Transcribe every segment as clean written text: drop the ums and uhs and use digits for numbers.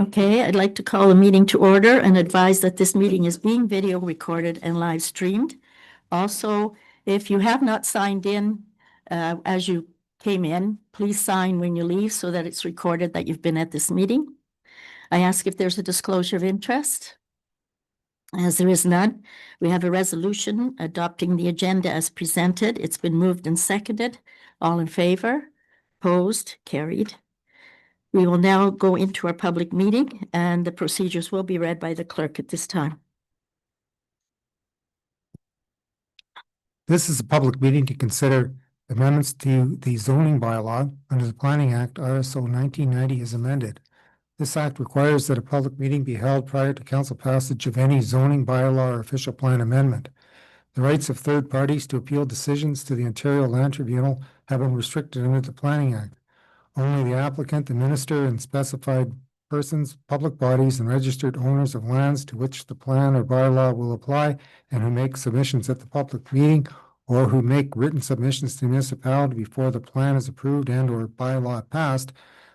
Okay, I'd like to call a meeting to order and advise that this meeting is being video recorded and live streamed. Also, if you have not signed in as you came in, please sign when you leave so that it's recorded that you've been at this meeting. I ask if there's a disclosure of interest. As there is none, we have a resolution adopting the agenda as presented. It's been moved and seconded. All in favor? Opposed? Carried. We will now go into our public meeting, and the procedures will be read by the clerk at this time. This is a public meeting to consider amendments to the zoning bylaw under the Planning Act RSO 1990 as amended. This act requires that a public meeting be held prior to council passage of any zoning bylaw or official plan amendment. The rights of third parties to appeal decisions to the Ontario Land Tribunal have been restricted under the Planning Act. Only the applicant, the minister, and specified persons, public bodies, and registered owners of lands to which the plan or bylaw will apply and who make submissions at the public meeting or who make written submissions to the municipality before the plan is approved and or bylaw passed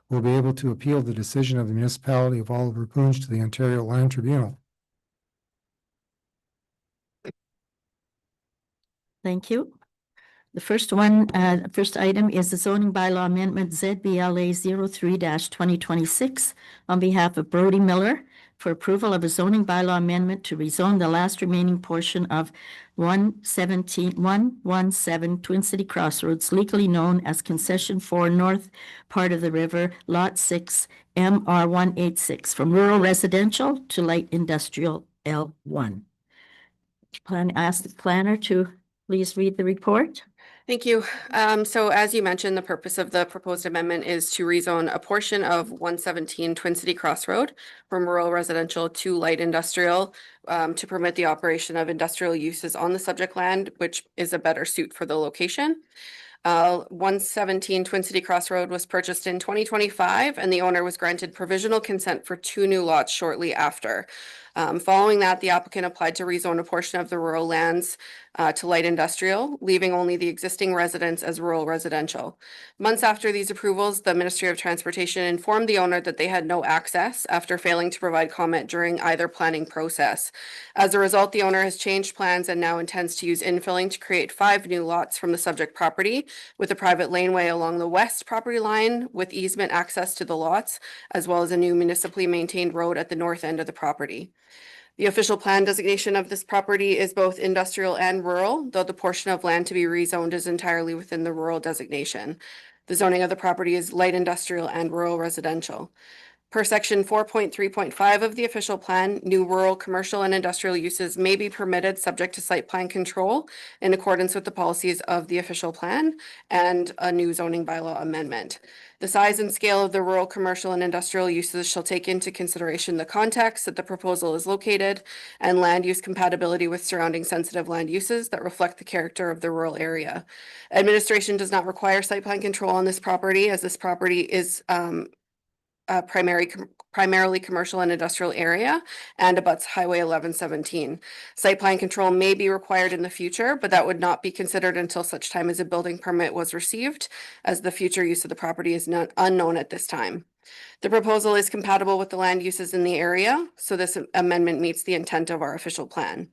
will be able to appeal the decision of the municipality of Oliver Coons to the Ontario Land Tribunal. Thank you. The first item is the zoning bylaw amendment ZBLA 03-2026 on behalf of Brody Miller for approval of a zoning bylaw amendment to rezone the last remaining portion of 117 Twin City Crossroads, legally known as Concession 4 North part of the river, Lot 6, MR 186, from rural residential to light industrial L1. I ask the planner to please read the report. Thank you. So as you mentioned, the purpose of the proposed amendment is to rezone a portion of 117 Twin City Crossroad from rural residential to light industrial to permit the operation of industrial uses on the subject land, which is a better suit for the location. 117 Twin City Crossroad was purchased in 2025 and the owner was granted provisional consent for 2 new lots shortly after. Following that, the applicant applied to rezone a portion of the rural lands to light industrial, leaving only the existing residence as rural residential. Months after these approvals, the Ministry of Transportation informed the owner that they had no access after failing to provide comment during either planning process. As a result, the owner has changed plans and now intends to use infilling to create 5 new lots from the subject property with a private laneway along the west property line with easement access to the lots, as well as a new municipally maintained road at the north end of the property. The official plan designation of this property is both industrial and rural, though the portion of land to be rezoned is entirely within the rural designation. The zoning of the property is light industrial and rural residential. Per section 4.3.5 of the official plan, new rural, commercial, and industrial uses may be permitted subject to site plan control in accordance with the policies of the official plan and a new zoning bylaw amendment. The size and scale of the rural, commercial, and industrial uses shall take into consideration the context that the proposal is located and land use compatibility with surrounding sensitive land uses that reflect the character of the rural area. Administration does not require site plan control on this property, as this property is primarily commercial and industrial area and abuts Highway 1117. Site plan control may be required in the future, but that would not be considered until such time as a building permit was received, as the future use of the property is unknown at this time. The proposal is compatible with the land uses in the area, so this amendment meets the intent of our official plan.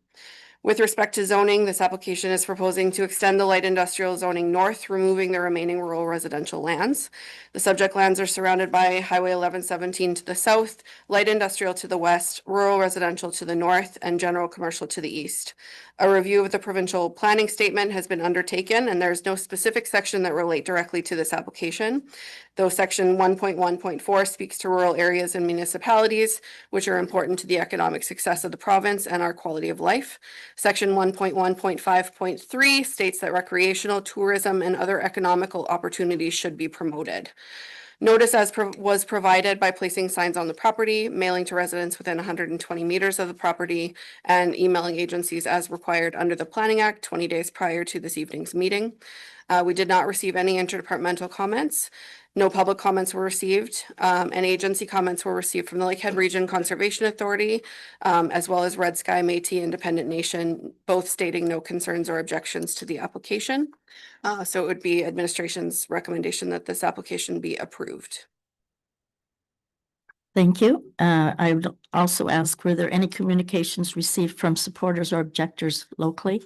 With respect to zoning, this application is proposing to extend the light industrial zoning north, removing the remaining rural residential lands. The subject lands are surrounded by Highway 1117 to the south, light industrial to the west, rural residential to the north, and general commercial to the east. A review of the provincial planning statement has been undertaken, and there's no specific section that relate directly to this application, though section 1.1.4 speaks to rural areas and municipalities, which are important to the economic success of the province and our quality of life. Section 1.1.5.3 states that recreational, tourism, and other economical opportunities should be promoted. Notice was provided by placing signs on the property, mailing to residents within 120 meters of the property, and emailing agencies as required under the Planning Act 20 days prior to this evening's meeting. We did not receive any interdepartmental comments. No public comments were received. And agency comments were received from the Lakehead Region Conservation Authority, as well as Red Sky Métis Independent Nation, both stating no concerns or objections to the application. So it would be administration's recommendation that this application be approved. Thank you. I would also ask, were there any communications received from supporters or objectors locally?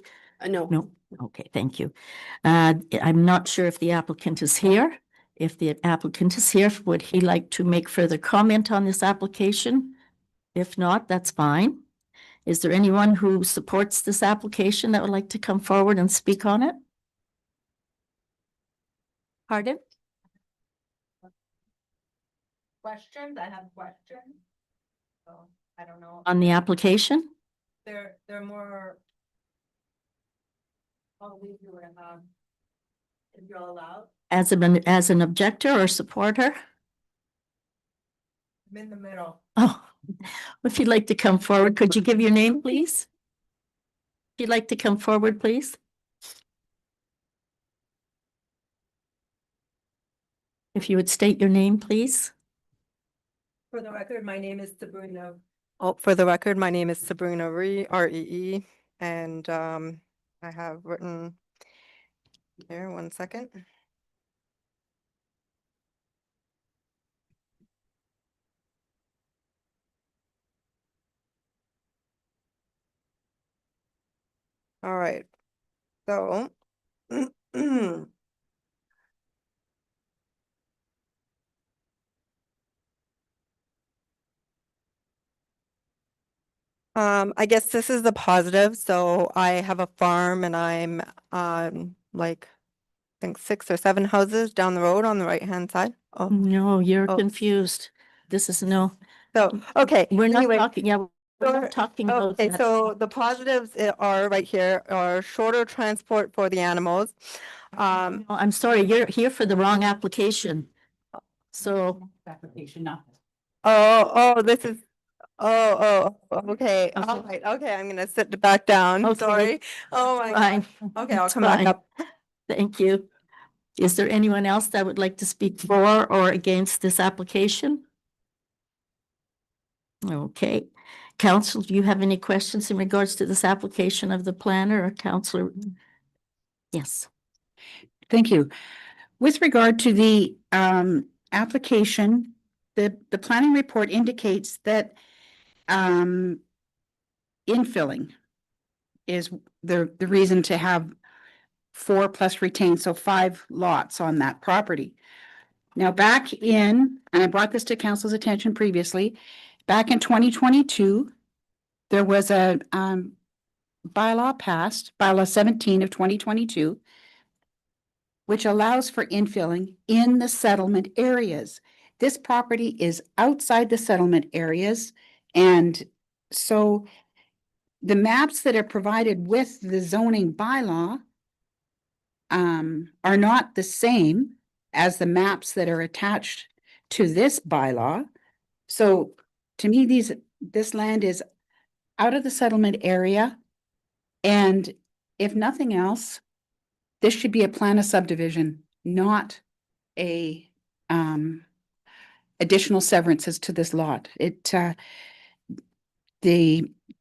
No. No, okay, thank you. I'm not sure if the applicant is here. If the applicant is here, would he like to make further comment on this application? If not, that's fine. Is there anyone who supports this application that would like to come forward and speak on it? Pardon? Questions? I have questions. So I don't know. On the application? They're more. I'll leave you in, if you're allowed. As an objector or supporter? I'm in the middle. Oh, if you'd like to come forward, could you give your name, please? If you'd like to come forward, please. If you would state your name, please. For the record, my name is Sabrina. Oh, for the record, my name is Sabrina Ree, R-E-E, and I have written here, 1 second. All right, so I guess this is the positive. So I have a farm and I'm like I think 6 or 7 houses down the road on the right hand side. Oh, No, you're Oh. confused. This is no, so okay. we're not anyway, talking, yeah, we're not talking about Okay, that. so the positives are right here are shorter transport for the animals. No, I'm sorry, you're here for the wrong application. So, Application, not. This is, okay, all right, okay, I'm gonna sit back down, Okay. sorry. Oh my, fine. okay, I'll It's come back fine. up. Thank you. Is there anyone else that would like to speak for or against this application? Okay. Council, do you have any questions in regards to this application of the planner or councillor? Yes. Thank you. With regard to the application, the planning report indicates that infilling is the reason to have 4 plus retained, so 5 lots on that property. Now, back in, and I brought this to council's attention previously, back in 2022, there was a bylaw passed, bylaw 17 of 2022, which allows for infilling in the settlement areas. This property is outside the settlement areas, and so the maps that are provided with the zoning bylaw are not the same as the maps that are attached to this bylaw. So to me, this land is out of the settlement area. And if nothing else, this should be a plan of subdivision, not a additional severances to this lot.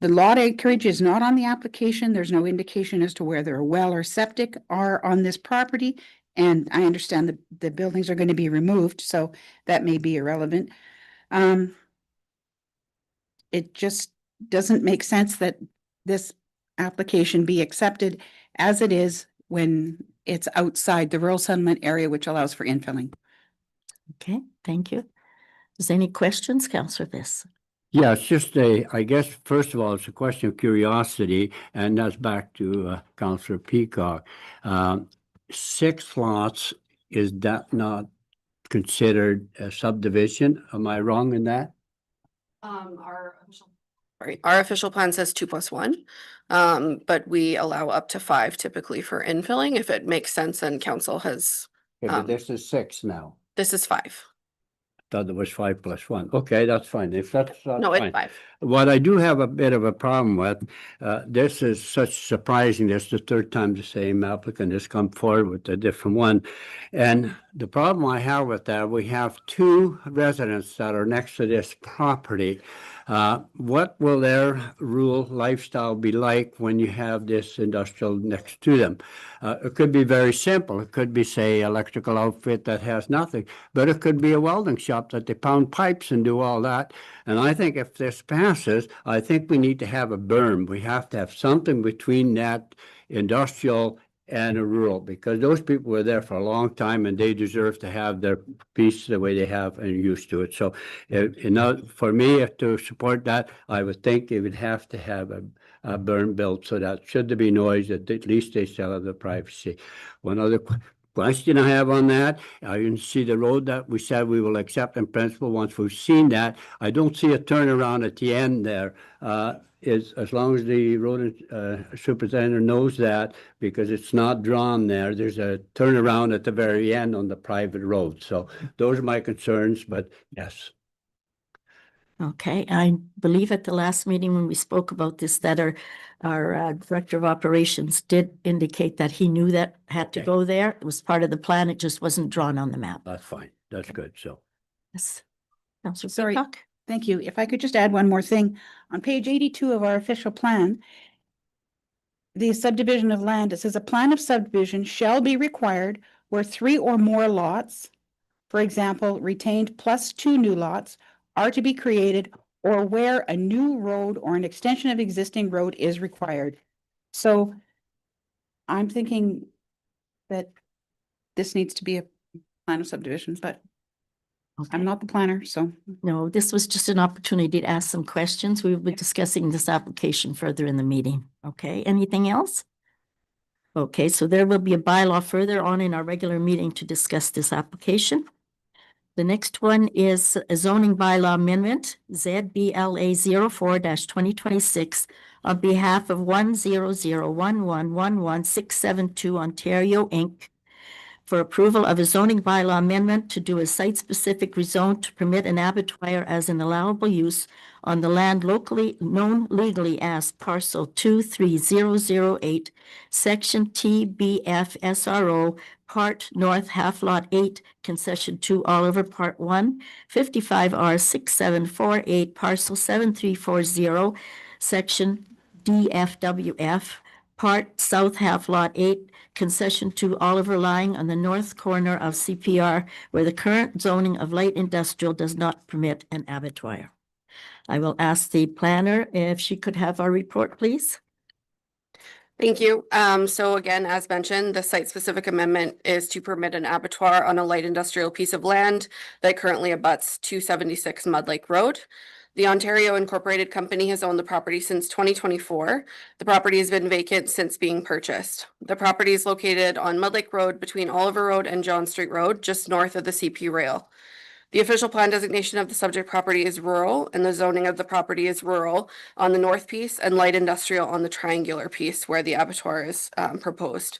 The lot acreage is not on the application. There's no indication as to whether a well or septic are on this property. And I understand the buildings are going to be removed, so that may be irrelevant. It just doesn't make sense that this application be accepted as it is when it's outside the rural settlement area, which allows for infilling. Okay, thank you. Is there any questions, Councillor Viss? Yeah, it's just I guess, first of all, it's a question of curiosity, and that's back to Councillor Peacock. 6 lots, is that not considered a subdivision? Am I wrong in that? Our official plan says 2 plus 1, but we allow up to 5 typically for infilling if it makes sense and council has, Okay, but this is 6 now. this is 5. thought it was 5+1. Okay, that's fine. If that's not No, fine. it's 5. What I do have a bit of a problem with, this is such surprising, this is the third time the same applicant has come forward with a different one. And the problem I have with that, we have 2 residents that are next to this property. What will their rural lifestyle be like when you have this industrial next to them? It could be very simple. It could be, say, electrical outfit that has nothing, but it could be a welding shop that they pound pipes and do all that. And I think if this passes, I think we need to have a berm. We have to have something between that industrial and a rural, because those people were there for a long time and they deserve to have their piece the way they have and used to it. So, for me, to support that, I would think they would have to have a berm built so that should there be noise, that at least they still have the privacy. One other question I have on that, I didn't see the road that we said we will accept in principle. Once we've seen that, I don't see a turnaround at the end there. Is as long as the road superintendent knows that, because it's not drawn there, there's a turnaround at the very end on the private road. So those are my concerns, but yes. Okay, I believe at the last meeting when we spoke about this, that our Director of Operations did indicate that he knew that had to Okay. go there. It was part of the plan. It just wasn't drawn on the map. That's fine. That's good. So, Yes. Councillor Sorry. Peacock? Thank you. If I could just add one more thing. On page 82 of our official plan, the subdivision of land, it says a plan of subdivision shall be required where 3 or more lots, for example, retained plus 2 new lots, are to be created, or where a new road or an extension of existing road is required. So I'm thinking that this needs to be a plan of subdivision, but I'm not the planner, so. No, this was just an opportunity to ask some questions. We will be discussing this application further in the meeting. Okay, anything else? Okay, so there will be a bylaw further on in our regular meeting to discuss this application. The next one is a zoning bylaw amendment, ZBLA 04-2026, on behalf of 10011111672 Ontario, Inc., for approval of a zoning bylaw amendment to do a site-specific rezone to permit an abattoir as an allowable use on the land locally known legally as parcel 23008, section TBF SRO, part north, half lot 8, concession 2 Oliver, part 1, 55R6748, parcel 7340, section DFWF, part south, half lot 8, concession 2 Oliver, lying on the north corner of CPR, where the current zoning of light industrial does not permit an abattoir. I will ask the planner if she could have our report, please. Thank you. So again, as mentioned, the site-specific amendment is to permit an abattoir on a light industrial piece of land that currently abuts 276 Mud Lake Road. The Ontario Incorporated Company has owned the property since 2024. The property has been vacant since being purchased. The property is located on Mud Lake Road between Oliver Road and John Street Road, just north of the CP rail. The official plan designation of the subject property is rural, and the zoning of the property is rural on the north piece and light industrial on the triangular piece where the abattoir is proposed.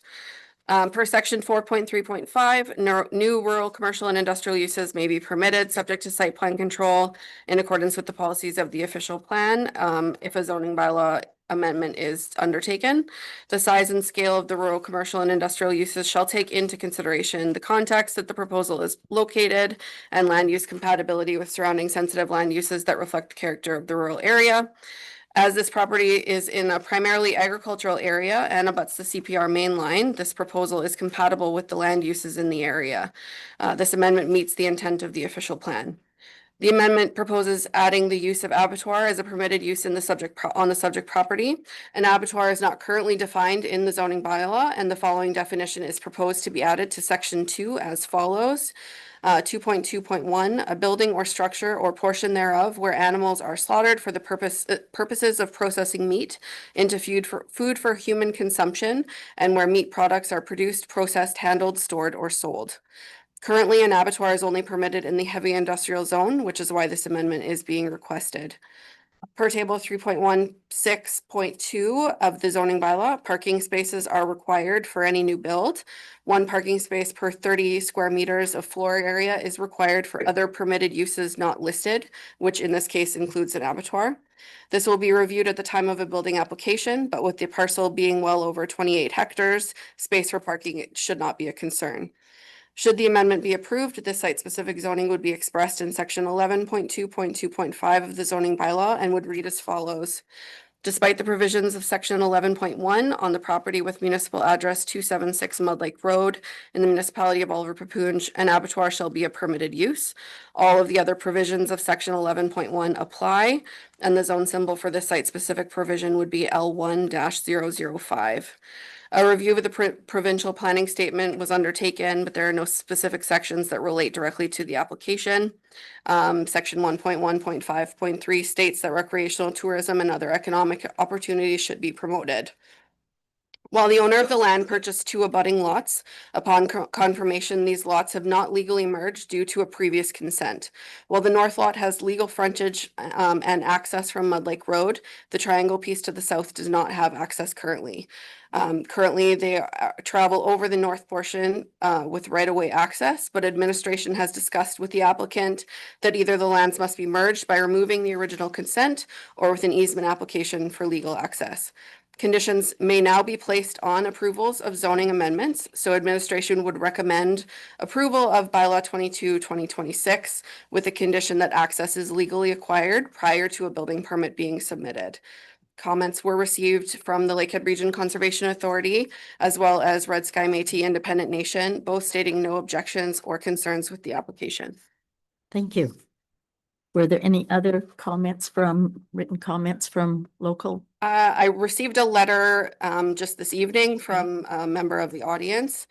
Per section 4.3.5, new rural, commercial, and industrial uses may be permitted, subject to site plan control in accordance with the policies of the official plan, if a zoning bylaw amendment is undertaken. The size and scale of the rural, commercial, and industrial uses shall take into consideration the context that the proposal is located and land use compatibility with surrounding sensitive land uses that reflect the character of the rural area. As this property is in a primarily agricultural area and abuts the CPR main line, this proposal is compatible with the land uses in the area. This amendment meets the intent of the official plan. The amendment proposes adding the use of abattoir as a permitted use in the on the subject property. An abattoir is not currently defined in the zoning bylaw, and the following definition is proposed to be added to section 2 as follows. 2.2.1, a building or structure or portion thereof where animals are slaughtered for the purposes of processing meat into food for human consumption, and where meat products are produced, processed, handled, stored, or sold. Currently, an abattoir is only permitted in the heavy industrial zone, which is why this amendment is being requested. Per table 3.16.2 of the zoning bylaw, parking spaces are required for any new build. One parking space per 30 square meters of floor area is required for other permitted uses not listed, which in this case includes an abattoir. This will be reviewed at the time of a building application, but with the parcel being well over 28 hectares, space for parking should not be a concern. Should the amendment be approved, this site-specific zoning would be expressed in section 11.2.2.5 of the zoning bylaw and would read as follows. Despite the provisions of section 11.1 on the property with municipal address 276 Mud Lake Road in the municipality of Oliver Papunj, an abattoir shall be a permitted use. All of the other provisions of section 11.1 apply, and the zone symbol for this site-specific provision would be L1-005. A review of the provincial planning statement was undertaken, but there are no specific sections that relate directly to the application. Section 1.1.5.3 states that recreational tourism and other economic opportunities should be promoted. While the owner of the land purchased 2 abutting lots, upon confirmation, these lots have not legally merged due to a previous consent. While the north lot has legal frontage and access from Mud Lake Road, the triangle piece to the south does not have access currently. Currently, they travel over the north portion with right-of-way access, but administration has discussed with the applicant that either the lands must be merged by removing the original consent or with an easement application for legal access. Conditions may now be placed on approvals of zoning amendments, so administration would recommend approval of bylaw 22/2026 with the condition that access is legally acquired prior to a building permit being submitted. Comments were received from the Lakehead Region Conservation Authority as well as Red Sky Métis Independent Nation, both stating no objections or concerns with the application. Thank you. Were there any other written comments from local? I received a letter just this evening from a member of the audience.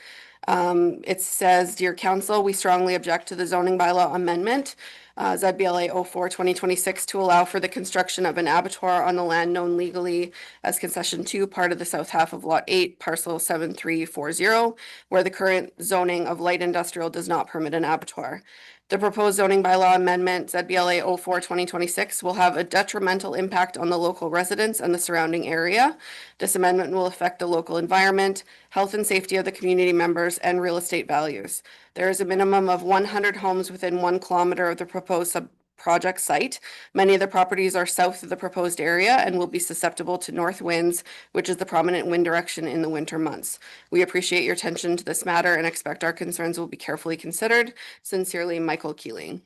It says, "Dear Council, we strongly object to the zoning bylaw amendment, ZBLA 04/2026, to allow for the construction of an abattoir on the land known legally as Concession 2, part of the south half of Lot 8, Parcel 7340, where the current zoning of light industrial does not permit an abattoir. The proposed zoning bylaw amendment, ZBLA 04/2026, will have a detrimental impact on the local residents and the surrounding area. This amendment will affect the local environment, health and safety of the community members, and real estate values. There is a minimum of 100 homes within 1 kilometer of the proposed project site. Many of the properties are south of the proposed area and will be susceptible to north winds, which is the prominent wind direction in the winter months. We appreciate your attention to this matter and expect our concerns will be carefully considered. Sincerely, Michael Keeling."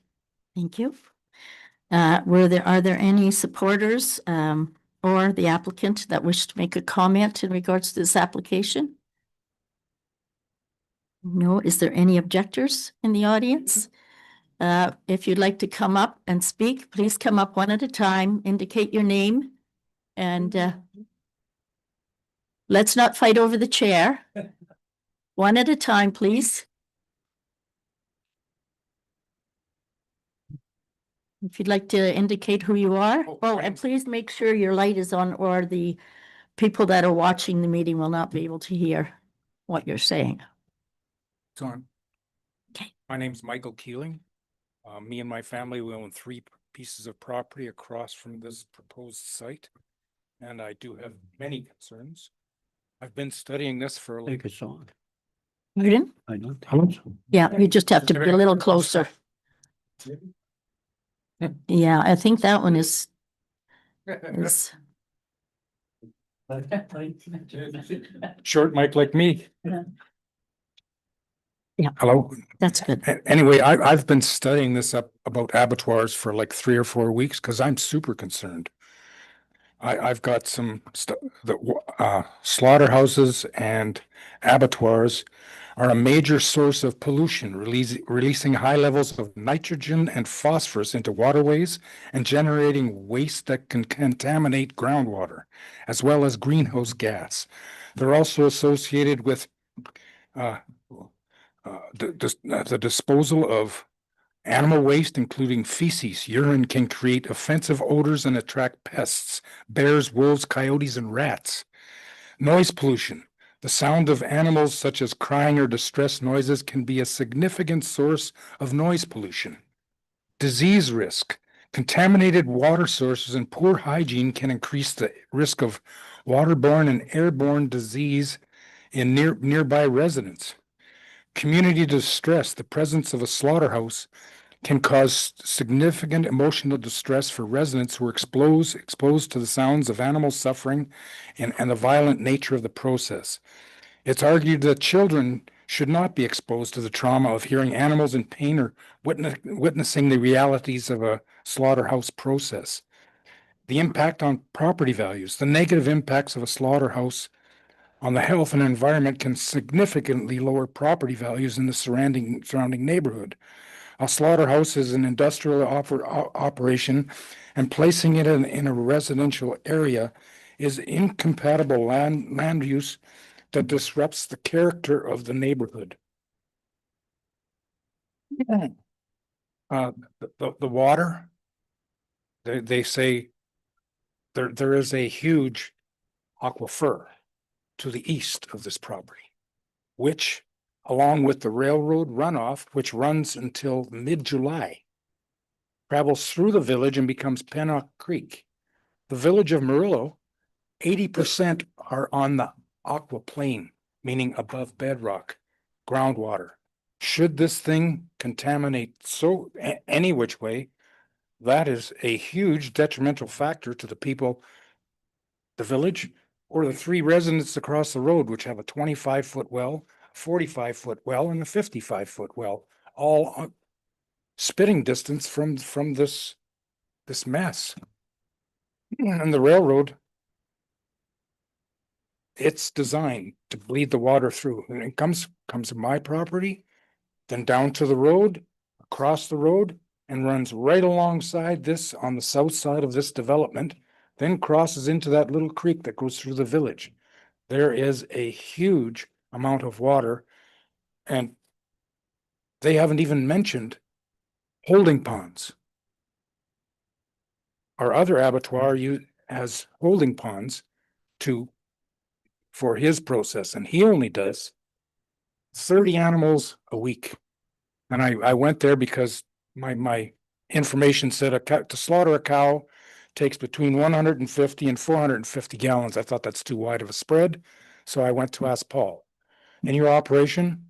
Thank you. Are there any supporters or the applicant that wish to make a comment in regards to this application? No. Is there any objectors in the audience? If you'd like to come up and speak, please come up one at a time, indicate your name, and let's not fight over the chair. One at a time, please. If you'd like to indicate who you are. Oh, and please make sure your light is on, or the people that are watching the meeting will not be able to hear what you're saying. It's on. Okay. My name's Michael Keeling. Me and my family, we own 3 pieces of property across from this proposed site. And I do have many concerns. I've been studying this for like, Take a song. Pardon? I don't. Hello? Yeah, you just have to be a little closer. Yeah, I think that one is Short mic like me. Yeah. Hello? that's good. Anyway, I've been studying this up about abattoirs for like 3 or 4 weeks because I'm super concerned. I've got some slaughterhouses and abattoirs are a major source of pollution, releasing high levels of nitrogen and phosphorus into waterways and generating waste that can contaminate groundwater, as well as greenhouse gas. They're also associated with the disposal of animal waste, including feces. Urine can create offensive odors and attract pests, bears, wolves, coyotes, and rats. Noise pollution. The sound of animals such as crying or distress noises can be a significant source of noise pollution. Disease risk. Contaminated water sources and poor hygiene can increase the risk of waterborne and airborne disease in nearby residents. Community distress, the presence of a slaughterhouse can cause significant emotional distress for residents who are exposed to the sounds of animals suffering and the violent nature of the process. It's argued that children should not be exposed to the trauma of hearing animals in pain or witnessing the realities of a slaughterhouse process. The impact on property values, the negative impacts of a slaughterhouse on the health and environment can significantly lower property values in the surrounding neighborhood. A slaughterhouse is an industrial operation, and placing it in a residential area is incompatible land use that disrupts the character of the neighborhood. The water, they say there is a huge aquifer to the east of this property, which, along with the railroad runoff, which runs until mid-July, travels through the village and becomes Pennock Creek. The village of Murillo, 80% are on the aquaplane, meaning above bedrock, groundwater. Should this thing contaminate any which way, that is a huge detrimental factor to the people, the village, or the 3 residents across the road, which have a 25-foot well, 45-foot well, and a 55-foot well, all on spitting distance from this mess. And the railroad, it's designed to bleed the water through, and it comes to my property, then down to the road, across the road, and runs right alongside this on the south side of this development, then crosses into that little creek that goes through the village. There is a huge amount of water, and they haven't even mentioned holding ponds. Our other abattoir has holding ponds for his process, and he only does 30 animals a week. And I went there because my information said to slaughter a cow takes between 150 and 450 gallons. I thought that's too wide of a spread. So I went to ask Paul, in your operation,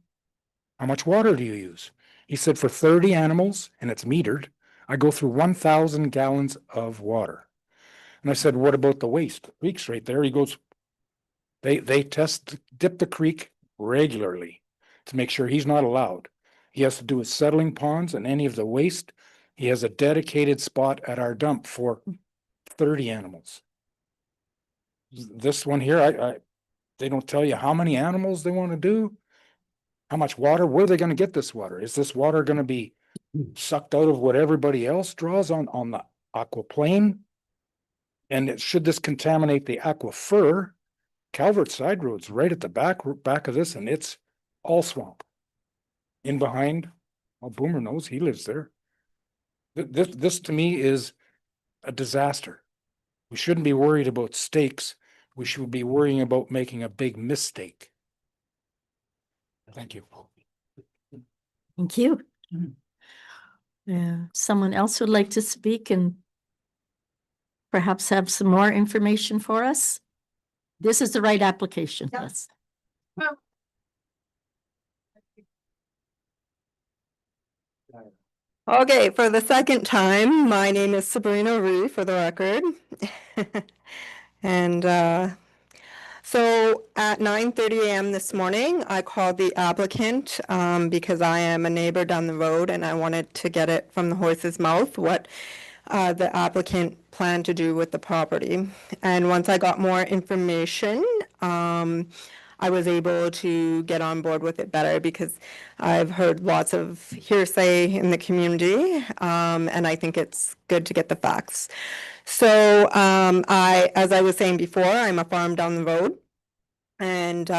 how much water do you use? He said, for 30 animals, and it's metered, I go through 1,000 gallons of water. And I said, what about the waste? The creek's right there. He goes, they dip the creek regularly to make sure he's not allowed. He has to do his settling ponds and any of the waste. He has a dedicated spot at our dump for 30 animals. This one here, they don't tell you how many animals they want to do, how much water, where are they going to get this water? Is this water going to be sucked out of what everybody else draws on the aquaplane? And should this contaminate the aquifer? Calvert Side Road's right at the back of this, and it's all swamp. In behind, well, Boomer knows, he lives there. This to me is a disaster. We shouldn't be worried about stakes. We should be worrying about making a big mistake. Thank you. Thank you. Someone else would like to speak and perhaps have some more information for us? This is the right application. Yes. Okay, for the second time, my name is Sabrina Ree, for the record. And so at 9:30 a.m. this morning, I called the applicant because I am a neighbor down the road and I wanted to get it from the horse's mouth what the applicant planned to do with the property. And once I got more information, I was able to get on board with it better because I've heard lots of hearsay in the community, and I think it's good to get the facts. So as I was saying before, I'm a farm down the road. And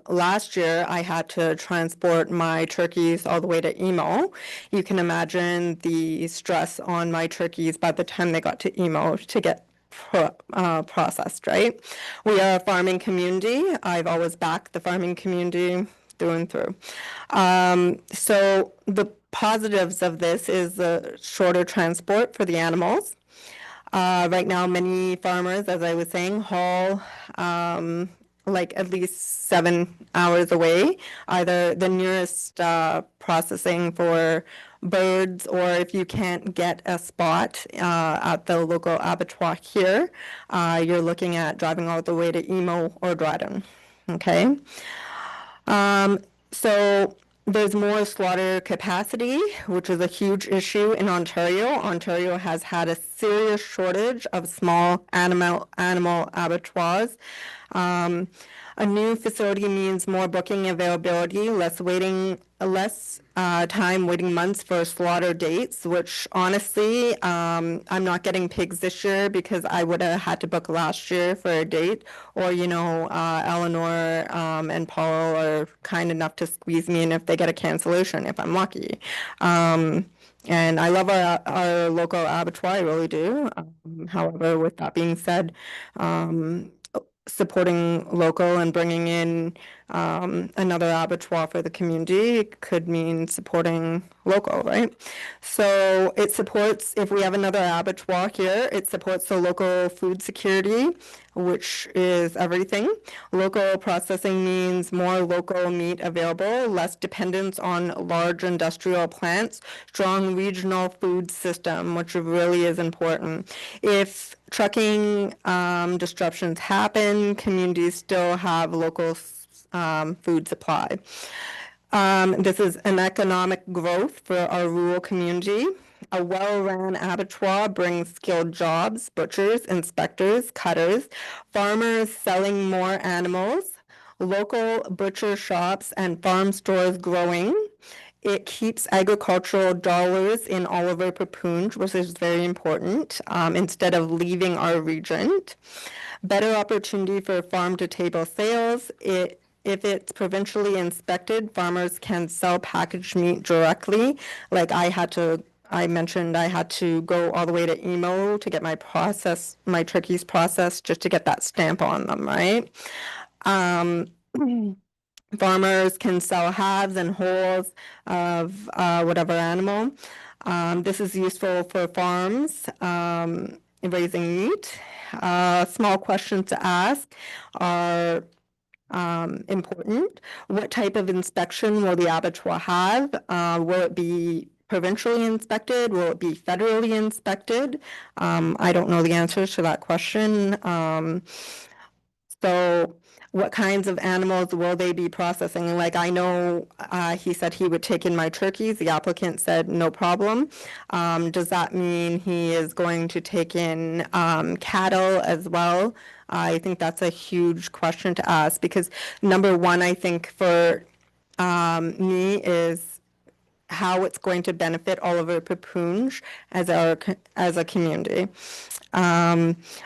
last year I had to transport my turkeys all the way to Emo. You can imagine the stress on my turkeys by the time they got to Emo to get processed, right? We are a farming community. I've always backed the farming community through and through. So the positives of this is the shorter transport for the animals. Right now, many farmers, as I was saying, haul like at least 7 hours away, either the nearest processing for birds, or if you can't get a spot at the local abattoir here, you're looking at driving all the way to Emo or Dryden. Okay. So there's more slaughter capacity, which is a huge issue in Ontario. Ontario has had a serious shortage of small animal abattoirs. A new facility means more booking availability, less time waiting months for slaughter dates, which honestly, I'm not getting pigs this year because I would have had to book last year for a date, or, Eleanor and Paul are kind enough to squeeze me in if they get a cancellation, if I'm lucky. And I love our local abattoir, I really do. However, with that being said, supporting local and bringing in another abattoir for the community could mean supporting local, right? So it supports, if we have another abattoir here, it supports the local food security, which is everything. Local processing means more local meat available, less dependence on large industrial plants, strong regional food system, which really is important. If trucking disruptions happen, communities still have local food supply. This is an economic growth for our rural community. A well-run abattoir brings skilled jobs, butchers, inspectors, cutters, farmers selling more animals, local butcher shops and farm stores growing. It keeps agricultural dollars in Oliver Papoonge, which is very important, instead of leaving our region. Better opportunity for farm-to-table sales. If it's provincially inspected, farmers can sell packaged meat directly. Like I mentioned I had to go all the way to Emo to get my turkeys processed just to get that stamp on them, right? Farmers can sell halves and wholes of whatever animal. This is useful for farms raising meat. Small questions to ask are important. What type of inspection will the abattoir have? Will it be provincially inspected? Will it be federally inspected? I don't know the answers to that question. So what kinds of animals will they be processing? Like I know he said he would take in my turkeys. The applicant said no problem. Does that mean he is going to take in cattle as well? I think that's a huge question to ask because number one, I think for me is how it's going to benefit Oliver Papoonge as a community.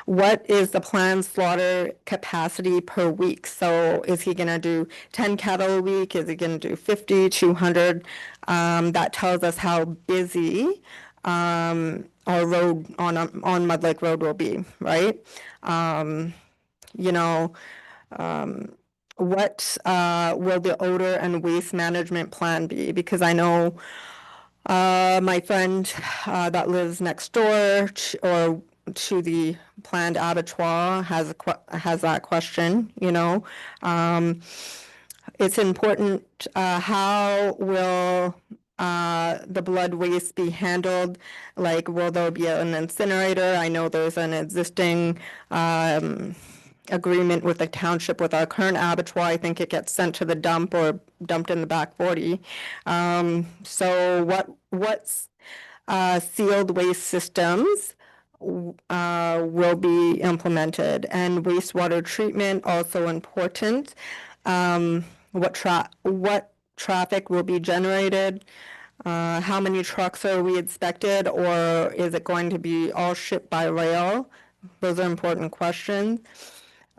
What is the planned slaughter capacity per week? So is he going to do 10 cattle a week? Is he going to do 50, 200? That tells us how busy our road on Mud Lake Road will be, right? What will the odor and waste management plan be? Because I know my friend that lives next door to the planned abattoir has that question. It's important. How will the blood waste be handled? Like, will there be an incinerator? I know there's an existing agreement with the township with our current abattoir. I think it gets sent to the dump or dumped in the back 40. So what's sealed waste systems will be implemented, and wastewater treatment also important. What traffic will be generated? How many trucks are we expected, or is it going to be all shipped by rail? Those are important questions.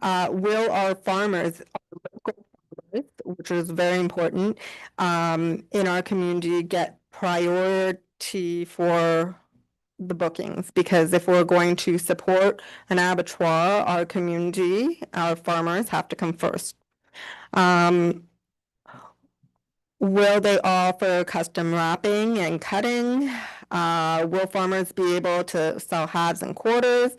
Will our farmers, which is very important, in our community get priority for the bookings? Because if we're going to support an abattoir, our community, our farmers have to come first. Will they offer custom wrapping and cutting? Will farmers be able to sell halves and quarters?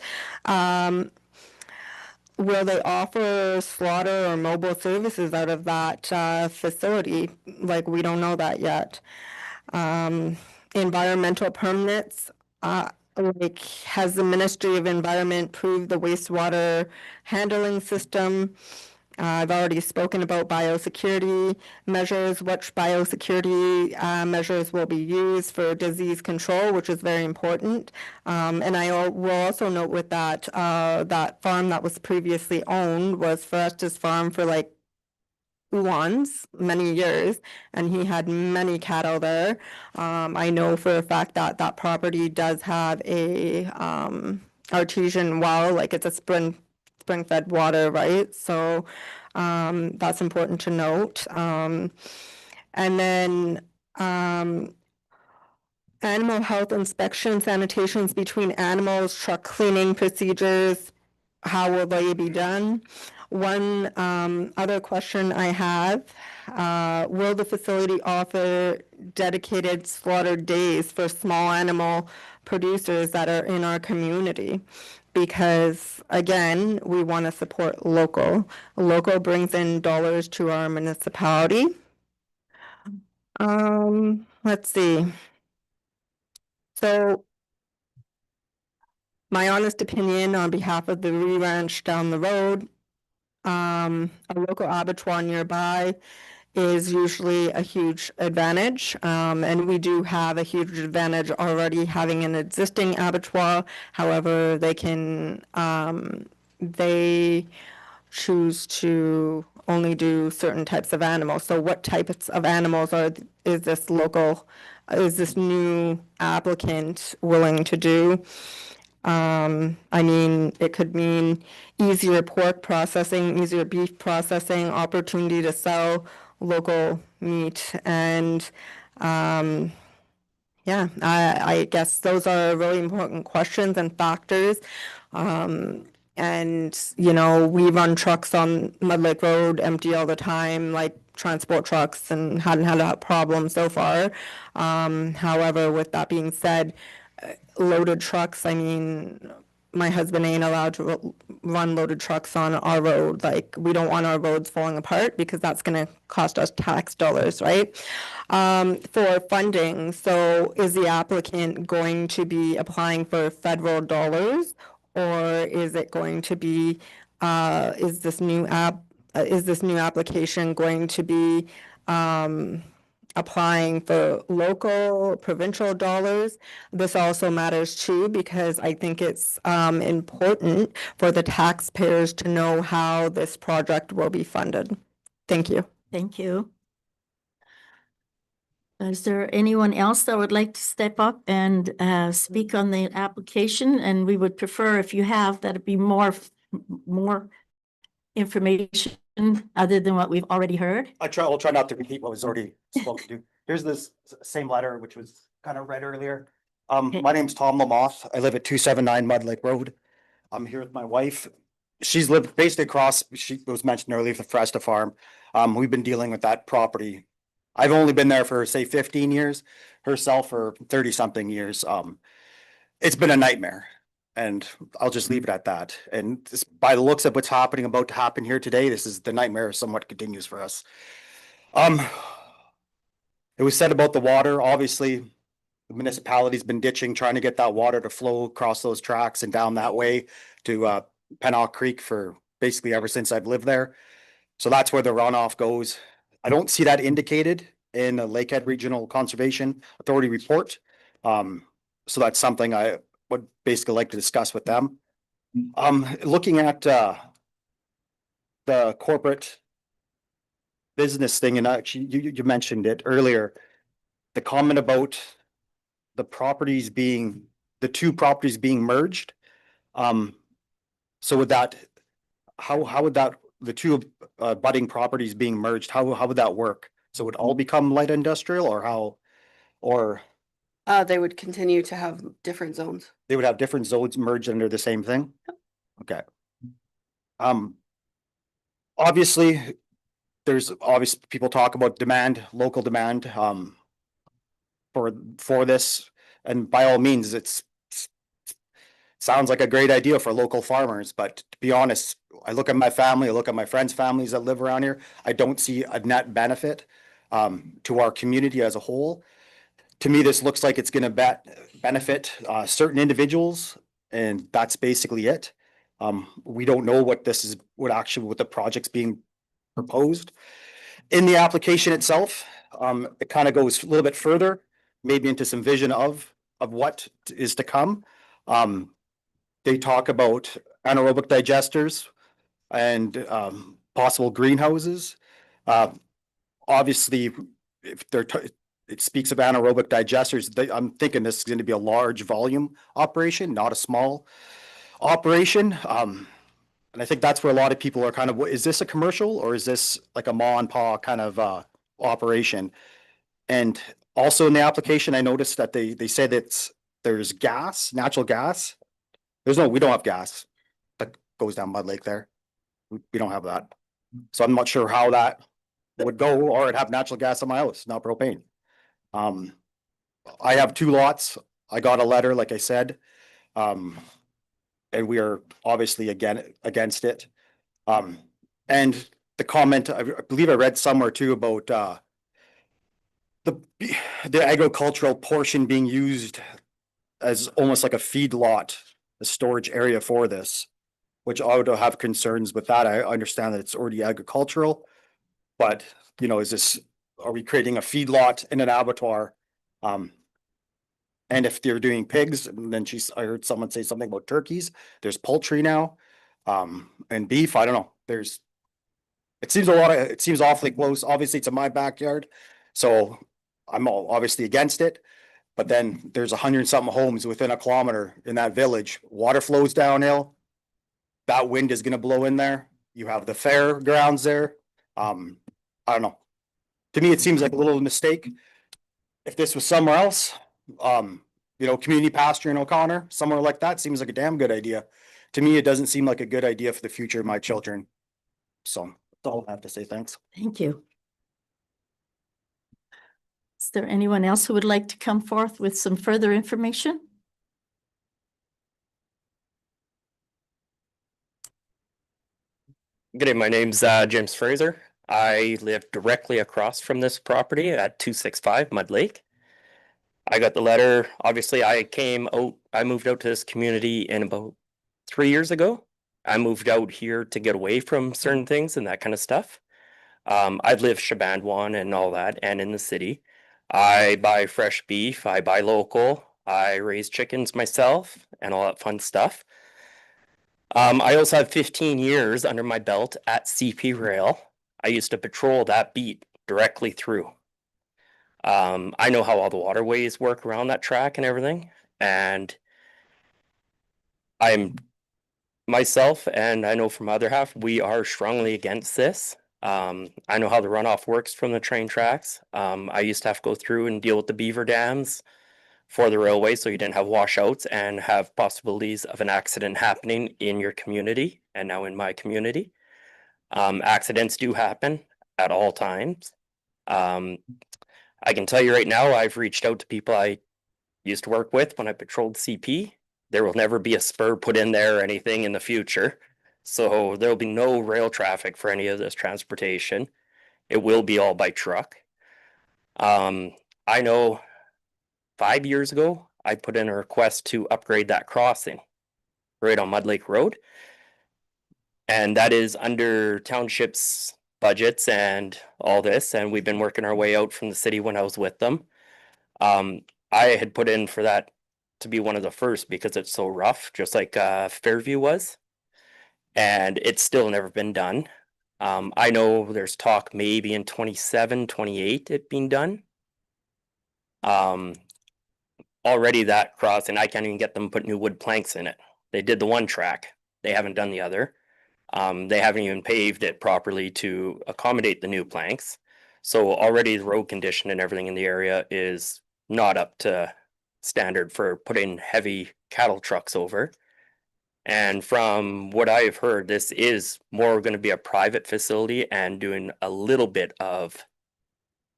Will they offer slaughter or mobile services out of that facility? Like, we don't know that yet. Environmental permits, like, has the Ministry of Environment proved the wastewater handling system? I've already spoken about biosecurity measures, which biosecurity measures will be used for disease control, which is very important. And will also note with that, that farm that was previously owned was Forestus Farm for like many years, and he had many cattle there. I know for a fact that that property does have a artesian well, like it's a spring-fed water, right? So that's important to note. And then animal health inspection, sanitations between animals, truck cleaning procedures, how will they be done? One other question I have, will the facility offer dedicated slaughter days for small animal producers that are in our community? Because again, we want to support local. Local brings in dollars to our municipality. Let's see. So my honest opinion on behalf of the Ranch down the road, a local abattoir nearby is usually a huge advantage. And we do have a huge advantage already having an existing abattoir. However, they choose to only do certain types of animals. So what types of animals is this new applicant willing to do? I mean, it could mean easier pork processing, easier beef processing, opportunity to sell local meat, and yeah, I guess those are really important questions and factors. And you know, we run trucks on Mud Lake Road empty all the time, like transport trucks, and hadn't had a problem so far. However, with that being said, loaded trucks, I mean, my husband ain't allowed to run loaded trucks on our road. Like, we don't want our roads falling apart because that's going to cost us tax dollars, right? For funding, so is the applicant going to be applying for federal dollars, or is it going to be, is this new application going to be applying for local, provincial dollars? This also matters too, because I think it's important for the taxpayers to know how this project will be funded. Thank you. Thank you. Is there anyone else that would like to step up and speak on the application? And we would prefer, if you have, that it be more information other than what we've already heard. I'll try not to repeat what was already spoken to. Here's this same letter, which was kind of read earlier. My name's Tom Lamoth. I live at 279 Mud Lake Road. I'm here with my wife. She's lived basically across, she was mentioned earlier, the Forestus Farm. We've been dealing with that property. I've only been there for, say, 15 years, herself for 30-something years. It's been a nightmare. And I'll just leave it at that. And by the looks of what's about to happen here today, this is the nightmare somewhat continues for us. It was said about the water. Obviously, the municipality's been ditching, trying to get that water to flow across those tracks and down that way to Pennock Creek for basically ever since I've lived there. So that's where the runoff goes. I don't see that indicated in the Lakehead Regional Conservation Authority report. So that's something I would basically like to discuss with them. Looking at the corporate business thing, and actually you mentioned it earlier, the comment about the two properties being merged. So would that, how would that, the two budding properties being merged, how would that work? So would all become light industrial, or how, or? They would continue to have different zones. They would have different zones merged under the same thing? Okay. Obviously, there's obviously people talk about demand, local demand, for this, and by all means, sounds like a great idea for local farmers, but to be honest, I look at my family, I look at my friends' families that live around here, I don't see a net benefit to our community as a whole. To me, this looks like it's gonna benefit certain individuals, and that's basically it. We don't know what what the project's being proposed. In the application itself, it kind of goes a little bit further, maybe into some vision of what is to come. They talk about anaerobic digesters and possible greenhouses. Obviously, if it speaks of anaerobic digesters, I'm thinking this is going to be a large volume operation, not a small operation. And I think that's where a lot of people are kind of, is this a commercial or is this like a ma and pa kind of operation? And also in the application, I noticed that they said there's gas, natural gas. We don't have gas that goes down Mud Lake there. We don't have that. So I'm not sure how that would go, or I'd have natural gas in my house, not propane. I have 2 lots. I got a letter, like I said. And we are obviously against it. And the comment, I believe I read somewhere too about the agricultural portion being used as almost like a feedlot, a storage area for this, which I would have concerns with that. I understand that it's already agricultural, but are we creating a feedlot in an abattoir? And if they're doing pigs, and then I heard someone say something about turkeys, there's poultry now, and beef, I don't know, it seems awfully close. Obviously, it's in my backyard, so I'm obviously against it. But then there's 100-something homes within a kilometer in that village. Water flows downhill. That wind is gonna blow in there. You have the fairgrounds there. I don't know. To me, it seems like a little mistake. If this was somewhere else, community pasture in O'Connor, somewhere like that seems like a damn good idea. To me, it doesn't seem like a good idea for the future of my children. So that's all I have to say. Thanks. Thank you. Is there anyone else who would like to come forth with some further information? Good day, my name's James Fraser. I live directly across from this property at 265 Mud Lake. I got the letter. Obviously, I moved out to this community in about 3 years ago. I moved out here to get away from certain things and that kind of stuff. I've lived Shibandwan and all that, and in the city. I buy fresh beef, I buy local, I raise chickens myself and all that fun stuff. I also have 15 years under my belt at CP Rail. I used to patrol that beat directly through. I know how all the waterways work around that track and everything, and I'm myself, and I know from other half, we are strongly against this. I know how the runoff works from the train tracks. I used to have to go through and deal with the beaver dams for the railway, so you didn't have washouts and have possibilities of an accident happening in your community and now in my community. Accidents do happen at all times. I can tell you right now, I've reached out to people I used to work with when I patrolled CP. There will never be a spur put in there or anything in the future. So there will be no rail traffic for any of this transportation. It will be all by truck. I know 5 years ago, I put in a request to upgrade that crossing right on Mud Lake Road. And that is under township's budgets and all this, and we've been working our way out from the city when I was with them. I had put in for that to be one of the first because it's so rough, just like Fairview was. And it's still never been done. I know there's talk maybe in 27, 28 it being done. Already that crossing, I can't even get them to put new wood planks in it. They did the one track. They haven't done the other. They haven't even paved it properly to accommodate the new planks. So already the road condition and everything in the area is not up to standard for putting heavy cattle trucks over. And from what I have heard, this is more going to be a private facility and doing a little bit of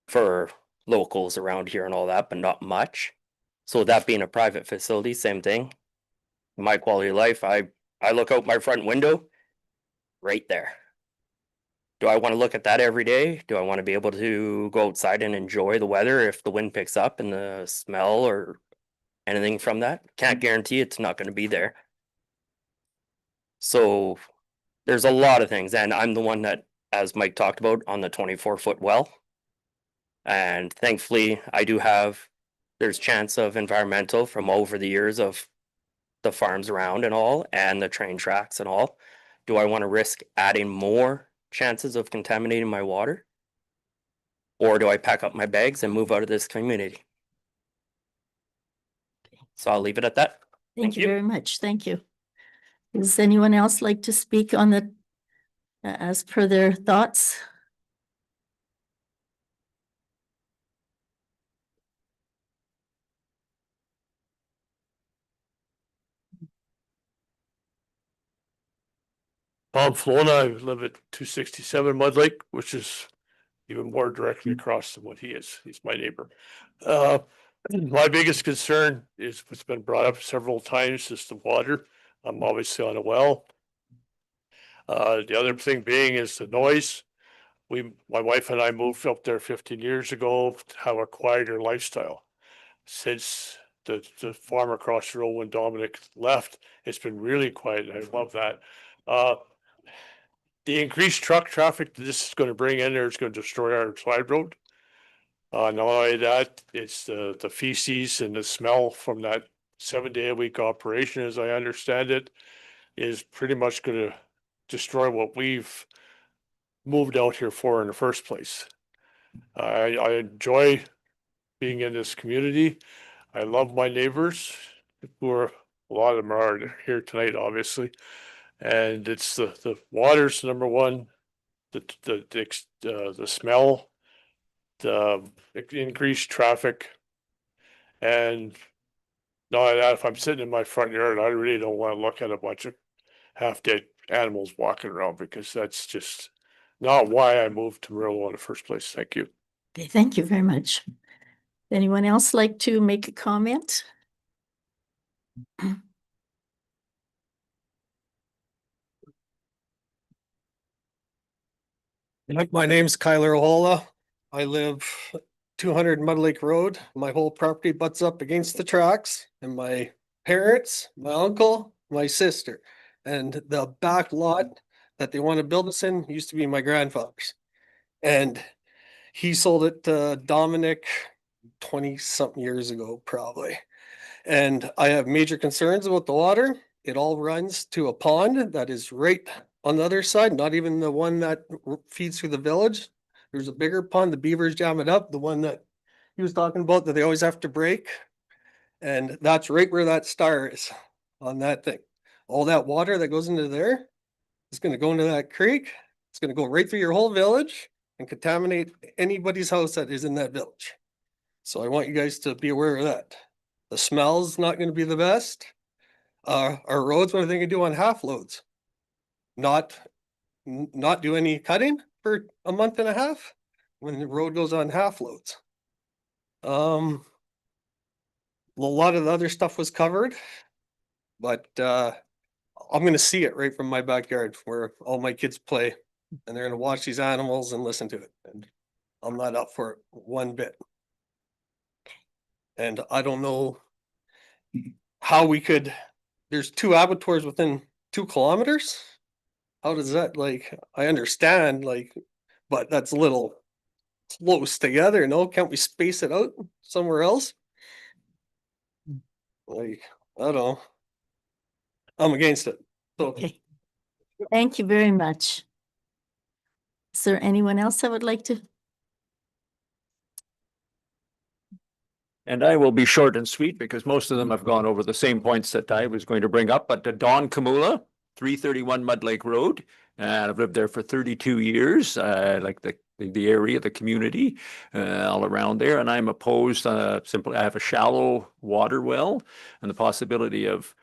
for locals around here and all that, but not much. So that being a private facility, same thing. My quality of life, I look out my front window right there. Do I want to look at that every day? Do I want to be able to go outside and enjoy the weather if the wind picks up and the smell or anything from that? Can't guarantee it's not going to be there. So there's a lot of things, and I'm the one that, as Mike talked about, on the 24-foot well. And thankfully, I do have, there's chance of environmental from over the years of the farms around and all, and the train tracks and all. Do I want to risk adding more chances of contaminating my water? Or do I pack up my bags and move out of this community? So I'll leave it at that. Thank you very much. Thank you. Does anyone else like to speak on the, as per their thoughts? Tom Flona, I live at 267 Mud Lake, which is even more directly across than what he is. He's my neighbor. My biggest concern is what's been brought up several times is the water. I'm obviously on a well. The other thing being is the noise. My wife and I moved up there 15 years ago to have a quieter lifestyle. Since the farm across the road when Dominic left, it's been really quiet. And I love that. The increased truck traffic that this is going to bring in there is going to destroy our side road. Not only that, it's the feces and the smell from that 7-day-a-week operation, as I understand it, is pretty much going to destroy what we've moved out here for in the first place. I enjoy being in this community. I love my neighbors, who are, a lot of them are here tonight, obviously. And it's the water's number one, the smell, the increased traffic. And not only that, if I'm sitting in my front yard, I really don't want to look at a bunch of half-dead animals walking around, because that's just not why I moved to Murillo in the first place. Thank you. Okay, thank you very much. Anyone else like to make a comment? My name's Kyler Ohola. I live 200 Mud Lake Road. My whole property butts up against the tracks, and my parents, my uncle, my sister, and the back lot that they want to build us in used to be my grandfather's. And he sold it to Dominic 20-something years ago, probably. And I have major concerns about the water. It all runs to a pond that is right on the other side, not even the one that feeds through the village. There's a bigger pond, the beavers jam it up, the one that he was talking about that they always have to break. And that's right where that star is on that thing. All that water that goes into there is going to go into that creek. It's going to go right through your whole village and contaminate anybody's house that is in that village. So I want you guys to be aware of that. The smell's not going to be the best. Our roads, what are they going to do on half loads? Not do any cutting for a month and a half when the road goes on half loads. A lot of the other stuff was covered, but I'm going to see it right from my backyard where all my kids play, and they're going to watch these animals and listen to it. And I'm not up for it one bit. And I don't know how we could, there's 2 abattoirs within 2 kilometers. How does that, like, I understand, like, but that's a little close together, no? Can't we space it out somewhere else? Like, I don't know. I'm against it. So Okay. Thank you very much. Is there anyone else that would like to? And I will be short and sweet because most of them have gone over the same points that I was going to bring up, but Don Kamula, 331 Mud Lake Road, and I've lived there for 32 years. I like the area, the community, all around there, and I'm opposed, simply I have a shallow water well and the possibility of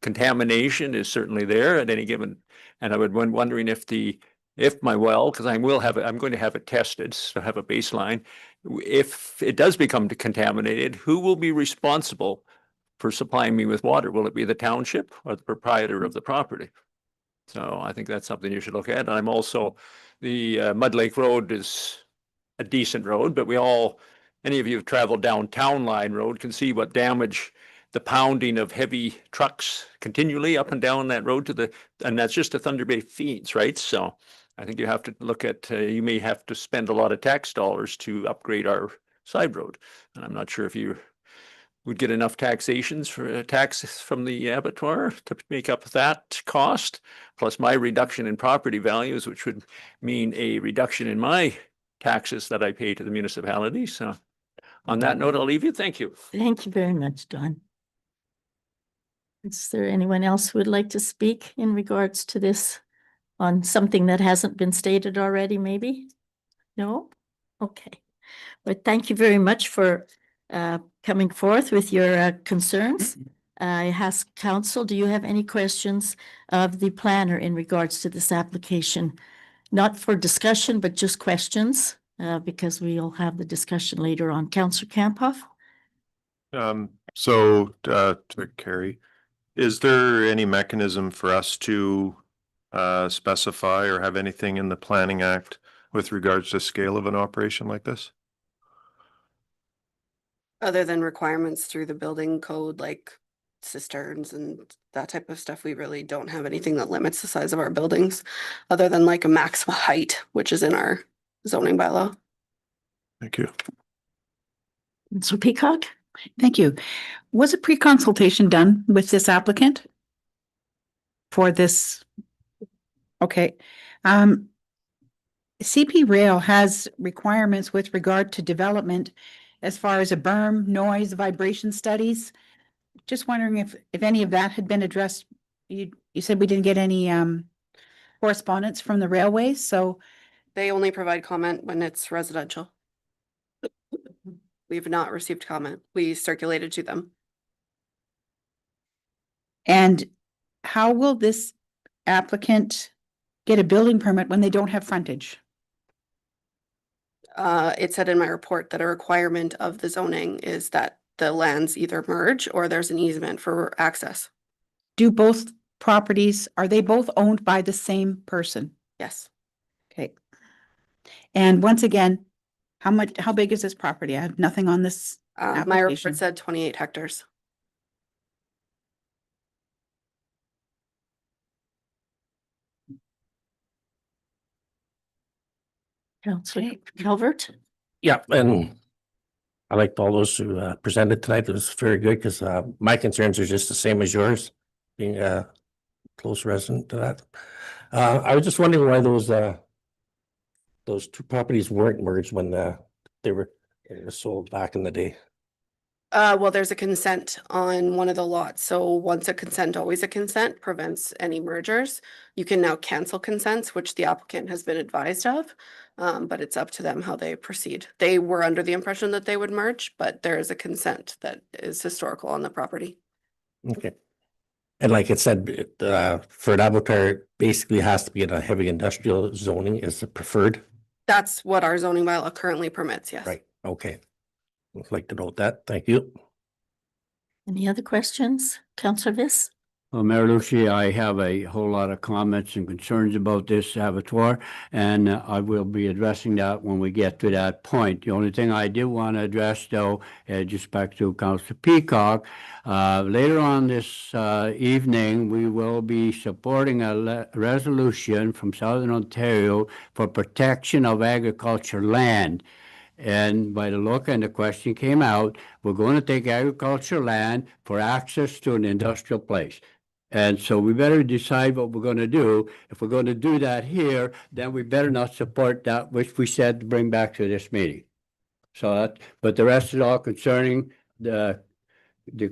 contamination is certainly there at any given. And I would wondering if my well, because I'm going to have it tested, so have a baseline. If it does become contaminated, who will be responsible for supplying me with water? Will it be the township or the proprietor of the property? So I think that's something you should look at. I'm also, the Mud Lake Road is a decent road, but any of you who've traveled down Town Line Road can see what damage the pounding of heavy trucks continually up and down that road and that's just the Thunder Bay feeds, right? So I think you have to look at, you may have to spend a lot of tax dollars to upgrade our side road. And I'm not sure if you would get enough taxations for taxes from the abattoir to make up that cost, plus my reduction in property values, which would mean a reduction in my taxes that I pay to the municipality. So on that note, I'll leave you. Thank you. Thank you very much, Don. Is there anyone else who would like to speak in regards to this on something that hasn't been stated already, maybe? No? Okay. But thank you very much for coming forth with your concerns. I ask council, do you have any questions of the planner in regards to this application? Not for discussion, but just questions, because we'll have the discussion later on. Councillor Kamphoff? To Carrie, is there any mechanism for us to specify or have anything in the Planning Act with regards to scale of an operation like this? Other than requirements through the building code, like cisterns and that type of stuff, we really don't have anything that limits the size of our buildings, other than like a maximum height, which is in our zoning bylaw. Thank you. So Peacock? Thank you. Was a pre-consultation done with this applicant for this? Okay. CP Rail has requirements with regard to development as far as a berm, noise, vibration studies. Just wondering if any of that had been addressed. You said we didn't get any correspondence from the railways, so. They only provide comment when it's residential. We've not received comment. We circulated to them. And how will this applicant get a building permit when they don't have frontage? It said in my report that a requirement of the zoning is that the lands either merge or there's an easement for access. Do both properties, are they both owned by the same person? Yes. Okay. And once again, how big is this property? I have nothing on this. My application. report said 28 hectares. Councillor Calvert? Yeah, and I liked all those who presented tonight. It was very good because my concerns are just the same as yours, being a close resident to that. I was just wondering why those two properties weren't merged when they were sold back in the day. Well, there's a consent on one of the lots. So once a consent, always a consent prevents any mergers. You can now cancel consents, which the applicant has been advised of. But it's up to them how they proceed. They were under the impression that they would merge, but there is a consent that is historical on the property. Okay. And like it said, for an abattoir, it basically has to be in a heavy industrial zoning is the preferred. That's what our zoning bylaw currently permits, yes. Right, okay. I'd like to note that. Thank you. Any other questions? Councillor Viss? Well, Mayor Lucci, I have a whole lot of comments and concerns about this abattoir, and I will be addressing that when we get to that point. The only thing I did want to address, though, just back to Councillor Peacock, later on this evening, we will be supporting a resolution from Southern Ontario for protection of agriculture land. And by the look and the question came out, we're going to take agricultural land for access to an industrial place. And so we better decide what we're going to do. If we're going to do that here, then we better not support that, which we said to bring back to this meeting. So that, but the rest is all concerning the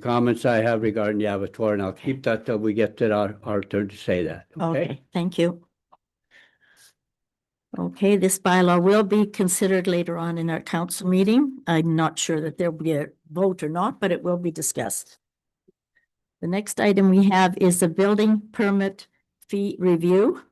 comments I have regarding the abattoir, and I'll keep that till we get to our turn to say that. Okay, thank you. Okay, this bylaw will be considered later on in our council meeting. I'm not sure that there'll be a vote or not, but it will be discussed. The next item we have is the building permit fee review.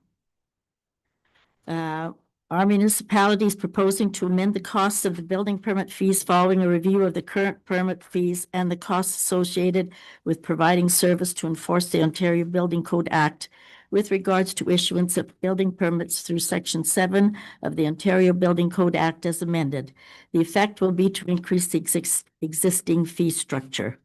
Our municipality is proposing to amend the costs of the building permit fees following a review of the current permit fees and the costs associated with providing service to enforce the Ontario Building Code Act with regards to issuance of building permits through Section 7 of the Ontario Building Code Act as amended. The effect will be to increase the existing fee structure.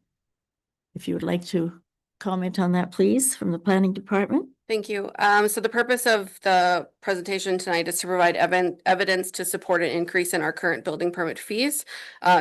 If you would like to comment on that, please, from the planning department. Thank you. So the purpose of the presentation tonight is to provide evidence to support an increase in our current building permit fees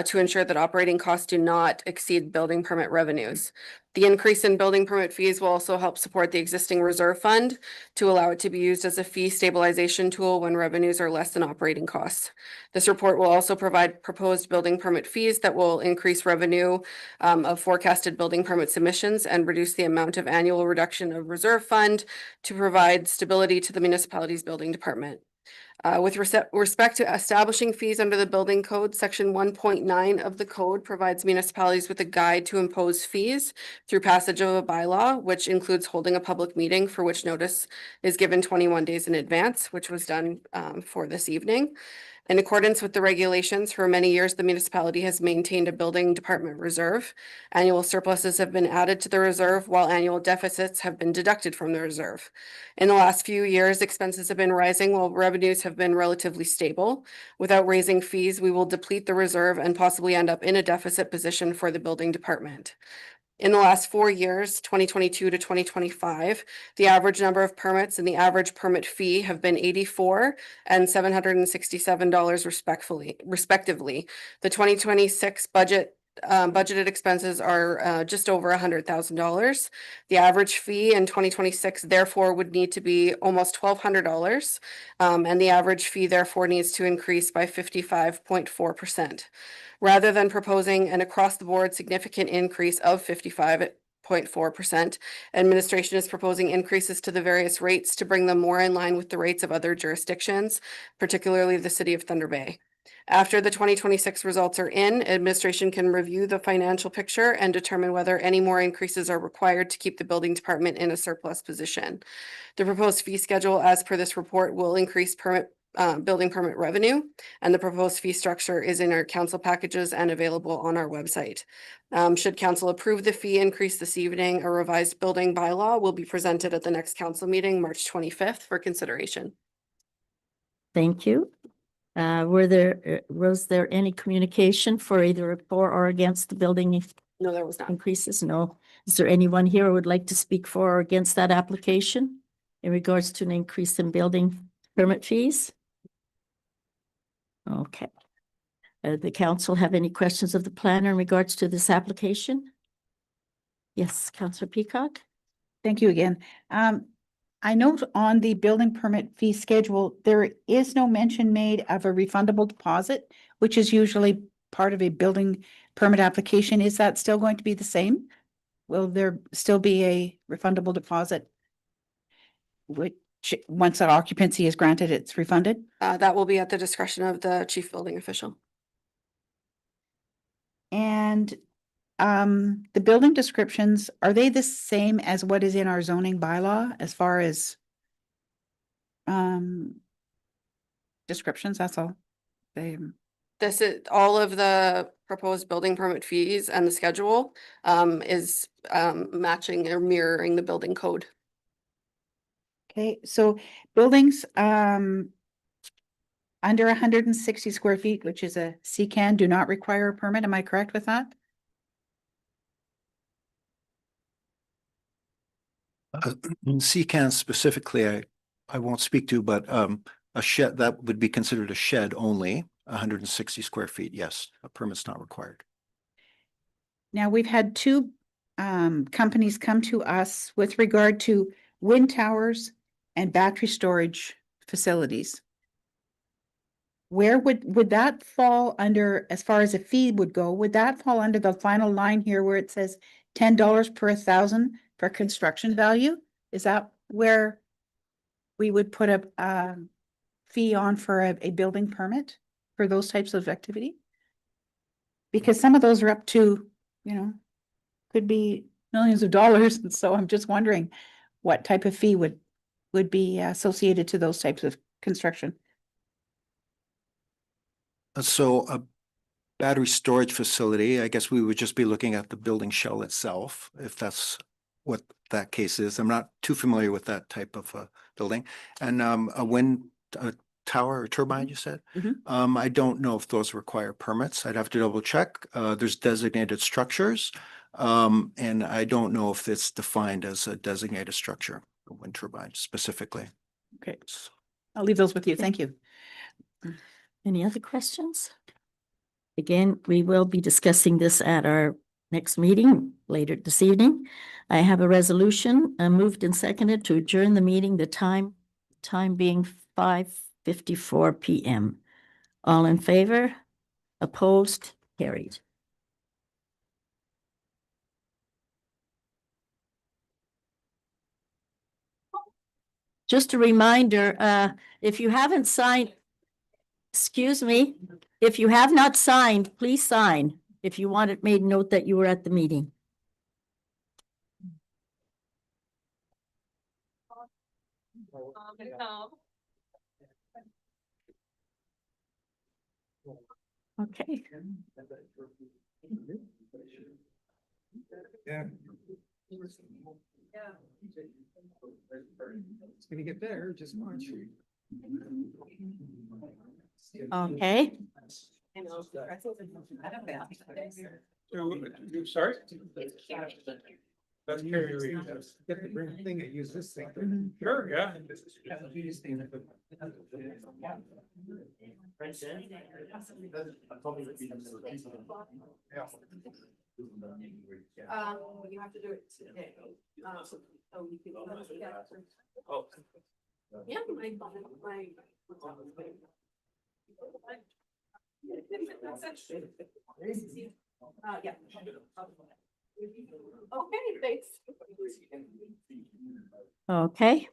to ensure that operating costs do not exceed building permit revenues. The increase in building permit fees will also help support the existing reserve fund to allow it to be used as a fee stabilization tool when revenues are less than operating costs. This report will also provide proposed building permit fees that will increase revenue of forecasted building permit submissions and reduce the amount of annual reduction of reserve fund to provide stability to the municipality's building department. With respect to establishing fees under the building code, section 1.9 of the code provides municipalities with a guide to impose fees through passage of a bylaw, which includes holding a public meeting for which notice is given 21 days in advance, which was done for this evening. In accordance with the regulations, for many years, the municipality has maintained a building department reserve. Annual surpluses have been added to the reserve while annual deficits have been deducted from the reserve. In the last few years, expenses have been rising while revenues have been relatively stable. Without raising fees, we will deplete the reserve and possibly end up in a deficit position for the building department. In the last 4 years, 2022 to 2025, the average number of permits and the average permit fee have been $84 and $767 respectively. The 2026 budgeted expenses are just over $100,000. The average fee in 2026 therefore would need to be almost $1,200, and the average fee therefore needs to increase by 55.4%. Rather than proposing an across-the-board significant increase of 55.4%, administration is proposing increases to the various rates to bring them more in line with the rates of other jurisdictions, particularly the city of Thunder Bay. After the 2026 results are in, administration can review the financial picture and determine whether any more increases are required to keep the building department in a surplus position. The proposed fee schedule as per this report will increase building permit revenue, and the proposed fee structure is in our council packages and available on our website. Should council approve the fee increase this evening, a revised building bylaw will be presented at the next council meeting, March 25th, for consideration. Thank you. Was there any communication for either for or against the building No, there was not. increases? No. Is there anyone here who would like to speak for or against that application in regards to an increase in building permit fees? Okay. The council have any questions of the planner in regards to this application? Yes, Councillor Peacock. Thank you again. I note on the building permit fee schedule, there is no mention made of a refundable deposit, which is usually part of a building permit application. Is that still going to be the same? Will there still be a refundable deposit? Which, once that occupancy is granted, it's refunded? That will be at the discretion of the chief building official. And the building descriptions, are they the same as what is in our zoning bylaw as far as descriptions? That's all. This is all of the proposed building permit fees and the schedule is matching or mirroring the building code. Okay, so buildings under 160 square feet, which is a CCAN, do not require a permit. Am I correct with that? CCAN specifically, I won't speak to, but a shed, that would be considered a shed only, 160 square feet, yes, a permit's not required. Now, we've had two companies come to us with regard to wind towers and battery storage facilities. Where would that fall under, as far as a fee would go, would that fall under the final line here where it says $10 per 1,000 for construction value? Is that where we would put a fee on for a building permit for those types of activity? Because some of those are up to, you know, could be millions of dollars. And so I'm just wondering what type of fee would be associated to those types of construction. So a battery storage facility, I guess we would just be looking at the building shell itself, if that's what that case is. I'm not too familiar with that type of building. And a wind tower or turbine, you said? I don't know if those require permits. I'd have to double check. There's designated structures. And I don't know if it's defined as a designated structure, a wind turbine specifically. Okay, I'll leave those with you. Thank you. Any other questions? Again, we will be discussing this at our next meeting later this evening. I have a resolution moved and seconded to adjourn the meeting, the time being 5:54 p.m. All in favor? Opposed? Carried. Just a reminder, if you haven't signed, excuse me, if you have not signed, please sign. If you want it made note that you were at the meeting. Okay. It's gonna get better, just watch. Okay. Sorry? That's Carrie. Get the green thing and use this thing. Sure, yeah. You have to do it today. Yeah, yeah. Okay, thanks. Okay.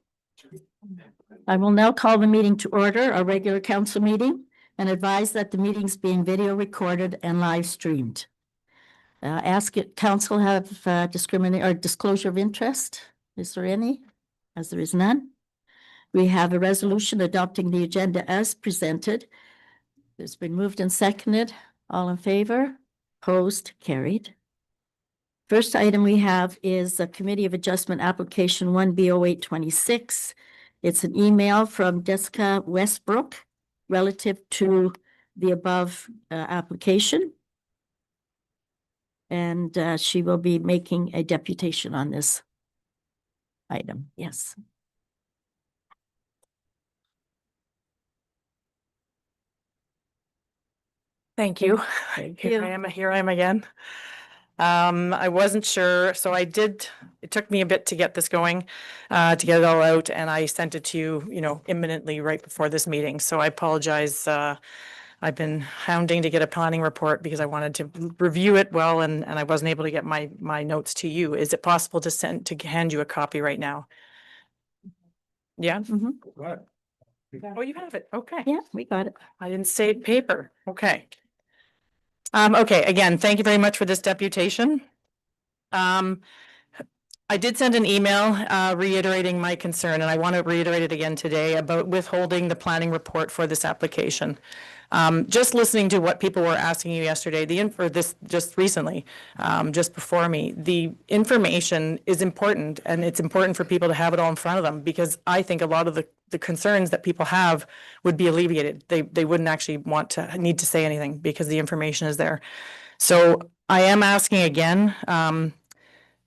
I will now call the meeting to order, our regular council meeting, and advise that the meeting is being video recorded and live streamed. Ask it, council have discriminate or disclosure of interest? Is there any? As there is none. We have a resolution adopting the agenda as presented. It's been moved and seconded. All in favor? Opposed? Carried. First item we have is a Committee of Adjustment Application 1B0826. It's an email from Jessica Westbrook relative to the above application. And she will be making a deputation on this item. Yes. Thank you. Thank Here you. I am again. I wasn't sure, so it took me a bit to get this going, to get it all out, and I sent it to you, imminently right before this meeting. So I apologize. I've been hounding to get a planning report because I wanted to review it well, and I wasn't able to get my notes to you. Is it possible to hand you a copy right now? Yeah? Oh, you have it. Okay. Yeah, we got it. I didn't save paper. Okay. Okay, again, thank you very much for this deputation. I did send an email reiterating my concern, and I want to reiterate it again today about withholding the planning report for this application. Just listening to what people were asking you yesterday, just recently, just before me, the information is important, and it's important for people to have it all in front of them, because I think a lot of the concerns that people have would be alleviated. They wouldn't actually need to say anything because the information is there. So I am asking again,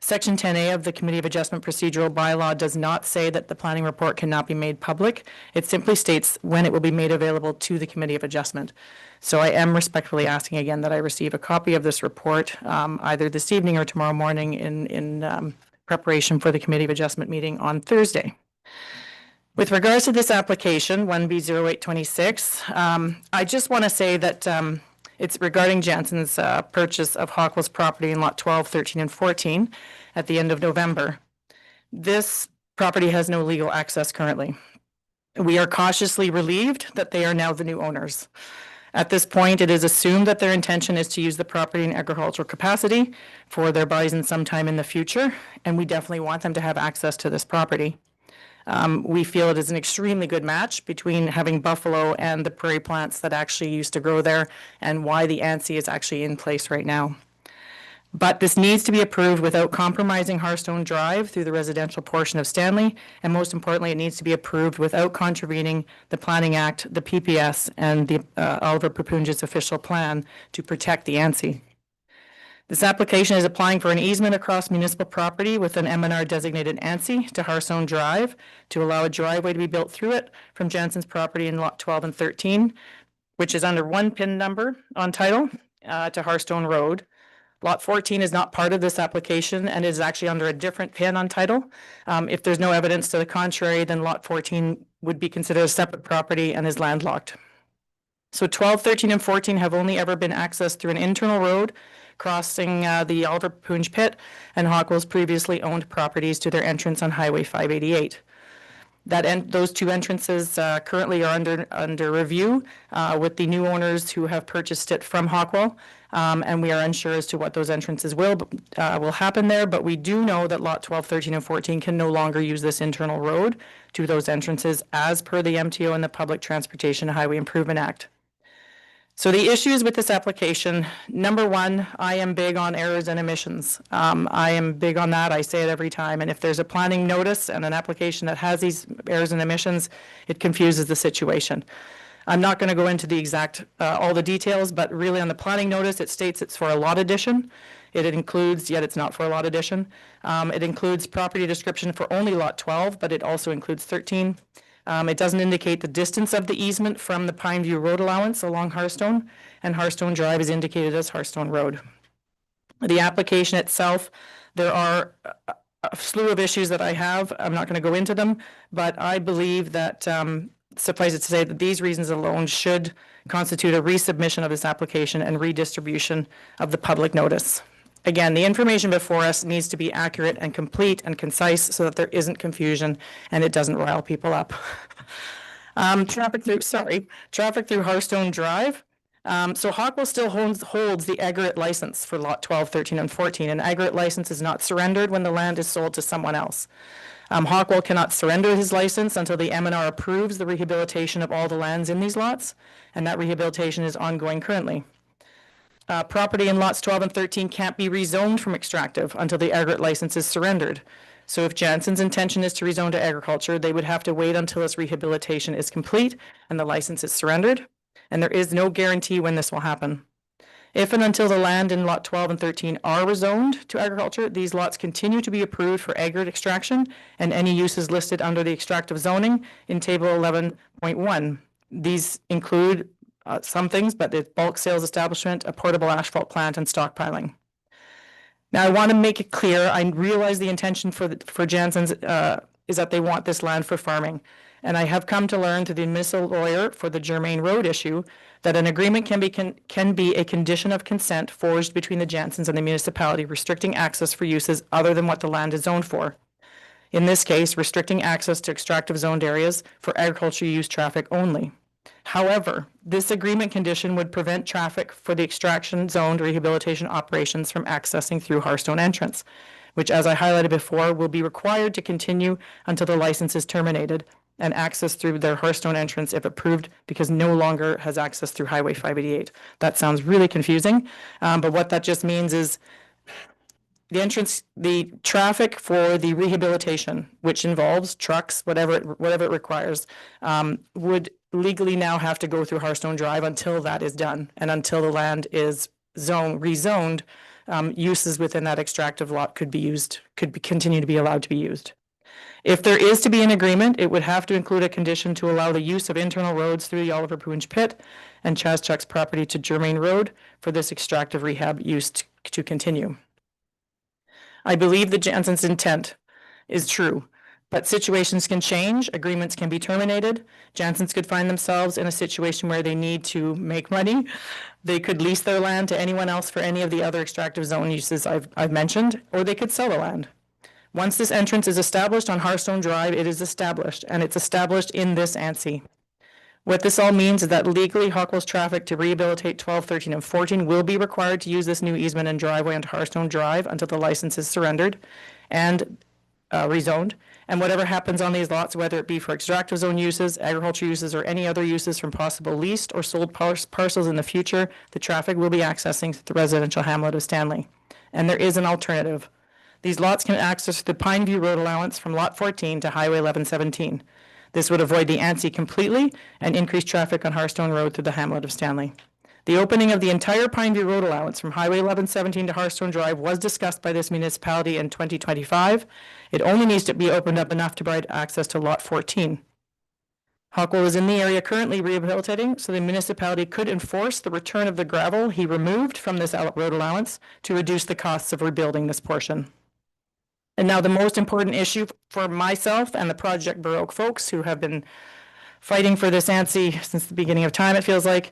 Section 10A of the Committee of Adjustment Procedural Bylaw does not say that the planning report cannot be made public. It simply states when it will be made available to the Committee of Adjustment. So I am respectfully asking again that I receive a copy of this report either this evening or tomorrow morning in preparation for the Committee of Adjustment meeting on Thursday. With regards to this application, 1B0826, I just want to say that it's regarding Jansen's purchase of Hawkwell's property in lot 12, 13, and 14 at the end of November. This property has no legal access currently. We are cautiously relieved that they are now the new owners. At this point, it is assumed that their intention is to use the property in agricultural capacity for their bison sometime in the future, and we definitely want them to have access to this property. We feel it is an extremely good match between having buffalo and the prairie plants that actually used to grow there, and why the ANSI is actually in place right now. But this needs to be approved without compromising Hearthstone Drive through the residential portion of Stanley. And most importantly, it needs to be approved without contravening the Planning Act, the PPS, and the Oliver Papunja's official plan to protect the ANSI. This application is applying for an easement across municipal property with an MNR designated ANSI to Hearthstone Drive to allow a driveway to be built through it from Jansen's property in lot 12 and 13, which is under one PIN number on title to Hearthstone Road. Lot 14 is not part of this application and is actually under a different PIN on title. If there's no evidence to the contrary, then lot 14 would be considered a separate property and is landlocked. So 12, 13, and 14 have only ever been accessed through an internal road crossing the Oliver Papunj pit and Hockwell's previously owned properties to their entrance on Highway 588. Those two entrances currently are under review with the new owners who have purchased it from Hockwell. And we are unsure as to what those entrances will happen there, but we do know that lot 12, 13, and 14 can no longer use this internal road to those entrances as per the MTO and the Public Transportation Highway Improvement Act. So the issues with this application, number one, I am big on errors and omissions. I am big on that. I say it every time. And if there's a planning notice and an application that has these errors and omissions, it confuses the situation. I'm not going to go into the exact, all the details, but really on the planning notice, it states it's for a lot addition. It includes, yet it's not for a lot addition. It includes property description for only lot 12, but it also includes 13. It doesn't indicate the distance of the easement from the Pineview Road allowance along Hearthstone, and Hearthstone Drive is indicated as Hearthstone Road. The application itself, there are a slew of issues that I have. I'm not going to go into them, but I believe that suffice it to say that these reasons alone should constitute a resubmission of this application and redistribution of the public notice. Again, the information before us needs to be accurate and complete and concise so that there isn't confusion and it doesn't rile people up. Traffic through Hearthstone Drive. So Hockwell still holds the aggregate license for lot 12, 13, and 14. An aggregate license is not surrendered when the land is sold to someone else. Hockwell cannot surrender his license until the MNR approves the rehabilitation of all the lands in these lots, and that rehabilitation is ongoing currently. Property in lots 12 and 13 can't be rezoned from extractive until the aggregate license is surrendered. So if Jansen's intention is to rezone to agriculture, they would have to wait until its rehabilitation is complete and the license is surrendered, and there is no guarantee when this will happen. If and until the land in lot 12 and 13 are rezoned to agriculture, these lots continue to be approved for aggregate extraction and any uses listed under the extractive zoning in table 11.1. These include some things, but it's bulk sales establishment, a portable asphalt plant, and stockpiling. Now, I want to make it clear, I realize the intention for Jansen's is that they want this land for farming. And I have come to learn through the municipal lawyer for the Germain Road issue that an agreement can be a condition of consent forged between the Jansens and the municipality restricting access for uses other than what the land is zoned for. In this case, restricting access to extractive zoned areas for agriculture use traffic only. However, this agreement condition would prevent traffic for the extraction zoned rehabilitation operations from accessing through Hearthstone entrance, which, as I highlighted before, will be required to continue until the license is terminated and access through their Hearthstone entrance if approved, because no longer has access through Highway 588. That sounds really confusing, but what that just means is the traffic for the rehabilitation, which involves trucks, whatever it requires, would legally now have to go through Hearthstone Drive until that is done and until the land is rezoned. Uses within that extractive lot could continue to be allowed to be used. If there is to be an agreement, it would have to include a condition to allow the use of internal roads through the Oliver Papunj pit and Chaschuk's property to Germain Road for this extractive rehab use to continue. I believe the Jansen's intent is true, but situations can change, agreements can be terminated. Jansen's could find themselves in a situation where they need to make money. They could lease their land to anyone else for any of the other extractive zone uses I've mentioned, or they could sell the land. Once this entrance is established on Hearthstone Drive, it is established, and it's established in this ANSI. What this all means is that legally Hockwell's traffic to rehabilitate 12, 13, and 14 will be required to use this new easement and driveway onto Hearthstone Drive until the license is surrendered and rezoned. And whatever happens on these lots, whether it be for extractive zone uses, agriculture uses, or any other uses from possible leased or sold parcels in the future, the traffic will be accessing the residential hamlet of Stanley. And there is an alternative. These lots can access the Pineview Road allowance from Lot 14 to Highway 1117. This would avoid the ANSI completely and increase traffic on Hearthstone Road through the hamlet of Stanley. The opening of the entire Pineview Road allowance from Highway 1117 to Hearthstone Drive was discussed by this municipality in 2025. It only needs to be opened up enough to provide access to Lot 14. Hockwell is in the area currently rehabilitating, so the municipality could enforce the return of the gravel he removed from this road allowance to reduce the costs of rebuilding this portion. And now the most important issue for myself and the Project Baroque folks who have been fighting for this ANSI since the beginning of time, it feels like.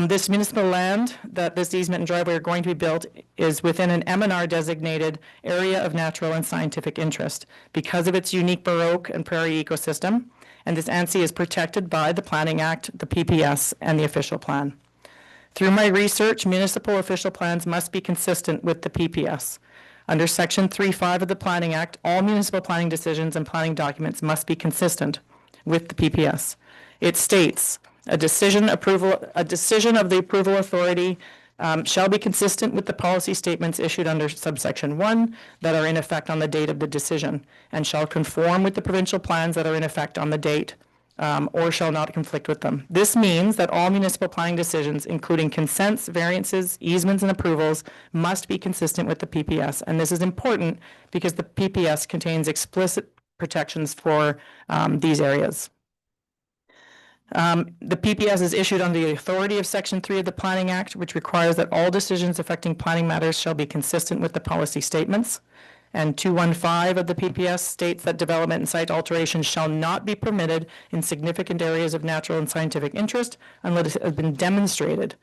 This municipal land that this easement and driveway are going to be built is within an M&R designated area of natural and scientific interest because of its unique Baroque and prairie ecosystem. And this ANSI is protected by the Planning Act, the PPS, and the official plan. Through my research, municipal official plans must be consistent with the PPS. Under Section 3.5 of the Planning Act, all municipal planning decisions and planning documents must be consistent with the PPS. It states, a decision of the approval authority shall be consistent with the policy statements issued under subsection 1 that are in effect on the date of the decision, and shall conform with the provincial plans that are in effect on the date, or shall not conflict with them. This means that all municipal planning decisions, including consents, variances, easements, and approvals, must be consistent with the PPS. And this is important because the PPS contains explicit protections for these areas. The PPS is issued under the authority of Section 3 of the Planning Act, which requires that all decisions affecting planning matters shall be consistent with the policy statements. And 215 of the PPS states that development and site alteration shall not be permitted in significant areas of natural and scientific interest unless it has been demonstrated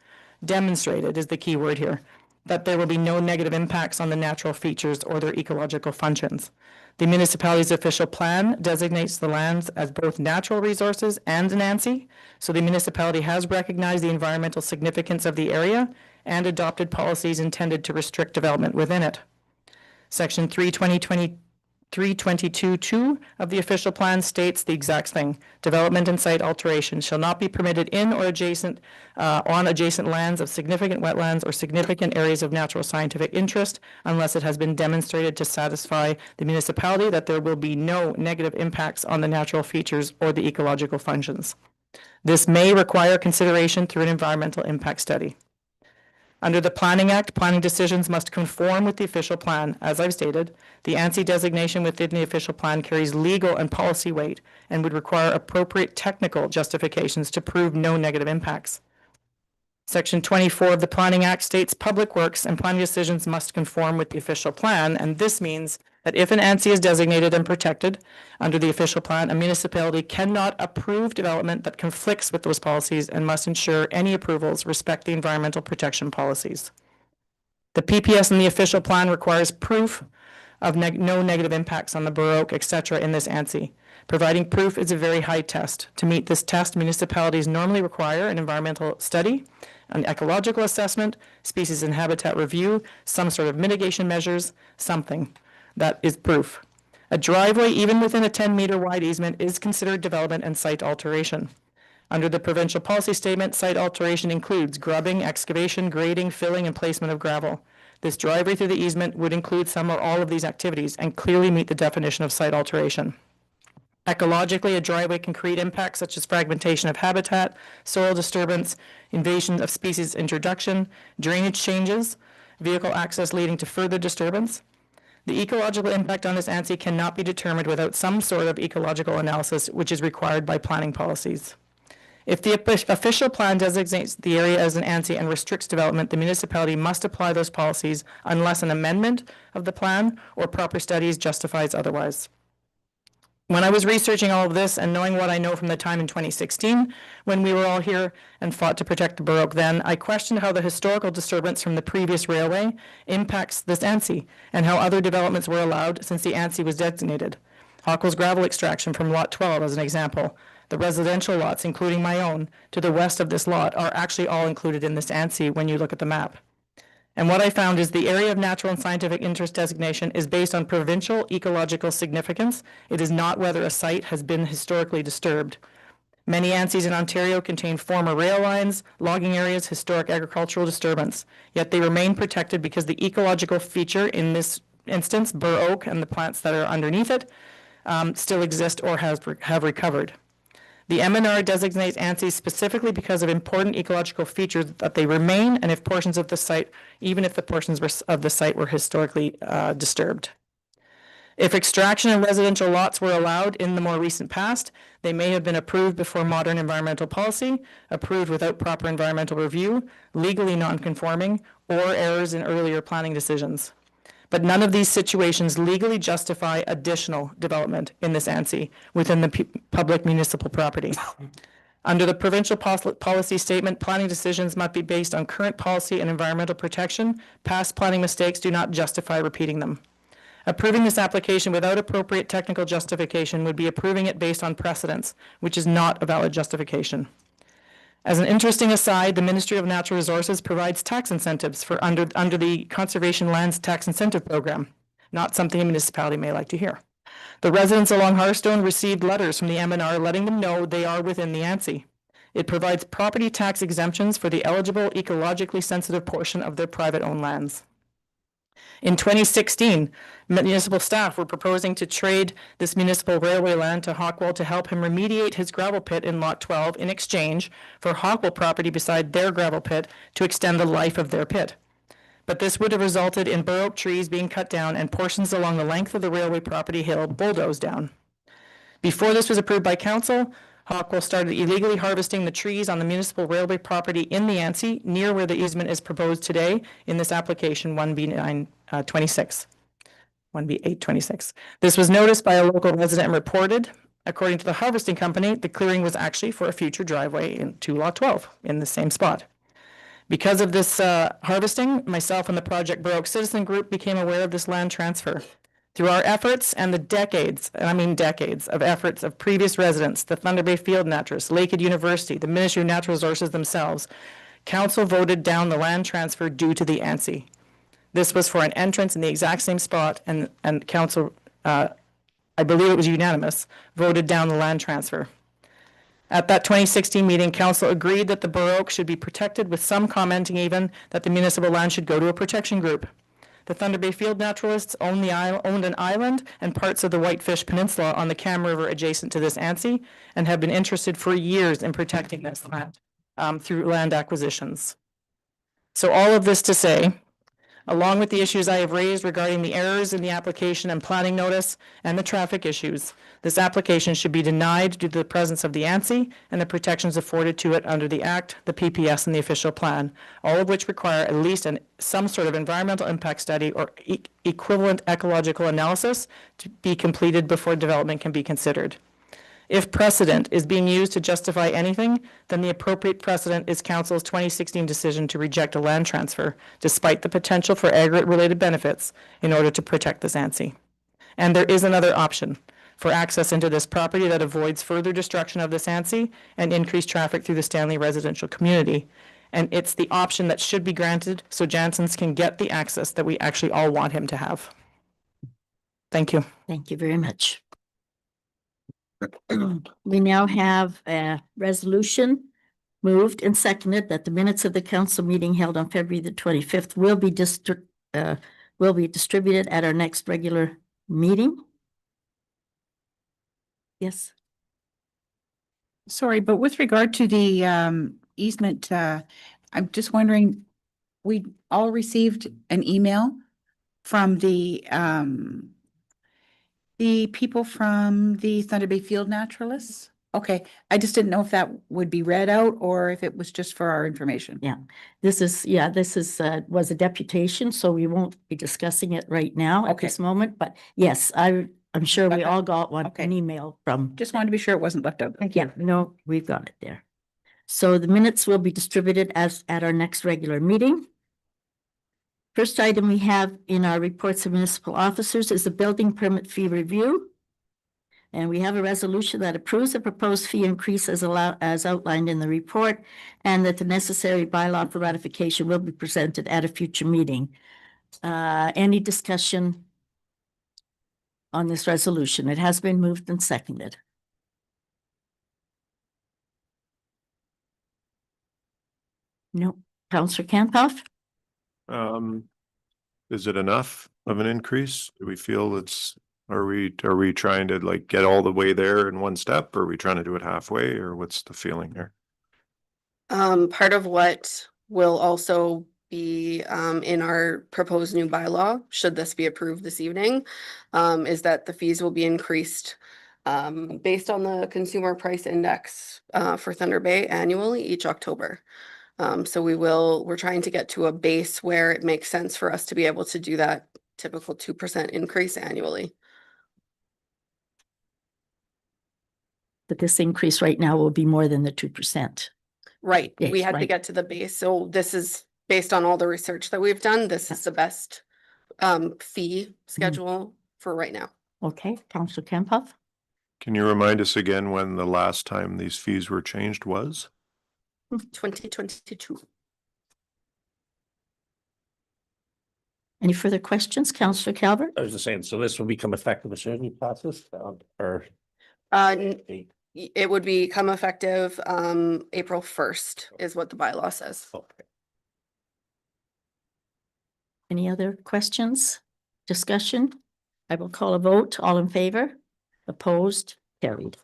is the key word here, that there will be no negative impacts on the natural features or their ecological functions. The municipality's official plan designates the lands as both natural resources and an ANSI, so the municipality has recognized the environmental significance of the area and adopted policies intended to restrict development within it. Section 322.2 of the official plan states the exact thing. Development and site alteration shall not be permitted in or adjacent on adjacent lands of significant wetlands or significant areas of natural scientific interest unless it has been demonstrated to satisfy the municipality that there will be no negative impacts on the natural features or the ecological functions. This may require consideration through an environmental impact study. Under the Planning Act, planning decisions must conform with the official plan. As I've stated, the ANSI designation within the official plan carries legal and policy weight and would require appropriate technical justifications to prove no negative impacts. Section 24 of the Planning Act states public works and planning decisions must conform with the official plan, and this means that if an ANSI is designated and protected under the official plan, a municipality cannot approve development that conflicts with those policies and must ensure any approvals respect the environmental protection policies. The PPS in the official plan requires proof of no negative impacts on the Baroque, etc. in this ANSI. Providing proof is a very high test. To meet this test, municipalities normally require an environmental study, an ecological assessment, species and habitat review, some sort of mitigation measures, something. That is proof. A driveway, even within a 10-meter wide easement, is considered development and site alteration. Under the provincial policy statement, site alteration includes grubbing, excavation, grading, filling, and placement of gravel. This driveway through the easement would include some or all of these activities and clearly meet the definition of site alteration. Ecologically, a driveway can create impacts such as fragmentation of habitat, soil disturbance, invasion of species introduction, drainage changes, vehicle access leading to further disturbance. The ecological impact on this ANSI cannot be determined without some sort of ecological analysis, which is required by planning policies. If the official plan designates the area as an ANSI and restricts development, the municipality must apply those policies unless an amendment of the plan or proper studies justifies otherwise. When I was researching all of this and knowing what I know from the time in 2016, when we were all here and fought to protect the Baroque then, I questioned how the historical disturbance from the previous railway impacts this ANSI and how other developments were allowed since the ANSI was designated. Hockwell's gravel extraction from Lot 12 as an example. The residential lots, including my own, to the west of this lot are actually all included in this ANSI when you look at the map. And what I found is the area of natural and scientific interest designation is based on provincial ecological significance. It is not whether a site has been historically disturbed. Many ANSIs in Ontario contain former rail lines, logging areas, historic agricultural disturbance, yet they remain protected because the ecological feature, in this instance, bur oak and the plants that are underneath it, still exist or have recovered. The MNR designates ANSIs specifically because of important ecological features that they remain, and if portions of the site, even if the portions of the site were historically disturbed. If extraction and residential lots were allowed in the more recent past, they may have been approved before modern environmental policy, approved without proper environmental review, legally non-conforming, or errors in earlier planning decisions. But none of these situations legally justify additional development in this ANSI within the public municipal property. Under the provincial policy statement, planning decisions must be based on current policy and environmental protection. Past planning mistakes do not justify repeating them. Approving this application without appropriate technical justification would be approving it based on precedents, which is not a valid justification. As an interesting aside, the Ministry of Natural Resources provides tax incentives for under the Conservation Lands Tax Incentive Program, not something a municipality may like to hear. The residents along Hearthstone received letters from the MNR letting them know they are within the ANSI. It provides property tax exemptions for the eligible ecologically sensitive portion of their private-owned lands. In 2016, municipal staff were proposing to trade this municipal railway land to Hockwell to help him remediate his gravel pit in Lot 12 in exchange for Hockwell property beside their gravel pit to extend the life of their pit. But this would have resulted in bur oak trees being cut down and portions along the length of the railway property hill bulldozed down. Before this was approved by council, Hockwell started illegally harvesting the trees on the municipal railway property in the ANSI near where the easement is proposed today in this application 1B926. 1B826. This was noticed by a local resident and reported. According to the harvesting company, the clearing was actually for a future driveway into Lot 12 in the same spot. Because of this harvesting, myself and the Project Bur Oak Citizen Group became aware of this land transfer. Through our efforts and the decades, and I mean decades, of efforts of previous residents, the Thunder Bay Field Naturalists, Lakehead University, the Ministry of Natural Resources themselves, council voted down the land transfer due to the ANSI. This was for an entrance in the exact same spot, and council, I believe it was unanimous, voted down the land transfer. At that 2016 meeting, council agreed that the bur oak should be protected, with some commenting even that the municipal land should go to a protection group. The Thunder Bay Field Naturalists owned an island and parts of the Whitefish Peninsula on the Cam River adjacent to this ANSI and have been interested for years in protecting this land through land acquisitions. So all of this to say, along with the issues I have raised regarding the errors in the application and planning notice and the traffic issues, this application should be denied due to the presence of the ANSI and the protections afforded to it under the Act, the PPS, and the official plan, all of which require at least some sort of environmental impact study or equivalent ecological analysis to be completed before development can be considered. If precedent is being used to justify anything, then the appropriate precedent is Council's 2016 decision to reject a land transfer, despite the potential for aggregate-related benefits, in order to protect this ANSI. And there is another option for access into this property that avoids further destruction of this ANSI and increased traffic through the Stanley residential community. And it's the option that should be granted so Jansen's can get the access that we actually all want him to have. Thank you. Thank you very much. We now have a resolution moved and seconded that the minutes of the council meeting held on February the 25th will be distributed at our next regular meeting. Yes. Sorry, but with regard to the easement, I'm just wondering, we all received an email from the people from the Thunder Bay Field Naturalists? Okay, I just didn't know if that would be read out or if it was just for our information. Yeah, this is was a deputation, so we won't be discussing it right now at this moment, but yes, I'm sure we all got an email from. Just wanted to be sure it wasn't left out. Thank you. Yeah, no, we've got it there. So the minutes will be distributed at our next regular meeting. First item we have in our reports of municipal officers is the building permit fee review. And we have a resolution that approves the proposed fee increase as outlined in the report, and that the necessary bylaw for ratification will be presented at a future meeting. Any discussion on this resolution? It has been moved and seconded. No. Counselor Campoff? Is it enough of an increase? Do we feel are we trying to like get all the way there in one step? Or are we trying to do it halfway, or what's the feeling here? Part of what will also be in our proposed new bylaw, should this be approved this evening, is that the fees will be increased based on the consumer price index for Thunder Bay annually each October. So we're trying to get to a base where it makes sense for us to be able to do that typical 2% increase annually. But this increase right now will be more than the 2%. Right, we Yes, had to right. get to the base, so this is based on all the research that we've done, this is the best fee schedule for right now. Okay, Counselor Campoff? Can you remind us again when the last time these fees were changed was? 2022. Any further questions, Counselor Calvert? I was just saying, so this will become effective as soon as you pass this, or? It would become effective April 1st is what the bylaw says. Okay. Any other questions, discussion? I will call a vote. All in favor? Opposed? Carried.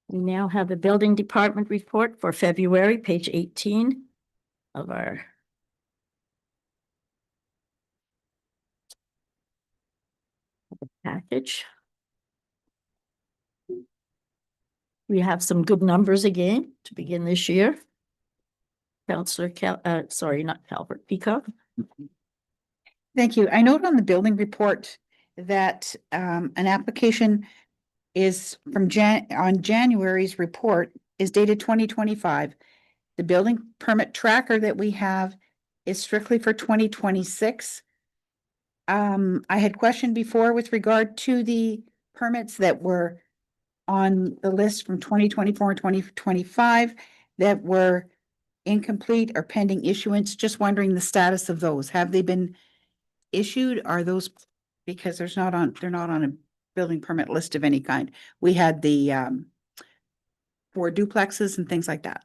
We now have the building department report for February, page 18 of our package. We have some good numbers again to begin this year. Counselor not Calvert, Peacock. Thank you. I note on the building report that an application is from on January's report is dated 2025. The building permit tracker that we have is strictly for 2026. I had questioned before with regard to the permits that were on the list from 2024 and 2025 that were incomplete or pending issuance. Just wondering the status of those. Have they been issued? Are those, because they're not on a building permit list of any kind. We had the for duplexes and things like that.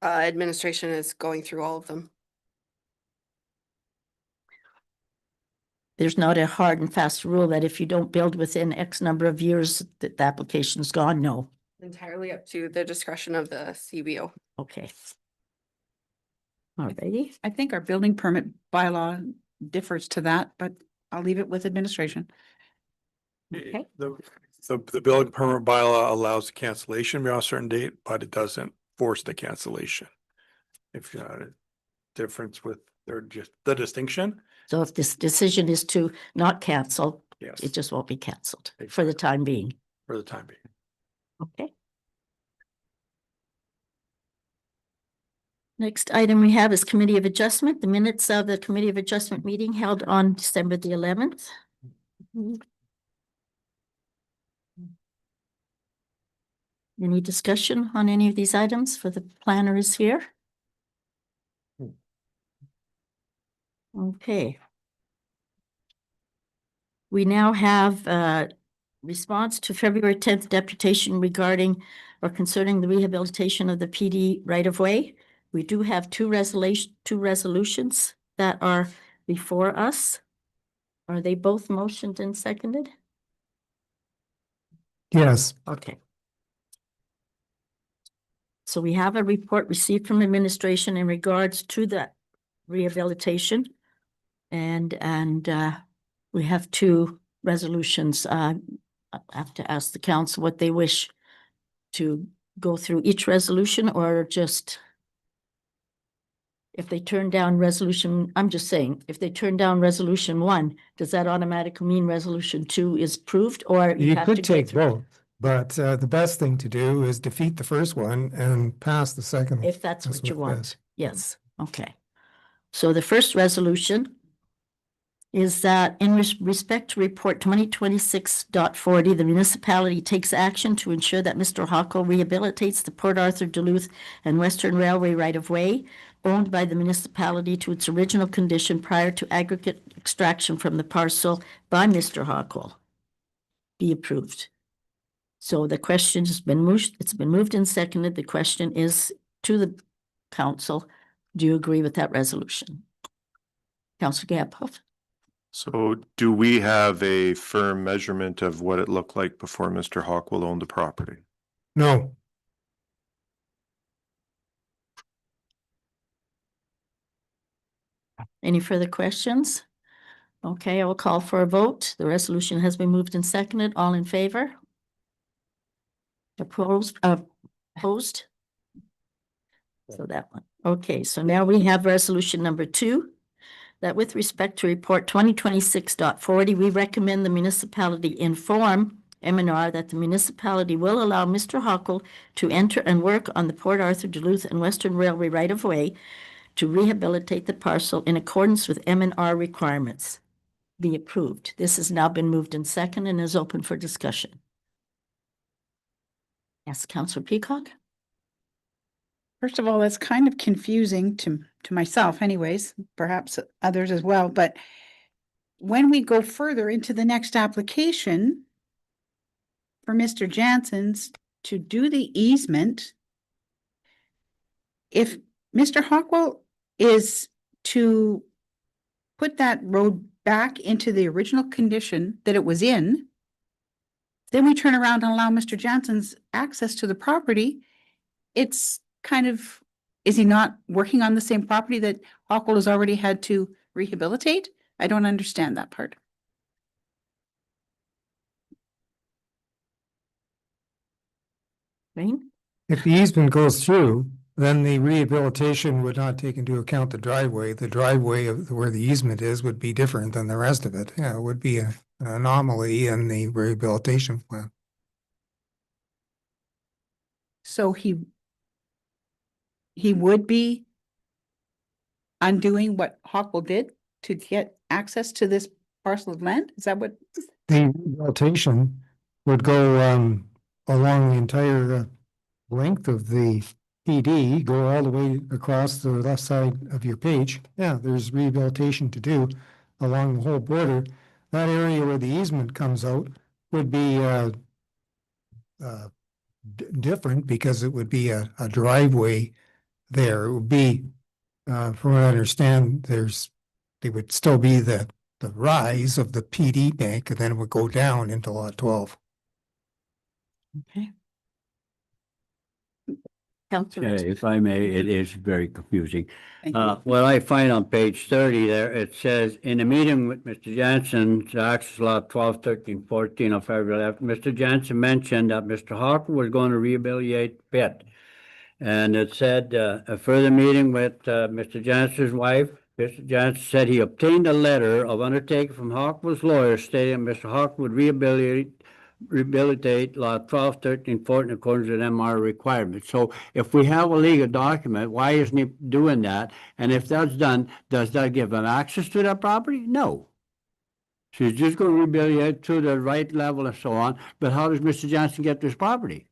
Administration is going through all of them. There's not a hard and fast rule that if you don't build within X number of years, that the application's gone. No. Entirely up to the discretion of the CBO. Okay. All righty. I think our building permit bylaw differs to that, but I'll leave it with administration. Okay. The building permit bylaw allows the cancellation beyond a certain date, but it doesn't force the cancellation. If you had a difference with just the distinction. So if this decision is to not cancel, Yes, it just won't be canceled for the time being. for the time being. Okay. Next item we have is Committee of Adjustment, the minutes of the Committee of Adjustment meeting held on December the 11th. Any discussion on any of these items for the planner is here? Okay. We now have response to February 10th deputation regarding or concerning the rehabilitation of the PD right-of-way. We do have two resolutions that are before us. Are they both motioned and seconded? Yes. Okay. So we have a report received from administration in regards to the rehabilitation. And we have two resolutions. I have to ask the council what they wish to go through each resolution, or just if they turn down resolution, I'm just saying, if they turn down resolution 1, does that automatically mean resolution 2 is approved, or You have to could go take through- both, but the best thing to do is defeat the first one and pass the second one. If that's what you it want. is. Yes, okay. So the first resolution is that in respect to report 2026.40, the municipality takes action to ensure that Mr. Hockle rehabilitates the Port Arthur, Duluth, and Western Railway right-of-way owned by the municipality to its original condition prior to aggregate extraction from the parcel by Mr. Hockle. Be approved. So the question has been moved, it's been moved and seconded. The question is to the council, do you agree with that resolution? Councillor Gabhoff? So do we have a firm measurement of what it looked like before Mr. Hockwell owned the property? No. Any further questions? Okay, I will call for a vote. The resolution has been moved and seconded. All in favor? Opposed? Opposed? So that one. Okay, so now we have resolution number 2. That with respect to report 2026.40, we recommend the municipality inform M&R that the municipality will allow Mr. Hockle to enter and work on the Port Arthur, Duluth, and Western Railway right-of-way to rehabilitate the parcel in accordance with M&R requirements. Be approved. This has now been moved and seconded and is open for discussion. Yes, Councillor Peacock? First of all, that's kind of confusing to myself anyways, perhaps others as well, but when we go further into the next application for Mr. Jansen's to do the easement, if Mr. Hockwell is to put that road back into the original condition that it was in, then we turn around and allow Mr. Jansen's access to the property. It's kind of, is he not working on the same property that Hockwell has already had to rehabilitate? I don't understand that part. Wayne? If the easement goes through, then the rehabilitation would not take into account the driveway. The driveway of where the easement is would be different than the rest of it. Yeah, it would be an anomaly in the rehabilitation plan. So he would be undoing what Hockwell did to get access to this parcel of land? Is that what? The rehabilitation would go along the entire length of the PD, go all the way across the left side of your page. Yeah, there's rehabilitation to do along the whole border. That area where the easement comes out would be different because it would be a driveway there. It would be, from what I understand, there would still be the rise of the PD bank, and then it would go down into lot 12. Okay. Okay, if I may, it is very confusing. Thank you. What I find on page 30 there, it says, in a meeting with Mr. Jansen, access lot 12, 13, 14 of February 11th, Mr. Jansen mentioned that Mr. Harper was going to rehabilitate pit. And it said, a further meeting with Mr. Jansen's wife, Mr. Jansen said he obtained a letter of undertaking from Hockwell's lawyer stating Mr. Hockwell would rehabilitate lot 12, 13, 14 according to the MR requirements. So if we have a legal document, why isn't he doing that? And if that's done, does that give him access to that property? No. So he's just going to rehabilitate to the right level and so on. But how does Mr. Jansen get this property?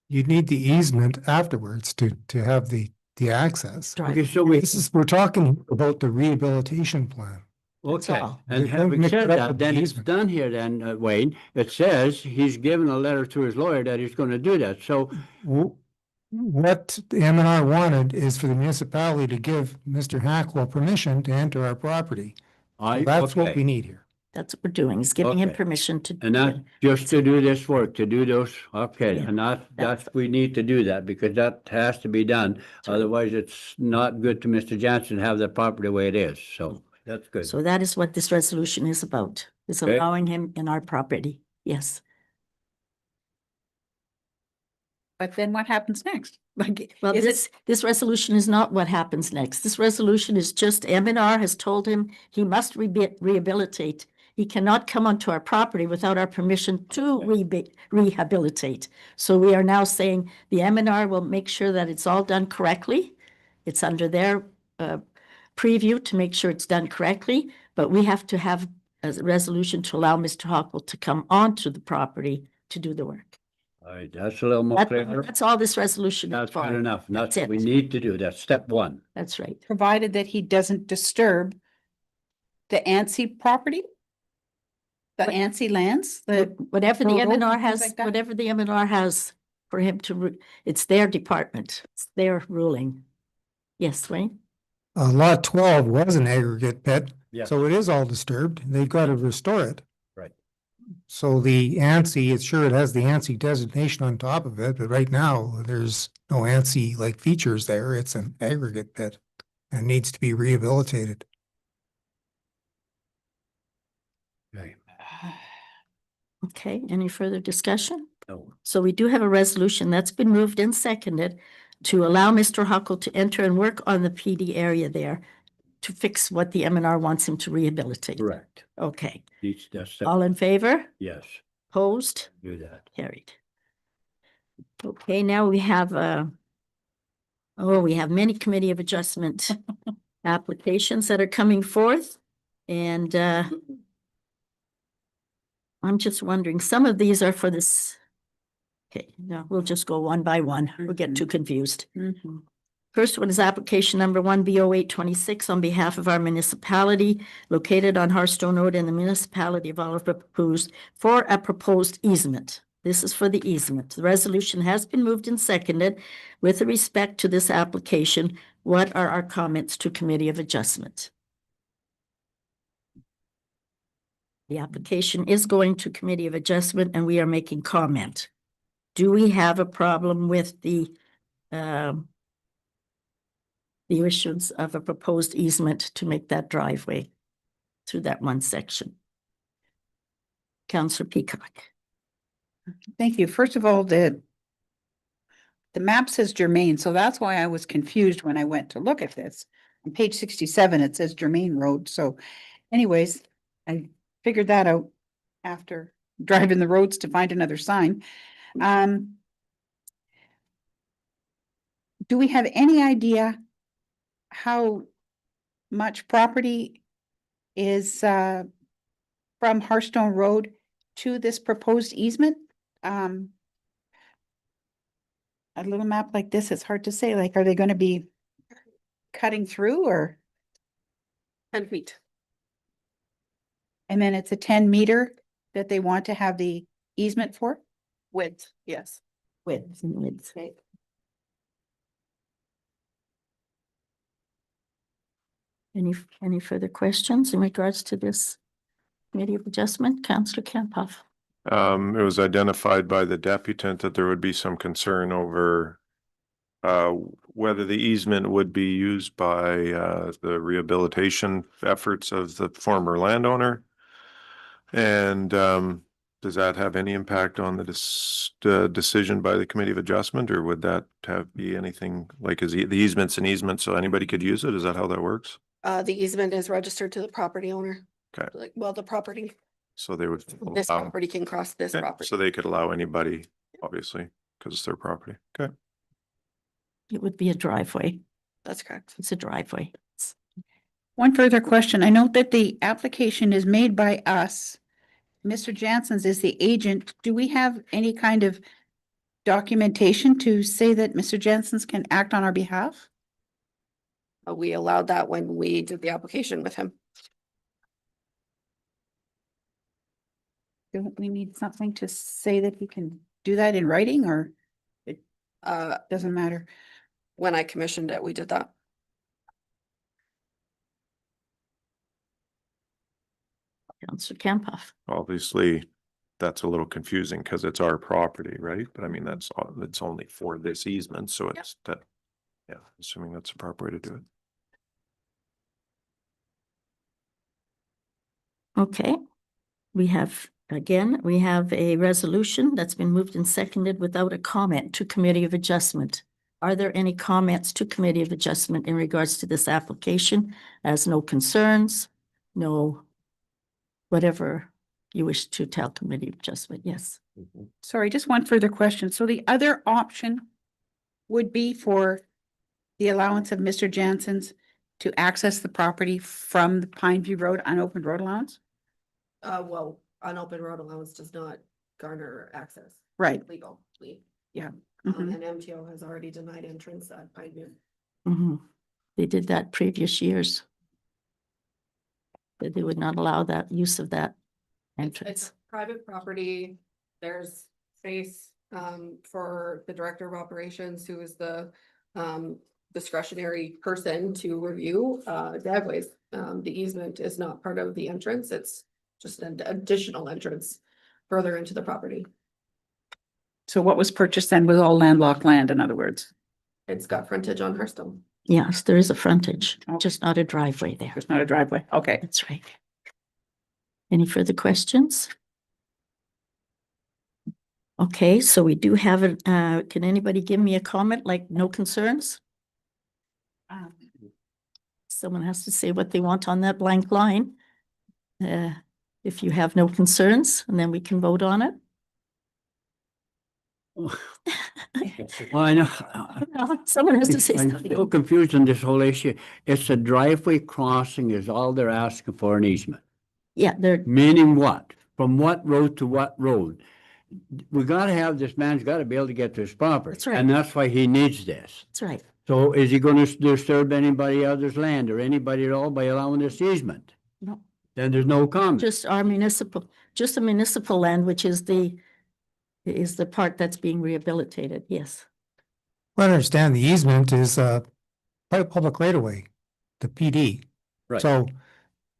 You'd need the easement afterwards to have the access. Okay, so We're talking about the rehabilitation plan. okay, all. and Don't having mix it said up that, with then the it's easement. done here then, Wayne. It says he's given a letter to his lawyer that he's going to do that. So What the M&R wanted is for the municipality to give Mr. Hackwell permission to enter our property. That's what we need here. That's what we're doing, is giving him Okay. permission to. And that's just to do this work, to do those, okay, Yeah. and that's, we need to do that because that has to be done. right. Otherwise, it's not good to Mr. Johnson to have the property the way it is, so that's good. So that is what this resolution is about, is Okay. allowing him in our property. Yes. But then what happens next? Like, Well, is it, this resolution is not what happens next. This resolution is just M&R has told him he must rehabilitate. He cannot come onto our property without our permission to rehabilitate. So we are now saying the M&R will make sure that it's all done correctly. It's under their preview to make sure it's done correctly, but we have to have a resolution to allow Mr. Hockle to come onto the property to do the work. All right, that's a little more clear. That's all this resolution is That's for. good enough. That's That's what we it. need to do. That's step one. That's right. Provided that he doesn't disturb the ANSI property? The ANSI lands, Whatever the road open, MNR things has, like that? whatever the MNR has for him to, it's their department, it's their ruling. Yes, Wayne? Lot 12 was an aggregate pit, Yeah. so it is all disturbed. They've got to restore it. Right. So the ANSI, it's sure it has the ANSI designation on top of it, but right now there's no ANSI like features there. It's an aggregate pit and needs to be rehabilitated. Okay. Okay, any further discussion? No. So we do have a resolution that's been moved and seconded to allow Mr. Huckle to enter and work on the PD area there to fix what the MNR wants him to rehabilitate. Correct. Okay, That's step, all in favor? yes, Opposed? do that. Carried. Okay, now we have, we have many committee of adjustment applications that are coming forth. And, I'm just wondering, some of these are for this. Okay, no, we'll just go one by one. We'll get too confused. First one is application number 1B0826 on behalf of our municipality located on Hearthstone Road in the municipality of Oliver Proposed for a proposed easement. This is for the easement. The resolution has been moved and seconded. With respect to this application, what are our comments to Committee of Adjustment? The application is going to Committee of Adjustment and we are making comment. Do we have a problem with the issuance of a proposed easement to make that driveway through that one section? Councillor Peacock. Thank you. First of all, the map says Germain, so that's why I was confused when I went to look at this. On page 67, it says Germain Road. So anyways, I figured that out after driving the roads to find another sign. Do we have any idea how much property is from Hearthstone Road to this proposed easement? A little map like this, it's hard to say, like, are they going to be cutting through or? 10 feet. And then it's a 10-meter that they want to have the easement for? Width, yes. Width and width. Okay. Any further questions in regards to this Committee of Adjustment? Councillor Campoff. It was identified by the deputant that there would be some concern over whether the easement would be used by the rehabilitation efforts of the former landowner. And does that have any impact on the decision by the Committee of Adjustment, or would that be anything like, is the easement's an easement, so anybody could use it? Is that how that works? The easement is registered to the property owner. Okay. Like, well, the property, So they would this allow, property can cross this okay, property. so they could allow anybody, obviously, because it's their property. Okay. It would be a driveway. That's correct. It's a driveway. One further question. I note that the application is made by us. Mr. Jansen's is the agent. Do we have any kind of documentation to say that Mr. Jansen's can act on our behalf? We allowed that when we did the application with him. Don't we need something to say that he can do that in writing, or it doesn't matter? When I commissioned it, we did that. Councillor Campoff. Obviously, that's a little confusing because it's our property, right? But I mean, it's only for this easement, so it's that, yeah, assuming that's the proper way to do it. Okay, we have a resolution that's been moved and seconded without a comment to Committee of Adjustment. Are there any comments to Committee of Adjustment in regards to this application? As no concerns, no whatever you wish to tell Committee of Adjustment, yes. Sorry, just one further question. So the other option would be for the allowance of Mr. Jansen's to access the property from the Pine View Road unopened road allowance? Well, unopened road allowance does not garner access. Right. Legally. Yeah. And MTO has already denied entrance at Pine View. Mhm. They did that previous years. That they would not allow that use of that It's entrance. private property. There's space for the director of operations, who is the discretionary person to review driveways. The easement is not part of the entrance. It's just an additional entrance further into the property. So what was purchased then was all landlocked land, in other words? It's got frontage on Hearthstone. Yes, there is a frontage, Oh. just not a driveway there. There's not a driveway. Okay. That's right. Any further questions? Okay, so we do have it. Can anybody give me a comment, like no concerns? Someone has to say what they want on that blank line. If you have no concerns, and then we can vote on it. Well, I know. Someone has to say I'm something. so confused on this whole issue. It's a driveway crossing is all they're asking for an easement. Yeah, they're, Meaning what? From what road to what road? We gotta have, this man's gotta be able to get to his property. That's right. And that's why he needs this. that's right. So is he gonna disturb anybody else's land or anybody at all by allowing this easement? No, Then there's no comment. just our municipal, just the municipal land, which is the part that's being rehabilitated. Yes. I understand the easement is public right of way, the PD. Right. So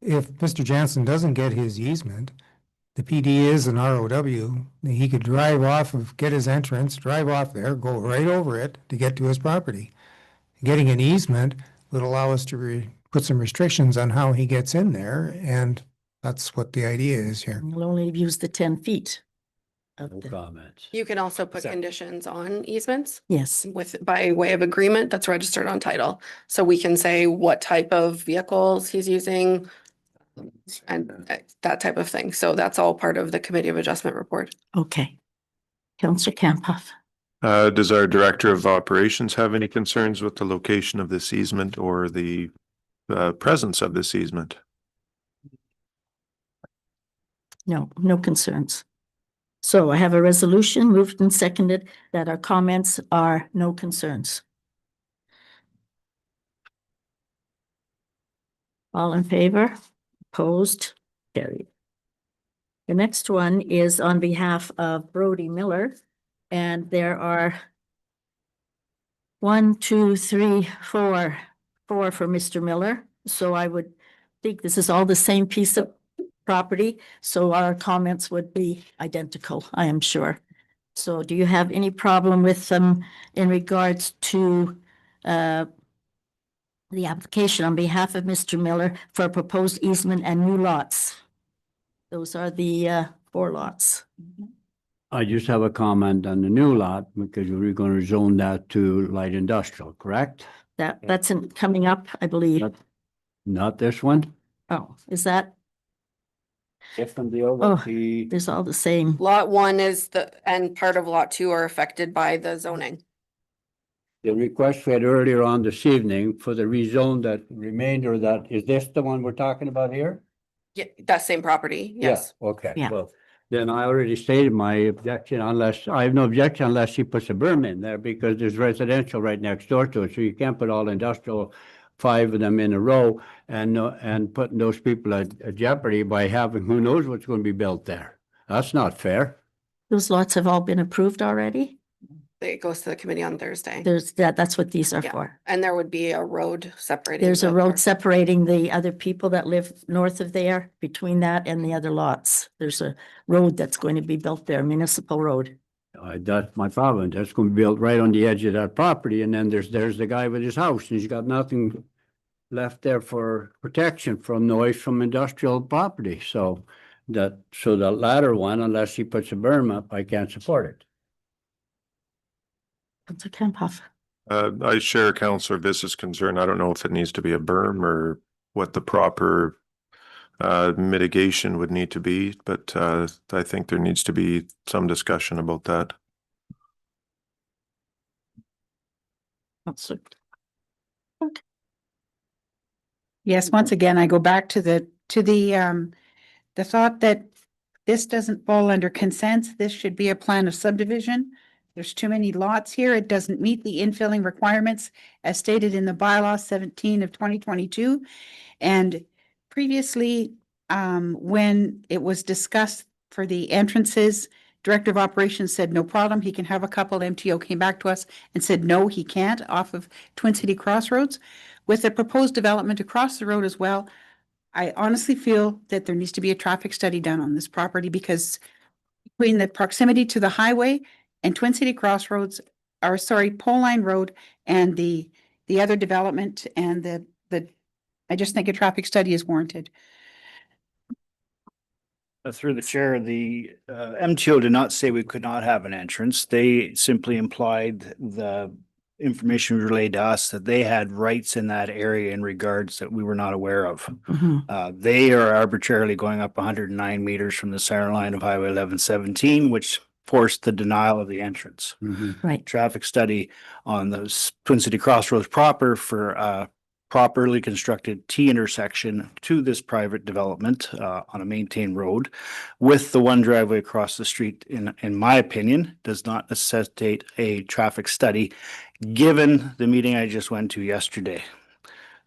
if Mr. Jansen doesn't get his easement, the PD is an ROW, he could drive off get his entrance, drive off there, go right over it to get to his property. Getting an easement would allow us to put some restrictions on how he gets in there, and that's what the idea is here. We'll only use the 10 feet. Of No the, comments. You can also put Exactly. conditions on easements yes, by way of agreement that's registered on title. So we can say what type of vehicles he's using and that type of thing. So that's all part of the Committee of Adjustment report. okay. Councillor Campoff. Does our Director of Operations have any concerns with the location of this easement or the presence of this easement? No, no concerns. So I have a resolution moved and seconded that our comments are no concerns. All in favor? Opposed? Carried. The next one is on behalf of Brody Miller, and there are 1, 2, 3, 4 for Mr. Miller. So I would think this is all the same piece of property, so our comments would be identical, I am sure. So do you have any problem with them in regards to the application on behalf of Mr. Miller for a proposed easement and new lots? Those are the 4 lots. I just have a comment on the new lot because we're gonna zone that to light industrial, correct? That's coming up, I believe. Not this one? Oh, is that, Different deal Oh. with the. there's all the same. Lot 1 is and part of Lot 2 are affected by the zoning. The request we had earlier on this evening for the rezone that remainder of that, is this the one we're talking about here? Yeah, that same property, yes. Yeah, okay, Yeah. well, then I already stated my objection I have no objection unless she puts a berm in there because there's residential right next door to it, so you can't put all industrial, 5 of them in a row and putting those people at jeopardy by having who knows what's going to be built there. That's not fair. Those lots have all been approved already? It goes to the committee on Thursday. That's what these are Yeah. for. And there would be a road separating. There's a the road parcel. separating the other people that live north of there, between that and the other lots. There's a road that's going to be built there, municipal road. That's my problem. That's going to be built right on the edge of that property. And then there's the guy with his house and he's got nothing left there for protection from noise from industrial property. So the latter one, unless he puts a berm up, I can't support it. Councillor Campoff. I share Councillor Biss's concern. I don't know if it needs to be a berm or what the proper mitigation would need to be, but I think there needs to be some discussion about that. Councillor. Yes, once again, I go back to the thought that this doesn't fall under consent. This should be a plan of subdivision. There's too many lots here. It doesn't meet the infilling requirements as stated in the bylaw 17 of 2022. And previously, when it was discussed for the entrances, Director of Operations said, no problem, he can have a couple. MTO came back to us and said, no, he can't, off of Twin City Crossroads. With the proposed development across the road as well, I honestly feel that there needs to be a traffic study done on this property because between the proximity to the highway and Twin City Crossroads, or sorry, Pole Line Road and the other development and I just think a traffic study is warranted. Through the chair, the MTO did not say we could not have an entrance. They simply implied the information relayed to us that they had rights in that area in regards that we were not aware of. They are arbitrarily going up 109 meters from the center line of Highway 1117, which forced the denial of the entrance. Right. Traffic study on the Twin City Crossroads proper for properly constructed T intersection to this private development on a maintained road with the one driveway across the street, in my opinion, does not necessitate a traffic study, given the meeting I just went to yesterday.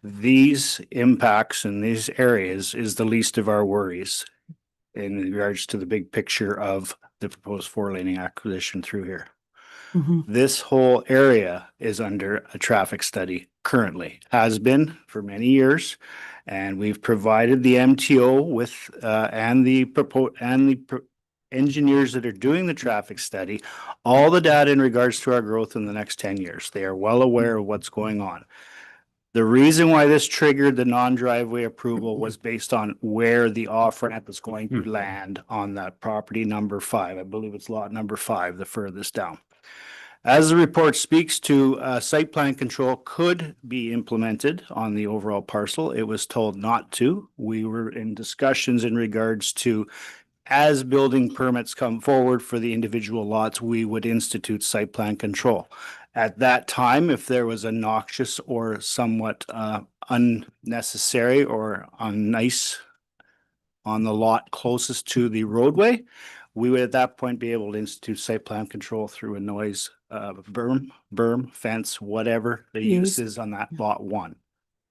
These impacts in these areas is the least of our worries in regards to the big picture of the proposed 4-laning acquisition through here. This whole area is under a traffic study currently, has been for many years. And we've provided the MTO with, and the engineers that are doing the traffic study, all the data in regards to our growth in the next 10 years. They are well aware of what's going on. The reason why this triggered the non-driveway approval was based on where the off-ramp is going to land on that property number 5. I believe it's lot number 5, the furthest down. As the report speaks to, site plan control could be implemented on the overall parcel. It was told not to. We were in discussions in regards to, as building permits come forward for the individual lots, we would institute site plan control. At that time, if there was a noxious or somewhat unnecessary or unnice on the lot closest to the roadway, we would at that point be able to institute site plan control through a noise berm, fence, whatever the use is on that lot 1.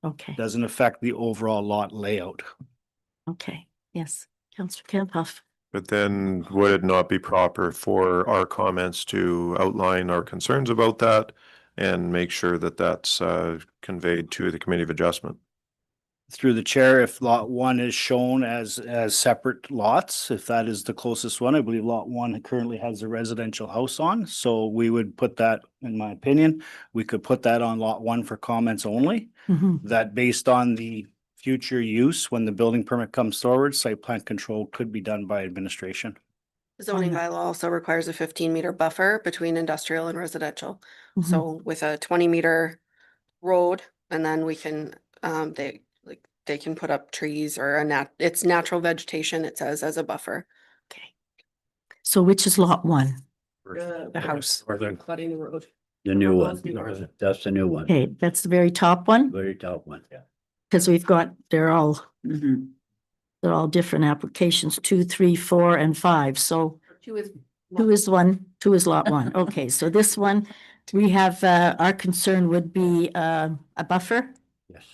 Okay. Doesn't affect the overall lot layout. Okay. Yes. Councillor Kemphoff. But then would it not be proper for our comments to outline our concerns about that and make sure that that's conveyed to the Committee of Adjustment? Through the chair, if lot 1 is shown as separate lots, if that is the closest one, I believe lot 1 currently has a residential house on. So we would put that, in my opinion, we could put that on lot 1 for comments only. That based on the future use, when the building permit comes forward, site plan control could be done by administration. The zoning bylaw also requires a 15-meter buffer between industrial and residential. So with a 20-meter road, and then we can, they can put up trees or it's natural vegetation, it says, as a buffer. Okay. So which is lot 1? The house. Flooding the road. The new one. That's the new one. Okay, that's the very top one, Very top one. Yeah. because they're all different applications, 2, 3, 4, and 5. So 2 is lot 1. Okay, so this one, we have, our concern would be a buffer. Yes.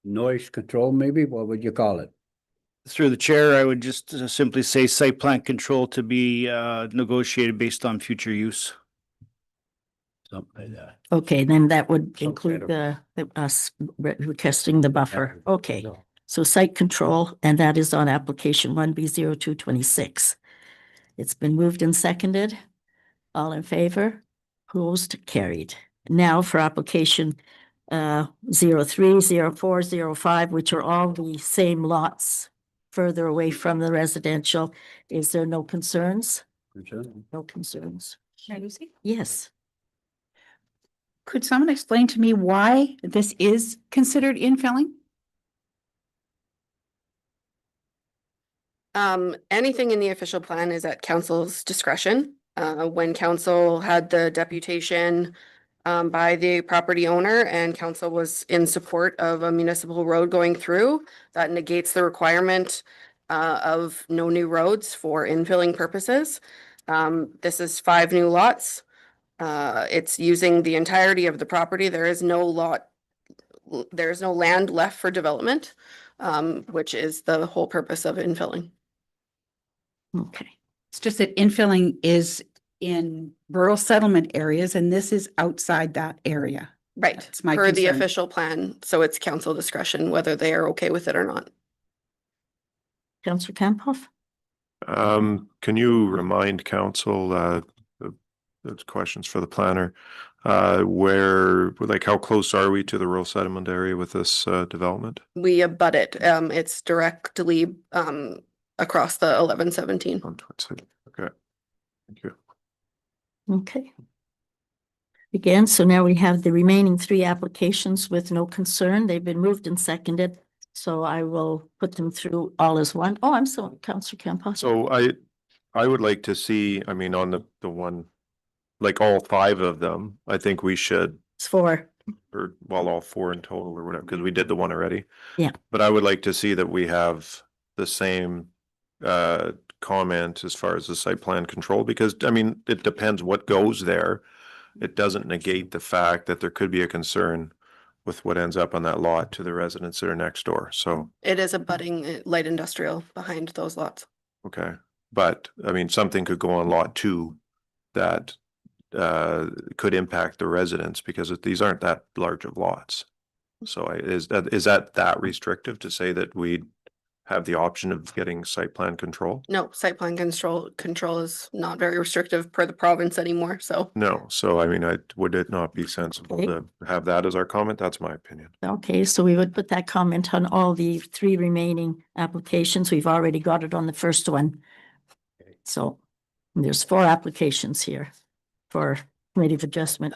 Noise control, maybe? What would you call it? Through the chair, I would just simply say site plan control to be negotiated based on future use. Something like that. Okay, then that would Some include kind us requesting the buffer. Yeah. Okay, No. so site control, and that is on application 1B0226. It's been moved and seconded. All in favor? Opposed? Carried. Now for application 03, 04, 05, which are all the same lots further away from the residential. Is there no concerns? No concerns. Lucy? Yes. Could someone explain to me why this is considered infilling? Anything in the official plan is at council's discretion. When council had the deputation by the property owner, and council was in support of a municipal road going through. That negates the requirement of no new roads for infilling purposes. This is 5 new lots. It's using the entirety of the property. There is no land left for development, which is the whole purpose of infilling. Okay. It's just that infilling is in rural settlement areas and this is outside that area. Right, That's my per the concern. official plan, so it's council discretion whether they are okay with it or not. Councillor Campoff? Can you remind council, those questions for the planner, how close are we to the rural settlement area with this, development? We abut it, it's directly, across the 1117. Okay. Thank you. Okay. Again, so now we have the remaining 3 applications with no concern. They've been moved and seconded. So I will put them through all as one. Oh, I'm sorry, Councillor Campoff. So I would like to see, I mean, on the one, like all 5 of them, I think we should, It's 4. or well, all 4 in total or whatever, because we did the one already. Yeah. But I would like to see that we have the same comment as far as the site plan control, because I mean, it depends what goes there. It doesn't negate the fact that there could be a concern with what ends up on that lot to the residents that are next door. So, It is abutting light industrial behind those lots. okay. But I mean, something could go on lot 2 that could impact the residents because these aren't that large of lots. So is that restrictive to say that we have the option of getting site plan control? No, site plan control is not very restrictive per the province anymore, so. No, so I mean, would it not be sensible Okay. to have that as our comment? That's my opinion. Okay, so we would put that comment on all the 3 remaining applications. We've already got it on the first one. So there's 4 applications here for committee of adjustment.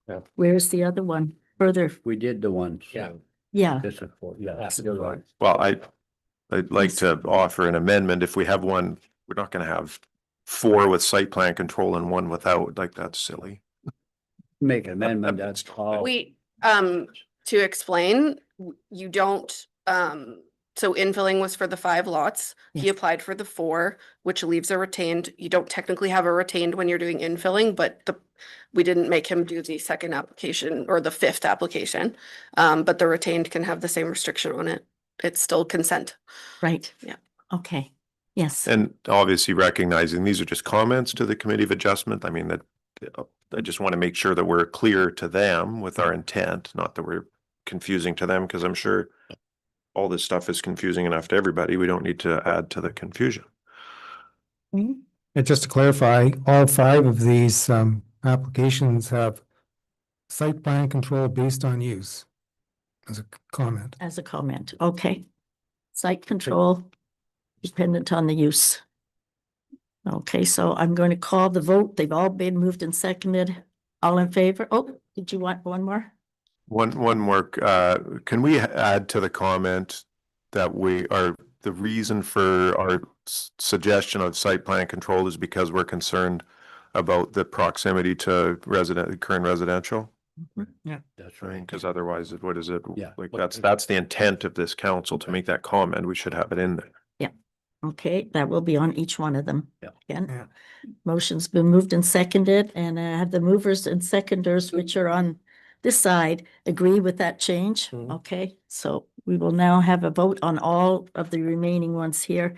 Yeah. Where's the other one? Further, We did the ones. yeah. This is for, yeah, that's a good one. Well, I'd like to offer an amendment. If we have one, we're not gonna have 4 with site plan control and 1 without, like, that's silly. Make an amendment, that's all. We, to explain, you don't, so infilling was for the 5 lots. He Yes. applied for the 4, which leaves a retained. You don't technically have a retained when you're doing infilling, but we didn't make him do the 2nd application or the 5th application. But the retained can have the same restriction on it. It's still consent. Right. Yeah. Okay, yes. And obviously recognizing these are just comments to the committee of adjustment. I mean, that I just want to make sure that we're clear to them with our intent, not that we're confusing to them, because I'm sure all this stuff is confusing enough to everybody. We don't need to add to the confusion. Mhm. And just to clarify, all 5 of these applications have site plan control based on use as a comment. As a comment, okay. Site control dependent on the use. Okay, so I'm going to call the vote. They've all been moved and seconded. All in favor? Oh, did you want one more? One more, can we add to the comment that the reason for our suggestion of site plan control is because we're concerned about the proximity to current residential? Yeah. That's Right, right. because otherwise, what is it? Yeah. Like, that's the intent of this council to make that comment. We should have it in there. Okay, that will be on each one of them. Yeah. Again, Yeah. motion's been moved and seconded, and I have the movers and seconders, which are on this side, agree with that change. Mhm. Okay, so we will now have a vote on all of the remaining ones here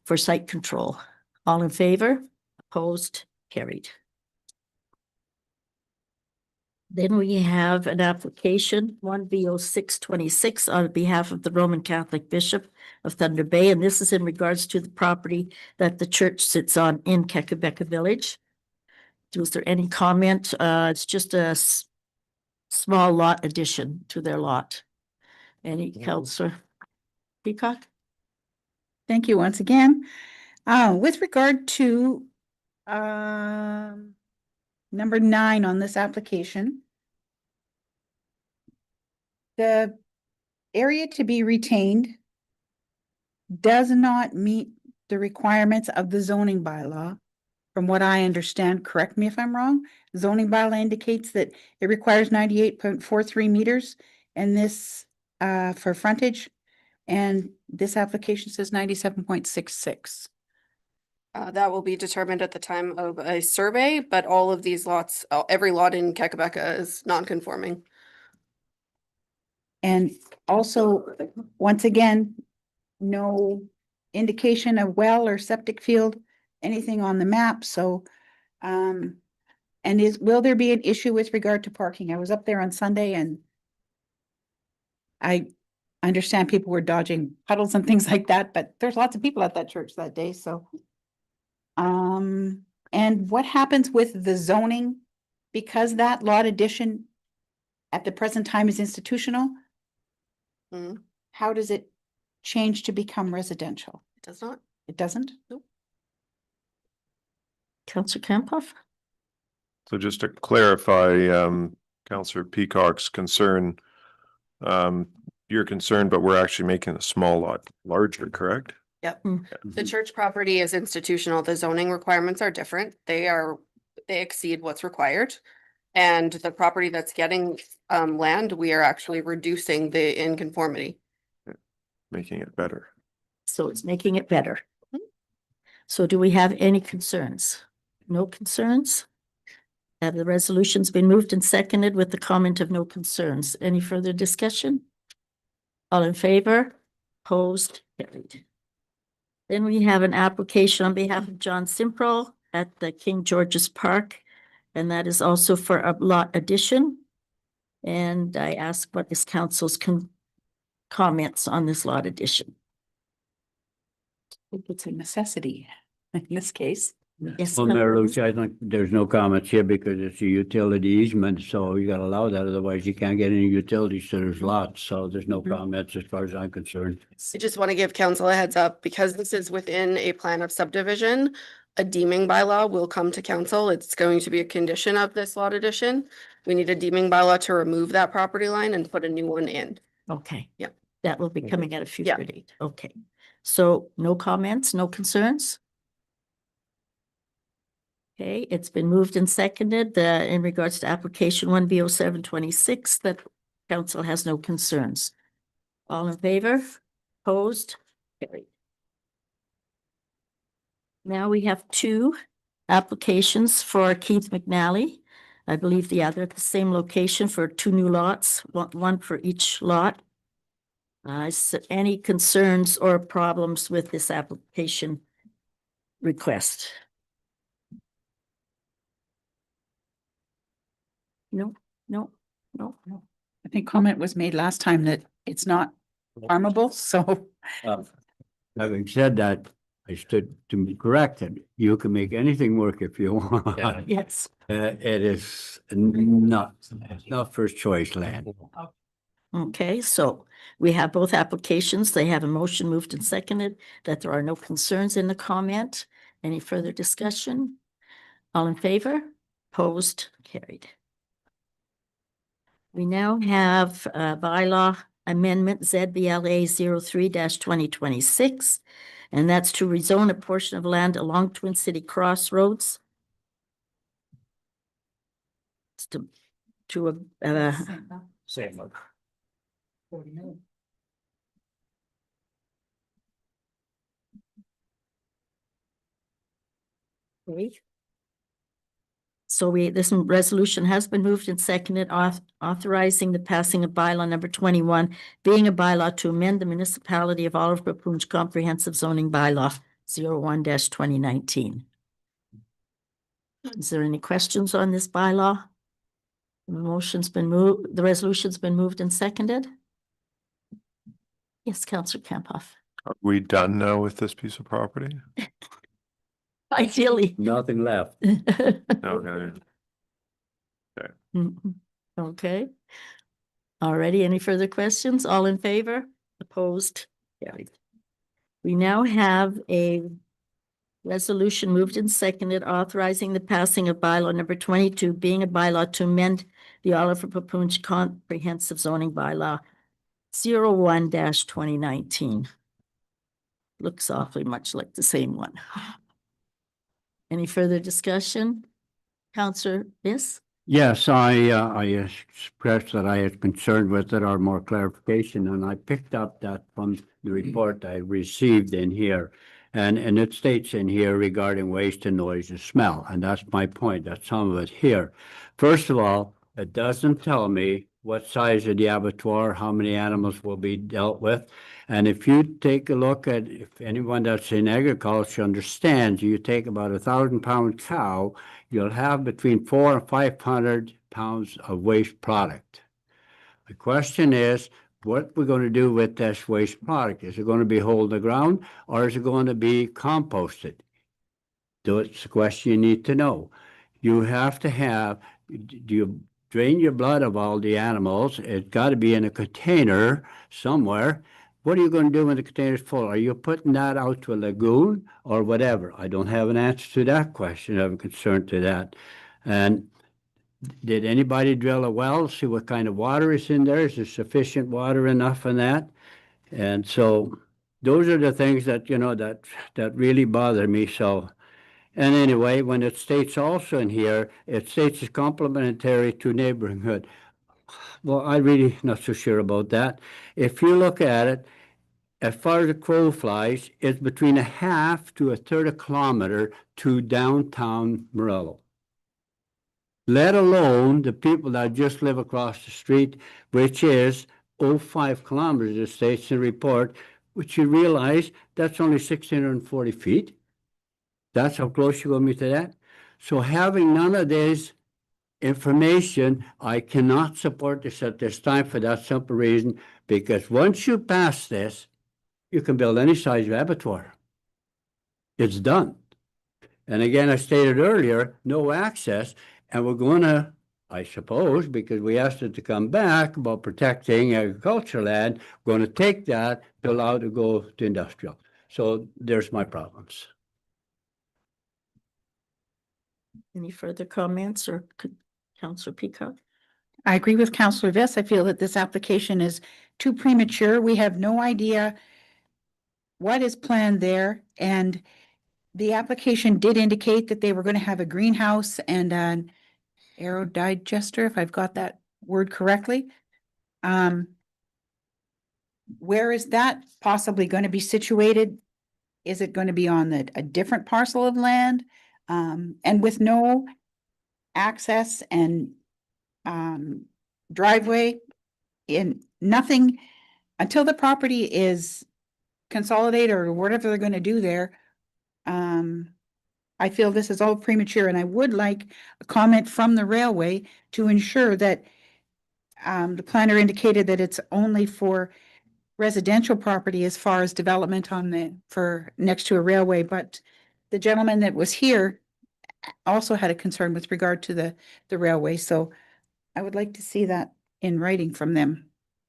for site control. All in favor? Opposed? Carried. Then we have an application, 1B0626, on behalf of the Roman Catholic Bishop of Thunder Bay, and this is in regards to the property that the church sits on in Quebec Village. Was there any comment? It's just a small lot addition to their lot. Any Councillor Peacock? Thank you once again. With regard to number 9 on this application, the area to be retained does not meet the requirements of the zoning bylaw from what I understand, correct me if I'm wrong, zoning bylaw indicates that it requires 98.43 meters and this for frontage. And this application says 97.66. That will be determined at the time of a survey, but all of these lots, every lot in Kekabeka is non-conforming. And also, once again, no indication of well or septic field, anything on the map, so. And will there be an issue with regard to parking? I was up there on Sunday and I understand people were dodging puddles and things like that, but there's lots of people at that church that day, so. And what happens with the zoning? Because that lot addition at the present time is institutional? Mhm. How does it change to become residential? It does not. It doesn't? Nope. Councillor Campoff? So just to clarify, Councillor Peacock's concern, you're concerned, but we're actually making the small lot larger, correct? Yep. The church property is institutional. The zoning requirements are different. They exceed what's required. And the property that's getting land, we are actually reducing the inconformity. Making it better. So it's making it better. So do we have any concerns? No concerns? The resolution's been moved and seconded with the comment of no concerns. Any further discussion? All in favor? Opposed? Carried. Then we have an application on behalf of John Simprol at the King George's Park, and that is also for a lot addition. And I ask what is council's comments on this lot addition. I think it's a necessity in this case. Yes, Well, Mayor Lucia, I think there's no comments here because it's a utility easement, so you gotta allow that, otherwise you can't get any utilities to those lots, so there's no comments as far as I'm concerned. I just want to give council a heads up because this is within a plan of subdivision. A deeming bylaw will come to council. It's going to be a condition of this lot addition. We need a deeming bylaw to remove that property line and put a new one in. Okay. Yep. That will be coming at a future date. Okay. So no comments, no concerns? Okay, it's been moved and seconded in regards to application 1B0726 that council has no concerns. All in favor? Opposed? Carried. Now we have two applications for Keith McNally. I believe the other at the same location for two new lots, one for each lot. Any concerns or problems with this application request? No. I think comment was made last time that it's not farmable, so. Having said that, I stood to be corrected. You can make anything work if you want. Yes. It is not first choice land. Okay, so we have both applications. They have a motion moved and seconded that there are no concerns in the comment. Any further discussion? All in favor? Opposed? Carried. We now have bylaw amendment ZBLA 03-2026, and that's to rezone a portion of land along Twin City Crossroads to a Same. So this resolution has been moved and seconded, authorizing the passing of bylaw number 21, being a bylaw to amend the municipality of Olive Papoon's comprehensive zoning bylaw 01-2019. Is there any questions on this bylaw? The resolution's been moved and seconded. Yes, Councillor Campoff. Are we done now with this piece of property? Ideally. Nothing left. Okay. Okay. Alrighty, any further questions? All in favor? Opposed? Carried. We now have a resolution moved and seconded authorizing the passing of bylaw number 22, being a bylaw to amend the Oliver Papoonch comprehensive zoning bylaw 01-2019. Looks awfully much like the same one. Any further discussion? Counselor, yes? Yes, I expressed that I had concern with it or more clarification, and I picked up that from the report I received in here. And it states in here regarding waste and noise and smell, and that's my point, that's some of it here. First of all, it doesn't tell me what size of the abattoir, how many animals will be dealt with. And if you take a look at, if anyone that's in agriculture understands, you take about 1,000-pound cow, you'll have between 400 and 500 pounds of waste product. The question is, what we're going to do with this waste product? Is it going to be hold the ground or is it going to be composted? That's the question you need to know. You have to have, do you drain your blood of all the animals? It's got to be in a container somewhere. What are you going to do when the container is full? Are you putting that out to a lagoon or whatever? I don't have an answer to that question. I'm concerned to that. And did anybody drill a well, see what kind of water is in there? Is there sufficient water enough in that? And so those are the things that, you know, that really bother me. So, and anyway, when it states also in here, it states it's complementary to neighborhood. Well, I'm really not so sure about that. If you look at it, as far as the crow flies, it's between a half to a third of a kilometer to downtown Morello. Let alone the people that just live across the street, which is 05 kilometers, it states in the report, which you realize that's only 1,640 feet. That's how close you want me to that. So having none of this information, I cannot support this at this time for that simple reason, because once you pass this, you can build any size of abattoir. It's done. And again, I stated earlier, no access, and we're going to, I suppose, because we asked it to come back about protecting agricultural land, we're going to take that to allow it to go to industrial. So there's my problems. Any further comments or Counselor Peacock? I agree with Counselor Viss. I feel that this application is too premature. We have no idea what is planned there, and the application did indicate that they were going to have a greenhouse and an aerodigester, if I've got that word correctly. Where is that possibly going to be situated? Is it going to be on a different parcel of land? And with no access and driveway in nothing until the property is consolidated or whatever they're going to do there. I feel this is all premature, and I would like a comment from the railway to ensure that the planner indicated that it's only for residential property as far as development for next to a railway, but the gentleman that was here also had a concern with regard to the railway, so I would like to see that in writing from them.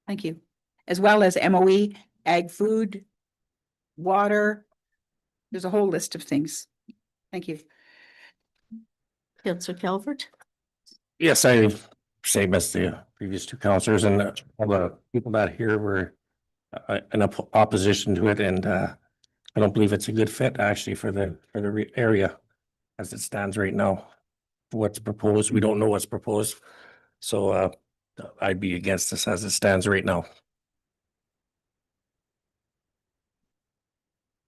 Thank you. As well as MOE, ag food, water. There's a whole list of things. Thank you. Counselor Calvert? Yes, same as the previous two counselors, and all the people that here were in opposition to it, and I don't believe it's a good fit actually for the area as it stands right now. What's proposed, we don't know what's proposed, so I'd be against this as it stands right now.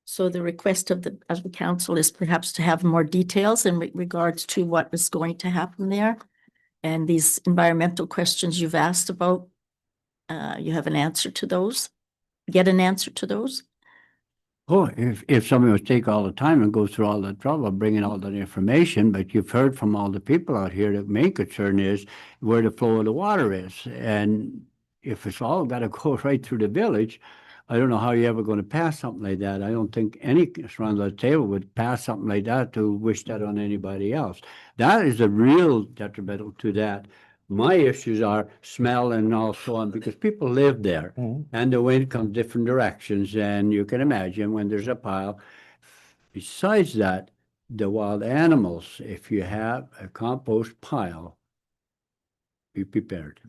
So the request of the council is perhaps to have more details in regards to what is going to happen there. And these environmental questions you've asked about, you have an answer to those? Get an answer to those? Oh, if somebody would take all the time and go through all the trouble of bringing all that information, but you've heard from all the people out here, the main concern is where the flow of the water is. And if it's all got to go right through the village, I don't know how you're ever going to pass something like that. I don't think any around the table would pass something like that to wish that on anybody else. That is a real detrimental to that. My issues are smell and all so on, because people live there and the wind comes different directions, and you can imagine when there's a pile. Besides that, the wild animals, if you have a compost pile, be prepared.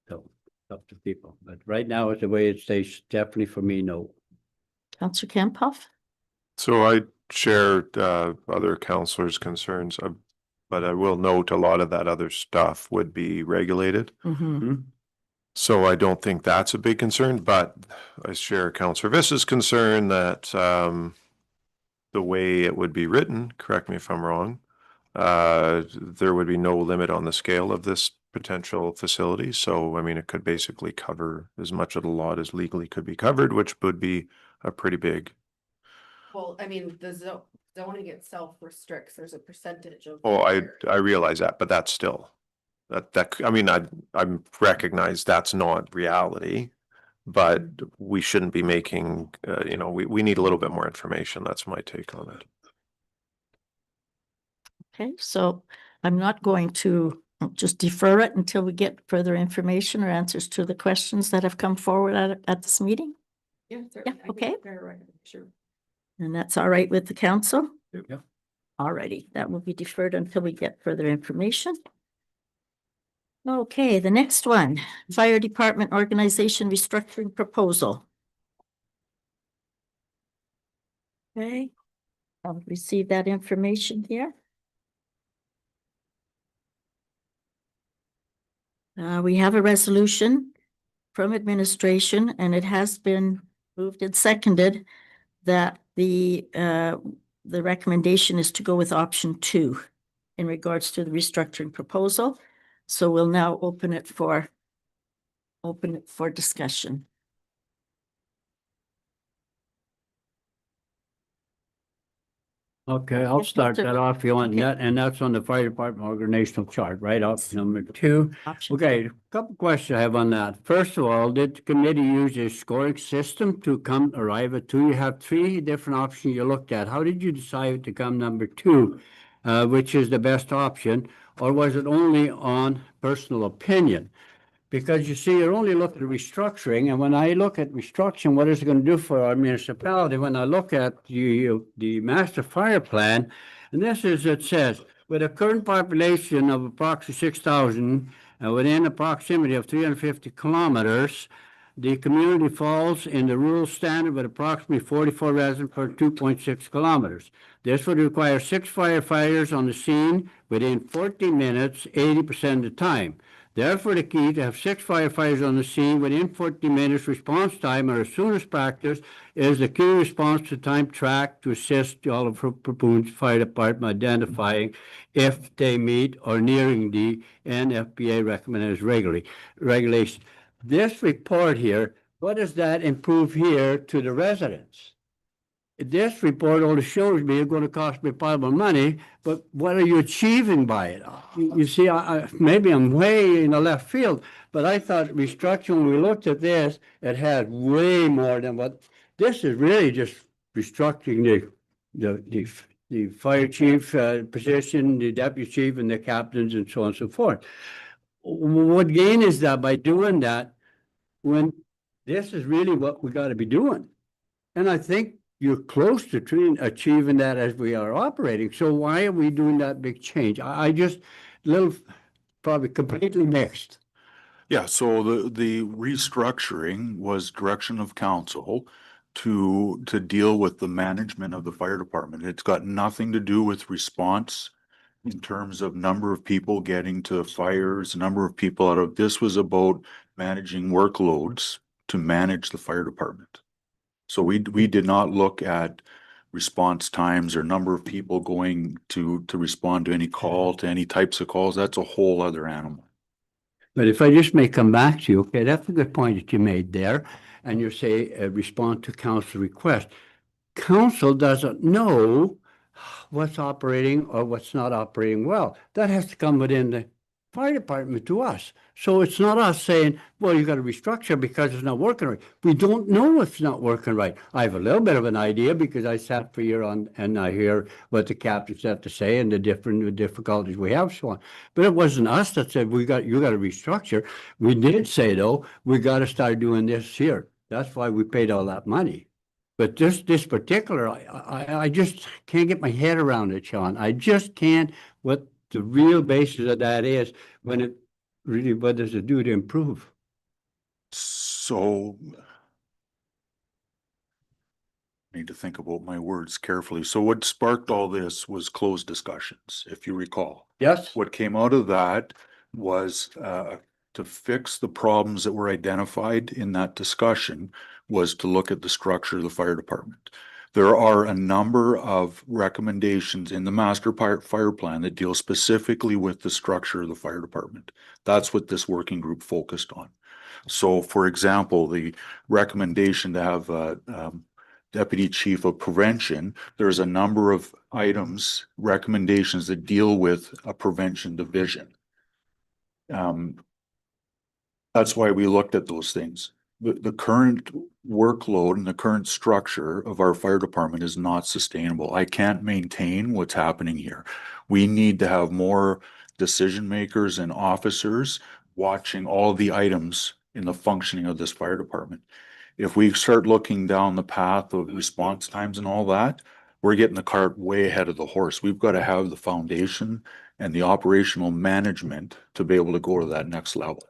So up to people, but right now it's the way it stays, definitely for me, no. Counselor Kempoff? So share other counselors' concerns, but I will note a lot of that other stuff would be regulated. Mhm. So I don't think that's a big concern, but I share Counselor Vissa's concern that the way it would be written, correct me if I'm wrong, there would be no limit on the scale of this potential facility. So, I mean, it could basically cover as much of the lot as legally could be covered, which would be a pretty big. Well, I mean, the zoning itself restricts, there's a percentage of. Oh, I realize that, but that's still, I mean, I recognize that's not reality, but we shouldn't be making, you know, we need a little bit more information. That's my take on it. Okay, so I'm not going to just defer it until we get further information or answers to the questions that have come forward at this meeting. Yeah, Yeah, okay. Sure. And that's all right with the council? Yeah. All righty, that will be deferred until we get further information. Okay, the next one, Fire Department Organization Restructuring Proposal. Okay, I'll receive that information here. We have a resolution from administration, and it has been moved and seconded that the recommendation is to go with option 2 in regards to the restructuring proposal. So we'll now open it for discussion. Okay, I'll Yes, start Mr. that off if you want, Okay. and that's on the fire department organizational chart, right? Option number 2. Option Okay, a couple questions I have on that. First of all, did the committee use a scoring system to arrive at 2? You have 3 different options you looked at. How did you decide to come number 2, which is the best option, or was it only on personal opinion? Because you see, you're only looking at restructuring, and when I look at restructuring, what is it going to do for our municipality? When I look at the master fire plan, and this is, it says, with a current population of approximately 6,000 and within a proximity of 350 kilometers, the community falls in the rural standard with approximately 44 residents per 2.6 kilometers. This would require 6 firefighters on the scene within 14 minutes, 80% of the time. Therefore, the key to have 6 firefighters on the scene within 40 minutes response time or as soon as practice is the key response to time track to assist all of Propoon's fire department identifying if they meet or nearing the NFPA recommended regulation. This report here, what does that improve here to the residents? This report only shows me it's going to cost me pile of money, but what are you achieving by it? You see, maybe I'm way in the left field, but I thought restructuring, when we looked at this, it had way more than what, this is really just restructuring the fire chief position, the deputy chief and the captains and so on and so forth. What gain is that by doing that when this is really what we got to be doing? And I think you're close to achieving that as we are operating. So why are we doing that big change? I just probably completely mixed. Yeah, so the restructuring was direction of council to deal with the management of the fire department. It's got nothing to do with response in terms of number of people getting to fires, number of people out of, this was about managing workloads to manage the fire department. So we did not look at response times or number of people going to respond to any call, to any types of calls. That's a whole other animal. But if I just may come back to you, okay, that's a good point that you made there. And you say respond to council request. Council doesn't know what's operating or what's not operating well. That has to come within the fire department to us. So it's not us saying, well, you got to restructure because it's not working right. We don't know if it's not working right. I have a little bit of an idea because I sat for a year on and I hear what the captains have to say and the different difficulties we have, so on. But it wasn't us that said you got to restructure. We did say though, we got to start doing this here. That's why we paid all that money. But this particular, I just can't get my head around it, Sean. I just can't. What the real basis of that is when it really, what does it do to improve? So need to think about my words carefully. So what sparked all this was closed discussions, if you recall. Yes? What came out of that was to fix the problems that were identified in that discussion was to look at the structure of the fire department. There are a number of recommendations in the master fire plan that deal specifically with the structure of the fire department. That's what this working group focused on. So for example, the recommendation to have a deputy chief of prevention, there's a number of items, recommendations that deal with a prevention division. That's why we looked at those things. The current workload and the current structure of our fire department is not sustainable. I can't maintain what's happening here. We need to have more decision makers and officers watching all the items in the functioning of this fire department. If we start looking down the path of response times and all that, we're getting the cart way ahead of the horse. We've got to have the foundation and the operational management to be able to go to that next level.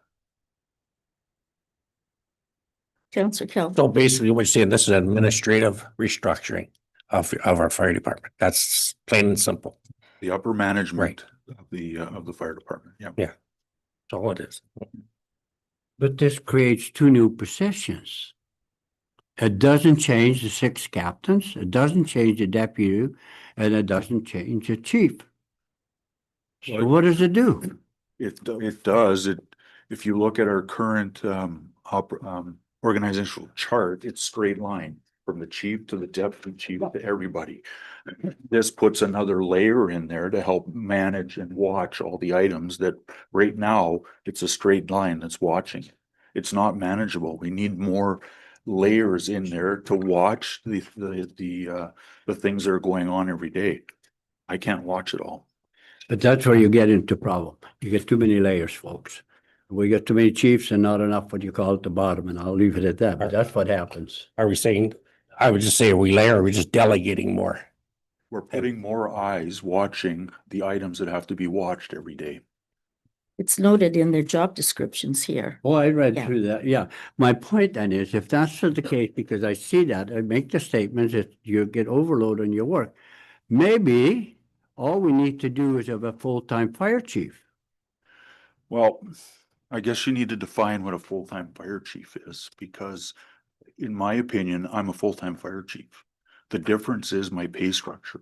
Councillor Kell. So basically, what you're saying, this is administrative restructuring of our fire department. That's plain and simple. The upper management of the fire department. Yeah. Yeah. That's all it is. But this creates two new positions. It doesn't change the 6 captains, it doesn't change the deputy, and it doesn't change the chief. So what does it do? It does. If you look at our current organizational chart, it's straight line from the chief to the deputy chief to everybody. This puts another layer in there to help manage and watch all the items that right now it's a straight line that's watching. It's not manageable. We need more layers in there to watch the things that are going on every day. I can't watch it all. But that's where you get into problem. You get too many layers, folks. We got too many chiefs and not enough what you call at the bottom, and I'll leave it at that, but that's what happens. Are we saying, I would just say, are we layer, are we just delegating more? We're putting more eyes watching the items that have to be watched every day. It's noted in their job descriptions here. Oh, I read Yeah. through that, yeah. My point then is, if that's the case, because I see that, I make the statements that you get overload on your work. Maybe all we need to do is have a full-time fire chief. Well, I guess you need to define what a full-time fire chief is, because in my opinion, I'm a full-time fire chief. The difference is my pay structure.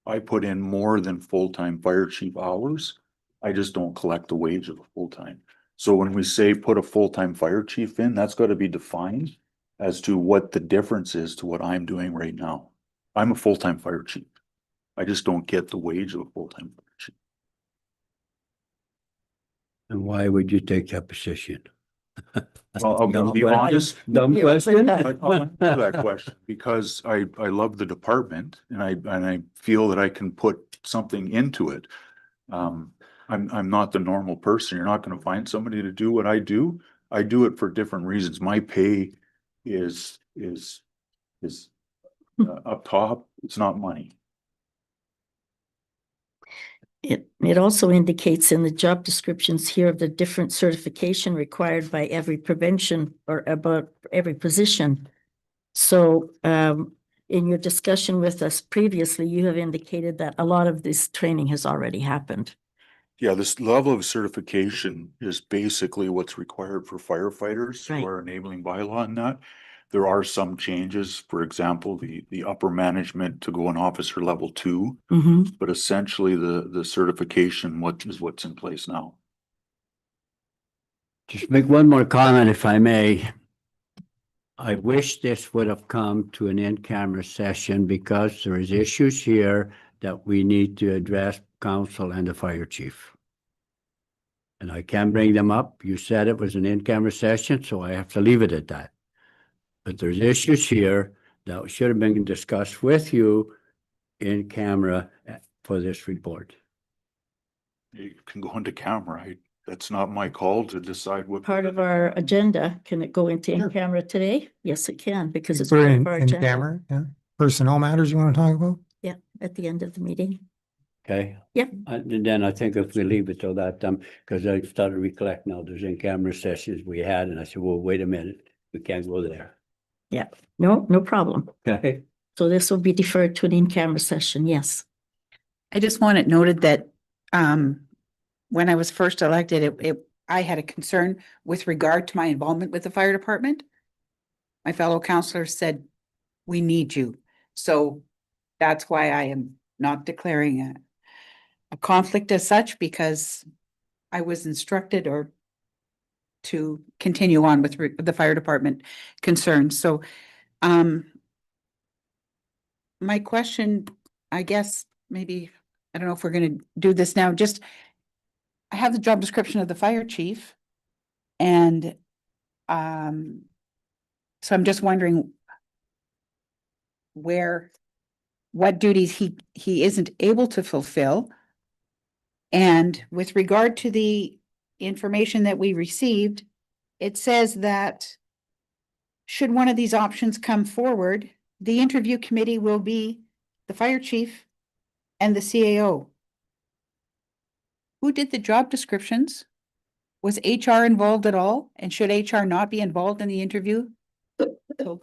I put in more than full-time fire chief hours. I just don't collect the wage of a full-time. So when we say put a full-time fire chief in, that's got to be defined as to what the difference is to what I'm doing right now. I'm a full-time fire chief. I just don't get the wage of a full-time fire chief. And why would you take that position? Well, I'll be honest. Dumb question. I'll answer that question because I love the department and I feel that I can put something into it. I'm not the normal person. You're not going to find somebody to do what I do. I do it for different reasons. My pay is up top. It's not money. It also indicates in the job descriptions here of the different certification required by every prevention or about every position. So in your discussion with us previously, you have indicated that a lot of this training has already happened. Yeah, this level of certification is basically what's required for firefighters who are enabling bylaw in that. There are some changes, for example, the upper management to go on officer level 2, but essentially the certification, what's in place now. Just make one more comment, if I may. I wish this would have come to an in-camera session because there is issues here that we need to address council and the fire chief. And I can't bring them up. You said it was an in-camera session, so I have to leave it at that. But there's issues here that should have been discussed with you in camera for this report. You can go into camera. That's not my call to decide what. Part of our agenda, can it go into in-camera today? Yes, it can, because it's Put part it of our in agenda. camera, yeah. Personnel matters you want to talk about? Yeah, at the end of the meeting. Okay? Yep. And then I think if we leave it till that time, because I started to recollect now, there's in-camera sessions we had, and I said, well, wait a minute, we can't go there. Yeah, no problem. Okay? So this will be deferred to an in-camera session, yes. I just want it noted that when I was first elected, I had a concern with regard to my involvement with the fire department. My fellow councilors said, we need you. So that's why I am not declaring a conflict as such, because I was instructed to continue on with the fire department concerns. So my question, I guess, maybe, I don't know if we're gonna do this now, just I have the job description of the fire chief. And so I'm just wondering what duties he isn't able to fulfill. And with regard to the information that we received, it says that should one of these options come forward, the interview committee will be the fire chief and the CAO. Who did the job descriptions? Was HR involved at all? And should HR not be involved in the interview? So those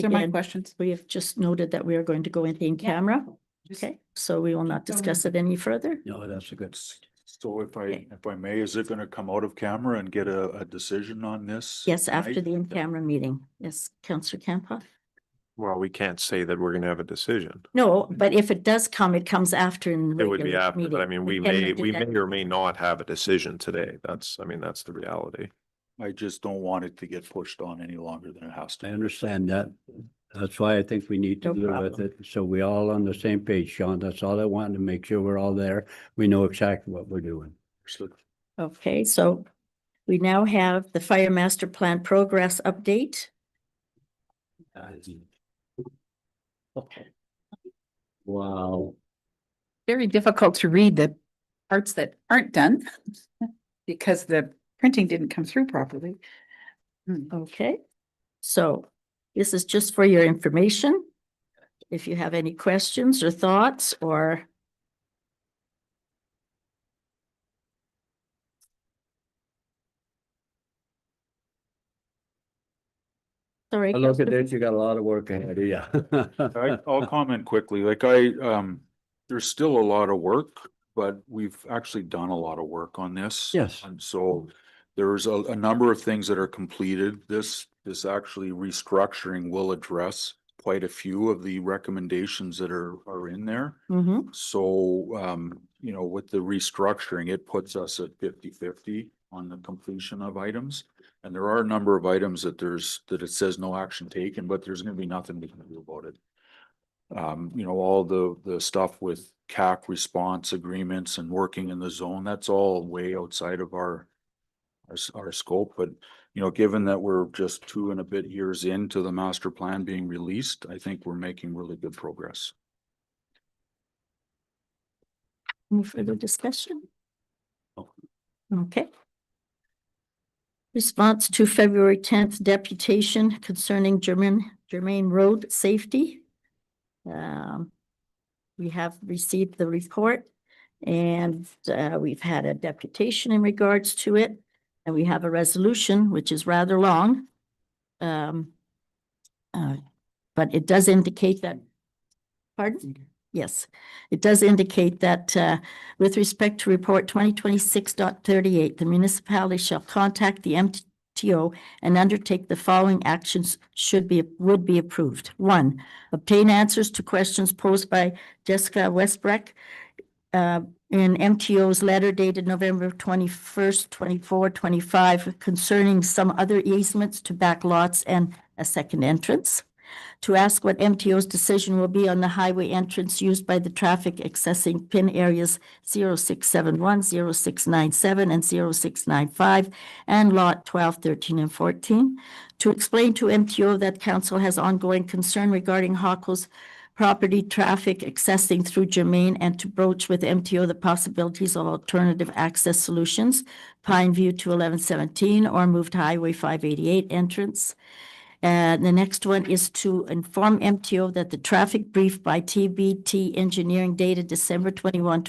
are my Again, questions. we have just noted that we are going to go into in-camera. Okay, so we will not discuss it any further. No, that's a good. So if I may, is it gonna come out of camera and get a decision on this? Yes, after tonight? the in-camera meeting. Yes, Councillor Campa. Well, we can't say that we're gonna have a decision. No, but if it does come, it comes after in the It would be regular after, but I meeting. mean, we cannot may, do we that. may or may not have a decision today. That's the reality. I just don't want it to get pushed on any longer than it has to. I understand that. That's why I think we need to No deal with problem. it. So we all on the same page, Sean. That's all I wanted to make sure we're all there. We know exactly what we're doing. Okay, so we now have the Fire Master Plan Progress Update. Okay. Wow. Very difficult to read the parts that aren't done because the printing didn't come through properly. Okay, so this is just for your information. If you have any questions or thoughts or sorry. I look at Councillor- this, you got a lot of work ahead of you. I'll comment quickly, there's still a lot of work, but we've actually done a lot of work on this. Yes. And so there's a number of things that are completed. This actually restructuring will address quite a few of the recommendations that are in there. Mhm. So, with the restructuring, it puts us at 50-50 on the completion of items. And there are a number of items that it says no action taken, but there's gonna be nothing we can do about it. All the stuff with CAC response agreements and working in the zone, that's all way outside of our scope, but given that we're just 2 and a bit years into the master plan being released, I think we're making really good progress. Any further discussion? Okay. Response to February 10th deputation concerning Germain Road safety. We have received the report and we've had a deputation in regards to it. And we have a resolution, which is rather long. But it does indicate that, pardon? Yes, it does indicate that with respect to report 2026.38, the municipality shall contact the MTO and undertake the following actions would be approved. 1, obtain answers to questions posed by Jessica Westbreck in MTO's letter dated November 21st, 24-25 concerning some other easements to back lots and a second entrance. To ask what MTO's decision will be on the highway entrance used by the traffic accessing PIN areas 0671, 0697, and 0695, and lot 12, 13, and 14. To explain to MTO that council has ongoing concern regarding Hawkos property traffic accessing through Germain, and to broach with MTO the possibilities of alternative access solutions, Pine View to 1117 or moved Highway 588 entrance. And the next one is to inform MTO that the traffic brief by TBT Engineering dated December 21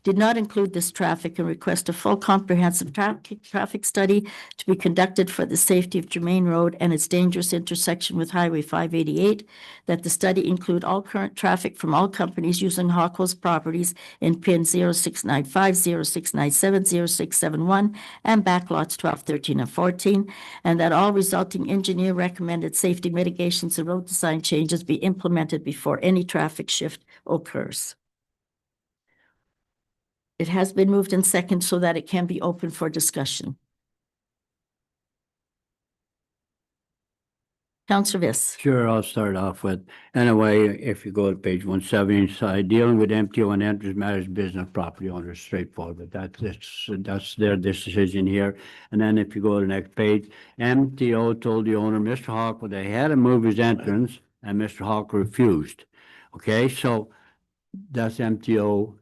did not include this traffic and request a full comprehensive traffic study to be conducted for the safety of Germain Road and its dangerous intersection with Highway 588, that the study include all current traffic from all companies using Hawkwell's properties in pin 0695, 0697, 0671, and backlots 12, 13, and 14, and that all resulting engineer recommended safety mitigations and road design changes be implemented before any traffic shift occurs. It has been moved in second so that it can be open for discussion. Councillor Viss. Sure, I'll start off with, anyway, if you go to page 170 inside, dealing with MTO and entrance matters, business property owners, straightforward. That's their decision here. And then if you go to the next page, MTO told the owner, Mr. Hawk, they had to move his entrance and Mr. Hawk refused. Okay, so that's MTO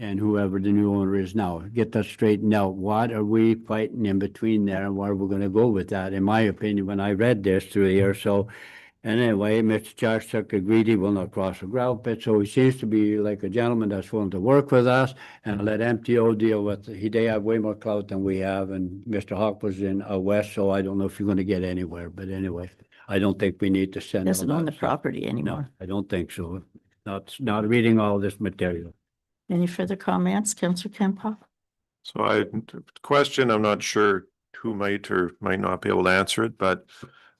and whoever the new owner is now. Get that straightened out. What are we fighting in between there and where we're gonna go with that? In my opinion, when I read this through here, so anyway, Mr. Charstuck agreed he will not cross the gravel pit, so he seems to be like a gentleman that's willing to work with us and let MTO deal with, they have way more clout than we have, and Mr. Hawk was in west, so I don't know if you're gonna get anywhere, but anyway, I don't think we need to send. Doesn't own the property No, anymore. I don't think so. Not reading all this material. Any further comments, Councillor Kempa? So question, I'm not sure who might or might not be able to answer it, but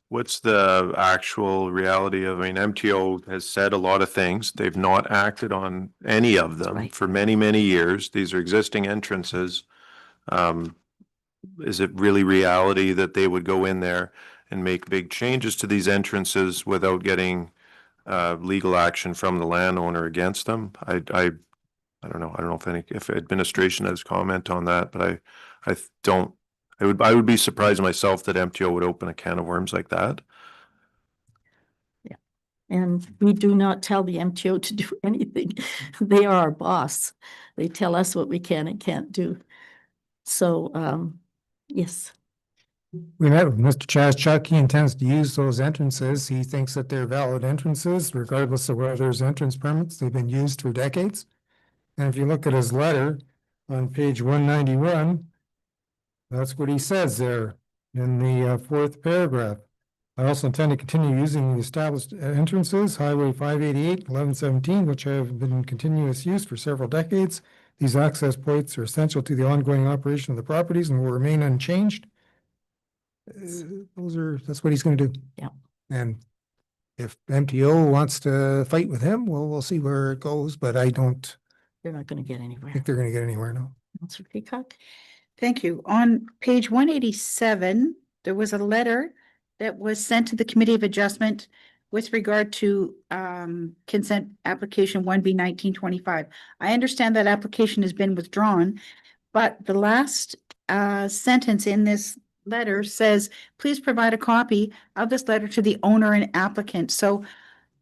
what's the actual reality of, I mean, MTO has said a lot of things. They've not acted on any of them for many, many years. These are existing entrances. Is it really reality that they would go in there and make big changes to these entrances without getting legal action from the landowner against them? I don't know. I don't know if administration has comment on that, but I would be surprised myself that MTO would open a can of worms like that. Yeah. And we do not tell the MTO to do anything. They are our boss. They tell us what we can and can't do. So, yes. We met with Mr. Chaschuk. He intends to use those entrances. He thinks that they're valid entrances, regardless of whether there's entrance permits. They've been used for decades. And if you look at his letter on page 191, that's what he says there in the fourth paragraph. I also intend to continue using the established entrances, Highway 588, 1117, which have been in continuous use for several decades. These access points are essential to the ongoing operation of the properties and will remain unchanged. That's what he's going to do. Yeah. And if MTO wants to fight with him, well, we'll see where it goes, but I don't They're not going to get anywhere. think they're going to get anywhere, no. Councillor Peacock? Thank you. On page 187, there was a letter that was sent to the Committee of Adjustment with regard to consent application 1B 1925. I understand that application has been withdrawn, but the last sentence in this letter says, please provide a copy of this letter to the owner and applicant. So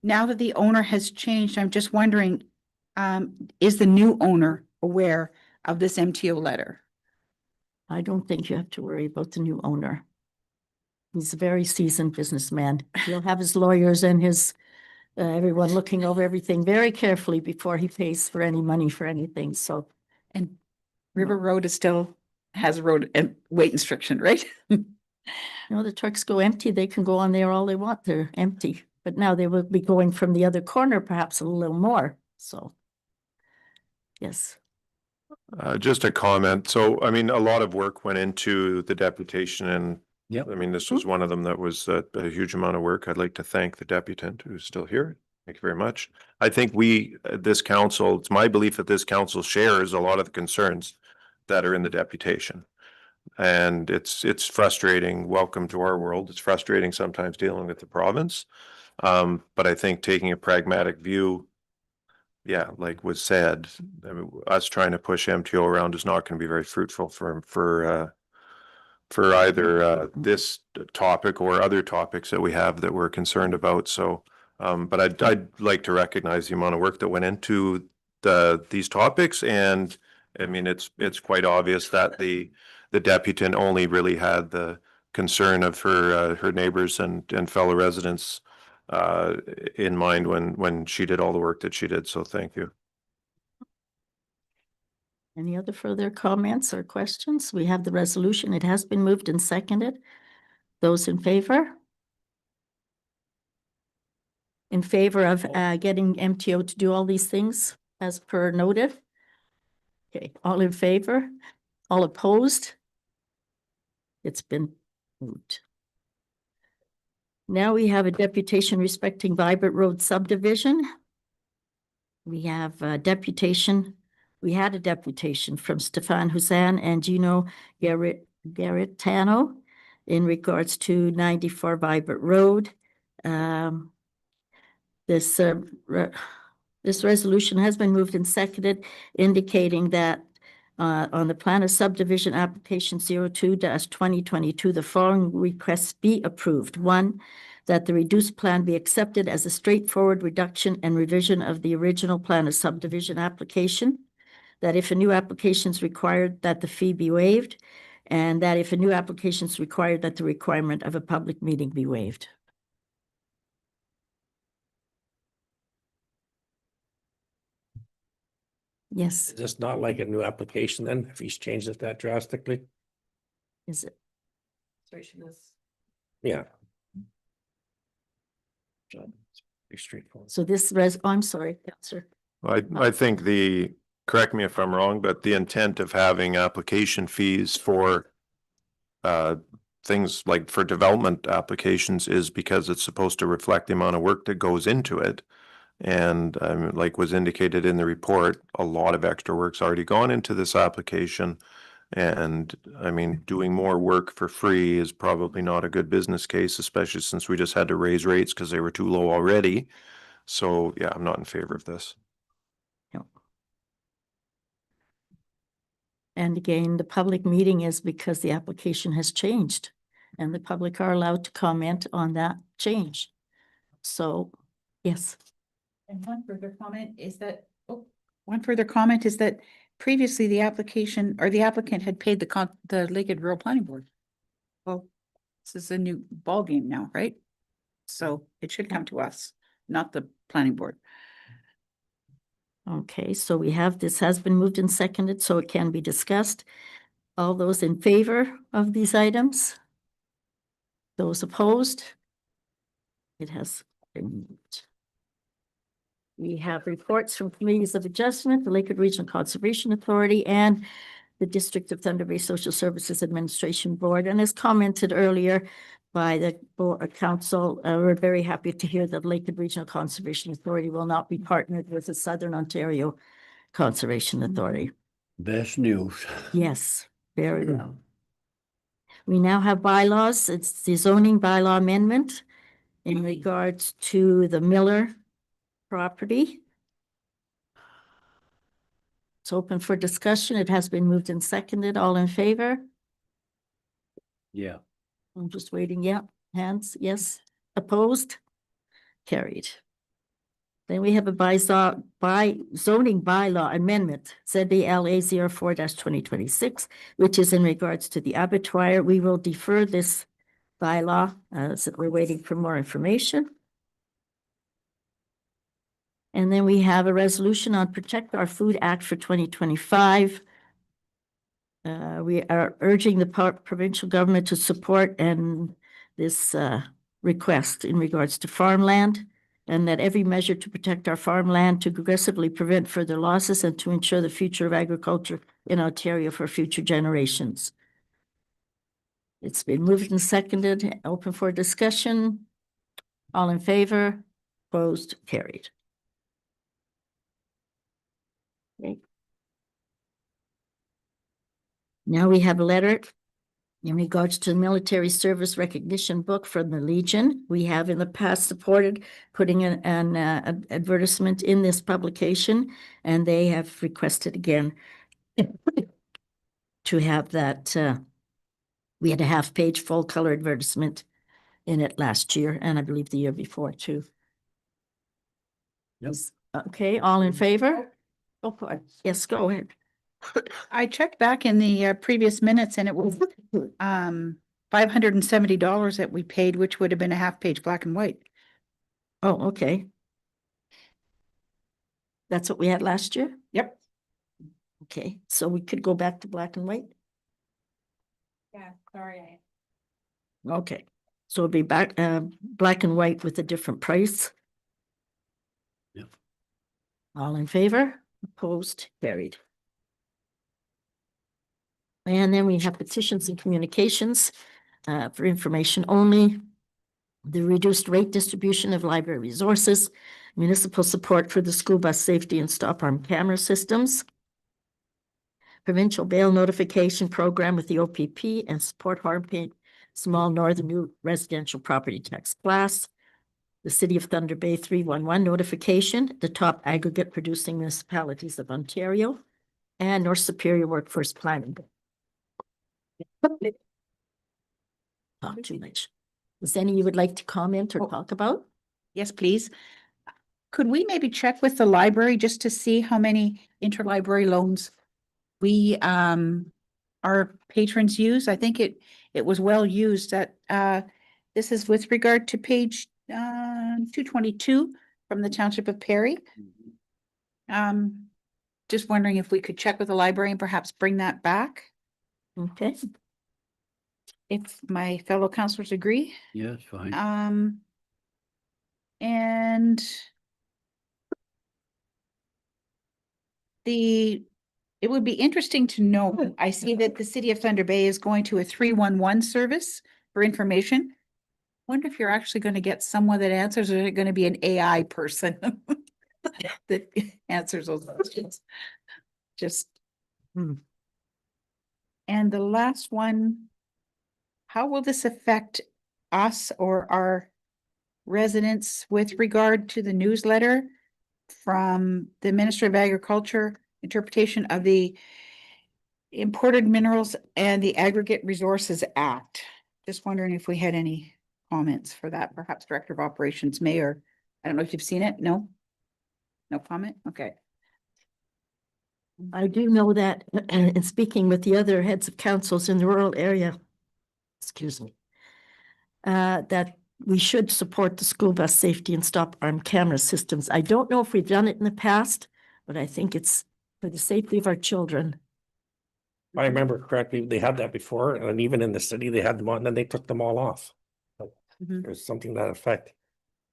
now that the owner has changed, I'm just wondering, is the new owner aware of this MTO letter? I don't think you have to worry about the new owner. He's a very seasoned businessman. He'll have his lawyers and his everyone looking over everything very carefully before he pays for any money for anything. So, and River Road is still has a road and weight restriction, right? No, the trucks go empty. They can go on there all they want. They're empty. But now they will be going from the other corner, perhaps a little more. So, yes. Just a comment. So, I mean, a lot of work went into the deputation and I mean, this was one of them that was a huge amount of work. I'd like to thank the deputant who's still here. Thank you very much. I think this council, it's my belief that this council shares a lot of the concerns that are in the deputation. And it's frustrating. Welcome to our world. It's frustrating sometimes dealing with the province. But I think taking a pragmatic view, yeah, like was said, I mean, us trying to push MTO around is not going to be very fruitful for either this topic or other topics that we have that we're concerned about. So, but I'd like to recognize the amount of work that went into these topics, and I mean it's quite obvious that the deputant only really had the concern of her neighbors and fellow residents in mind when she did all the work that she did. So thank you. Any other further comments or questions? We have the resolution. It has been moved and seconded. Those in favor? In favor of getting MTO to do all these things as per noted? Okay, all in favor? All opposed? It's been moved. Now we have a deputation respecting Vibrant Road subdivision. We have a deputation. We had a deputation from Stefan Huzan and Gino Garitano in regards to 94 Vibrant Road. This resolution has been moved and seconded, indicating that on the plan of subdivision application 02-2022, the following requests be approved. One, that the reduced plan be accepted as a straightforward reduction and revision of the original plan of subdivision application. That if a new application is required, that the fee be waived, and that if a new application is required, that the requirement of a public meeting be waived. Yes, Is this not like a new application then, if he's changed it that drastically? is it? Yeah. Pretty straightforward. So this I'm sorry, Counselor. I think correct me if I'm wrong, but the intent of having application fees for things like for development applications is because it's supposed to reflect the amount of work that goes into it. And like was indicated in the report, a lot of extra work's already gone into this application. And I mean, doing more work for free is probably not a good business case, especially since we just had to raise rates because they were too low already. So yeah, I'm not in favor of this. And again, the public meeting is because the application has changed and the public are allowed to comment on that change. So, yes. And one further comment is that, previously the application or the applicant had paid the Lakewood Rural Planning Board. Well, this is a new ballgame now, right? So it should come to us, not the planning board. Okay, so we have, this has been moved and seconded, so it can be discussed. All those in favor of these items? Those opposed? It has been moved. We have reports from committees of adjustment, the Lakewood Regional Conservation Authority, and the District of Thunder Bay Social Services Administration Board. And as commented earlier by the council, we're very happy to hear that Lakewood Regional Conservation Authority will not be partnered with the Southern Ontario Conservation Authority. Best news. Yes, very well. We now have bylaws. It's the zoning bylaw amendment in regards to the Miller property. It's open for discussion. It has been moved and seconded. All in favor? Yeah. I'm just waiting. Yeah, hands. Yes. Opposed? Carried. Then we have a zoning bylaw amendment, ZBLA 04-2026, which is in regards to the abattoir. We will defer this bylaw as we're waiting for more information. And then we have a resolution on Protect Our Food Act for 2025. We are urging the provincial government to support this request in regards to farmland, and that every measure to protect our farmland, to aggressively prevent further losses, and to ensure the future of agriculture in Ontario for future generations. It's been moved and seconded, open for discussion. All in favor? Opposed? Carried. Okay. Now we have a letter in regards to the military service recognition book from the Legion. We have in the past supported putting an advertisement in this publication, and they have requested again to have that. We had a half-page full-color advertisement in it last year, and I believe the year before too. Yes. Okay, all in favor? Oh, yes, go ahead. I checked back in the previous minutes and it was $570 that we paid, which would have been a half-page black and white. Oh, okay. That's what we had last year? Yep. Okay, so we could go back to black and white? Yeah, sorry. Okay, so it'll be back, black and white with a different price. Yep. All in favor? Opposed? Carried. And then we have petitions and communications, for information only. The reduced rate distribution of library resources, municipal support for the school bus safety and stop arm camera systems, provincial bail notification program with the OPP and support harm paid small northern new residential property tax class, the City of Thunder Bay 311 notification, the top aggregate producing municipalities of Ontario, and North Superior Workforce Planning. Talk too much. Is any you would like to comment or talk about? Yes, please. Could we maybe check with the library just to see how many interlibrary loans we, our patrons use? I think it was well used that, this is with regard to page, 222 from the Township of Perry. Just wondering if we could check with the library and perhaps bring that back, Okay, if my fellow counselors agree. Yes, fine. And it would be interesting to know, I see that the City of Thunder Bay is going to a 311 service for information. Wonder if you're actually going to get someone that answers, or is it going to be an AI person that answers those questions? Just. And the last one, how will this affect us or our residents with regard to the newsletter from the Minister of Agriculture, interpretation of the Imported Minerals and the Aggregate Resources Act? Just wondering if we had any comments for that. Perhaps Director of Operations may, or I don't know if you've seen it. No? No comment? Okay. I do know that, in speaking with the other heads of councils in the rural area, excuse me, that we should support the school bus safety and stop arm camera systems. I don't know if we've done it in the past, but I think it's for the safety of our children. If I remember correctly, they had that before, and even in the city, they had them on, and then they took them all off. There's something to that effect.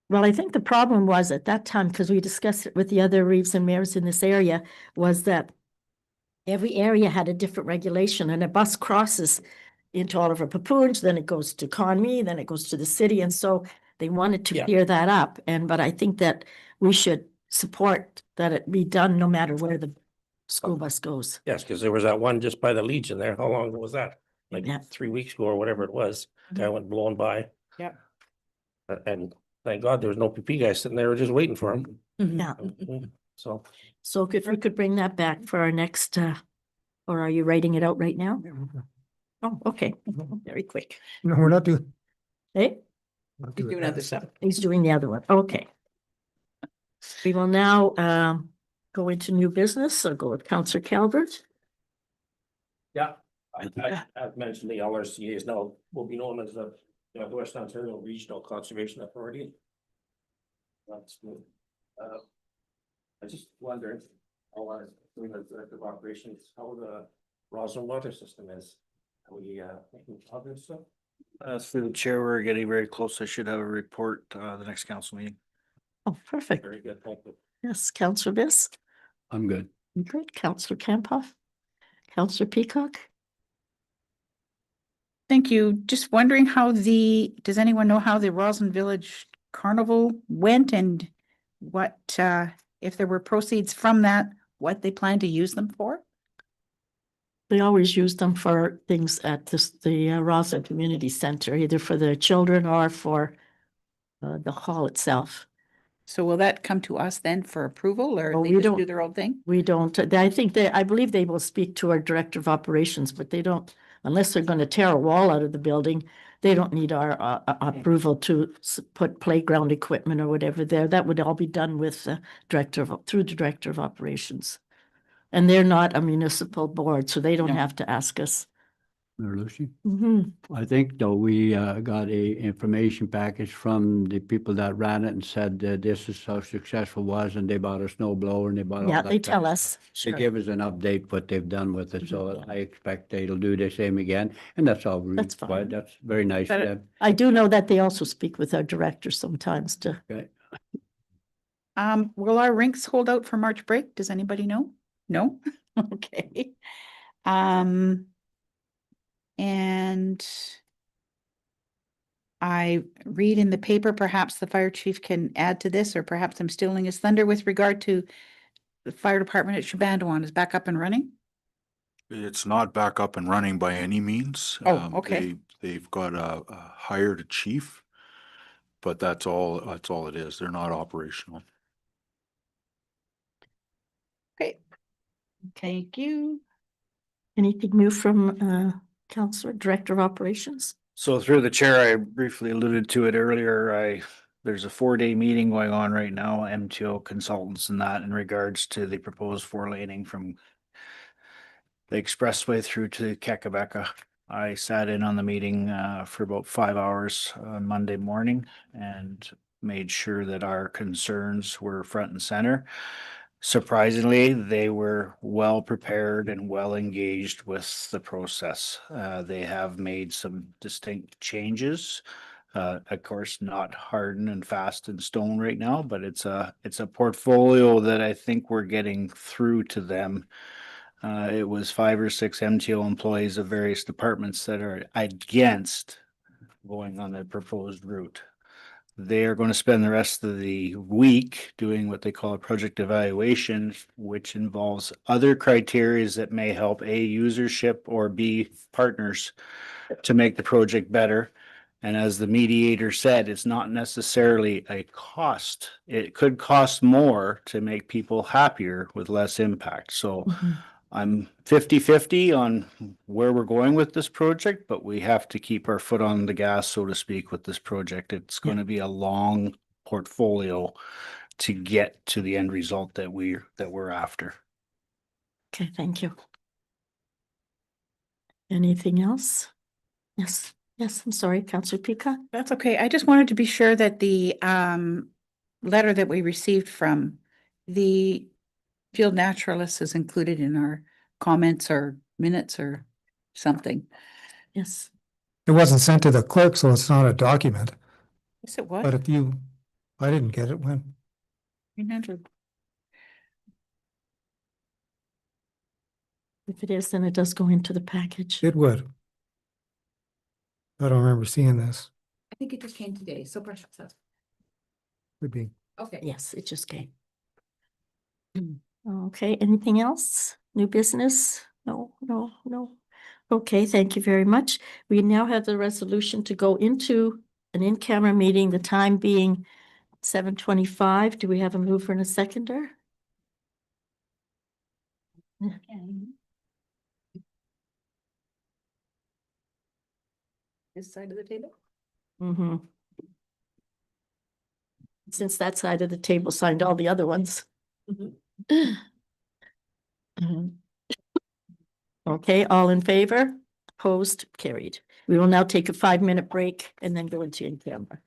Well, I think the problem was at that time, because we discussed it with the other reeves and mayors in this area, was that every area had a different regulation, and a bus crosses into Oliver Papoonge, then it goes to Conwy, then it goes to the city, and so they wanted to clear that up. But I think that we should support that it be done no matter where the school bus goes. Yes, because there was that one just by the Legion there. How long was that? Like Yeah. 3 weeks ago or whatever it was. Guy went blowing by. Yep. And thank God there was no PP guy sitting there just waiting for him. Yeah. So So if we could bring that back for our next, or are you writing it out right now? Oh, okay, very quick. No, we're not doing. Hey, not He's doing other stuff. he's doing the other one. Okay. We will now go into new business. I'll go with Counselor Calvert. yeah, I've mentioned the LRCA is now will be known as the West Ontario Regional Conservation Authority. That's good. I just wonder how our director of operations, how the Roslyn water system is. Are we making progress? Through the chair, we're getting very close. I should have a report, the next council meeting. Oh, perfect. Very good, thank you. Yes, Counselor Biss. I'm good. Good. Counselor Campoff. Counselor Peacock. Thank you. Just wondering does anyone know how the Roslyn Village Carnival went, and what, if there were proceeds from that, what they plan to use them for? They always use them for things at the Roslyn Community Center, either for the children or for the hall itself. So will that come to us then for approval, or Oh, they we just don't- do their own thing? We don't, I believe they will speak to our Director of Operations, but they don't, unless they're going to tear a wall out of the building, they don't need our approval to put playground equipment or whatever there. That would all be done with through the Director of Operations. And they're not a municipal board, so they don't No. have to ask us. Mayor Lucy? Mhm. I think though we got a information package from the people that ran it and said that this is how successful was and they bought a snow blower and they bought all Yeah, that. they kind tell of us. stuff. They Sure. give us an update what they've done with it, so I expect they'll do the same again, and that's all. That's fine. That's very nice of But them. I do know that they also speak with our director sometimes to, Okay. Will our rinks hold out for March break? Does anybody know? No? Okay. And I read in the paper, perhaps the fire chief can add to this, or perhaps I'm stealing his thunder with regard to the fire department at Shabandawon is back up and running? It's not back up and running by any means. Oh, okay. They've got a hired a chief, but that's all it is. They're not operational. Okay. Thank you. anything new from Counselor, Director of Operations? So through the chair, I briefly alluded to it earlier. There's a 4-day meeting going on right now, MTO consultants and that in regards to the proposed 4-laning from the expressway through to Kakabeka. I sat in on the meeting for about 5 hours on Monday morning and made sure that our concerns were front and center. Surprisingly, they were well prepared and well engaged with the process. They have made some distinct changes. Of course, not hardened and fast in stone right now, but it's a portfolio that I think we're getting through to them. It was 5 or 6 MTO employees of various departments that are against going on the proposed route. They are going to spend the rest of the week doing what they call a project evaluation, which involves other criteria that may help A, usership, or B, partners to make the project better. And as the mediator said, it's not necessarily a cost. It could cost more to make people happier with less impact. So I'm 50-50 on where we're going with this project, but we have to keep our foot on the gas, so to speak, with this project. It's going to be a long portfolio to get to the end result that we're after. Okay, thank you. Anything else? Yes, I'm sorry, Counselor Peacock? That's okay. I just wanted to be sure that the letter that we received from the field naturalist is included in our comments or minutes or something. Yes. It wasn't sent to the clerk, so it's not a document. Yes, it was. But I didn't get it when. 300. If it is, then it does go into the package. It would. I don't remember seeing this. I think it just came today, so perhaps that's. Could be. Okay. Yes, it just came. Okay, anything else? New business? No. Okay, thank you very much. We now have the resolution to go into an in-camera meeting, the time being 7:25. Do we have a mover and a seconder? This side of the table? Mm-hmm. Since that side of the table signed all the other ones. Mhm. Okay, all in favor? Opposed? Carried. We will now take a 5-minute break and then go into in-camera.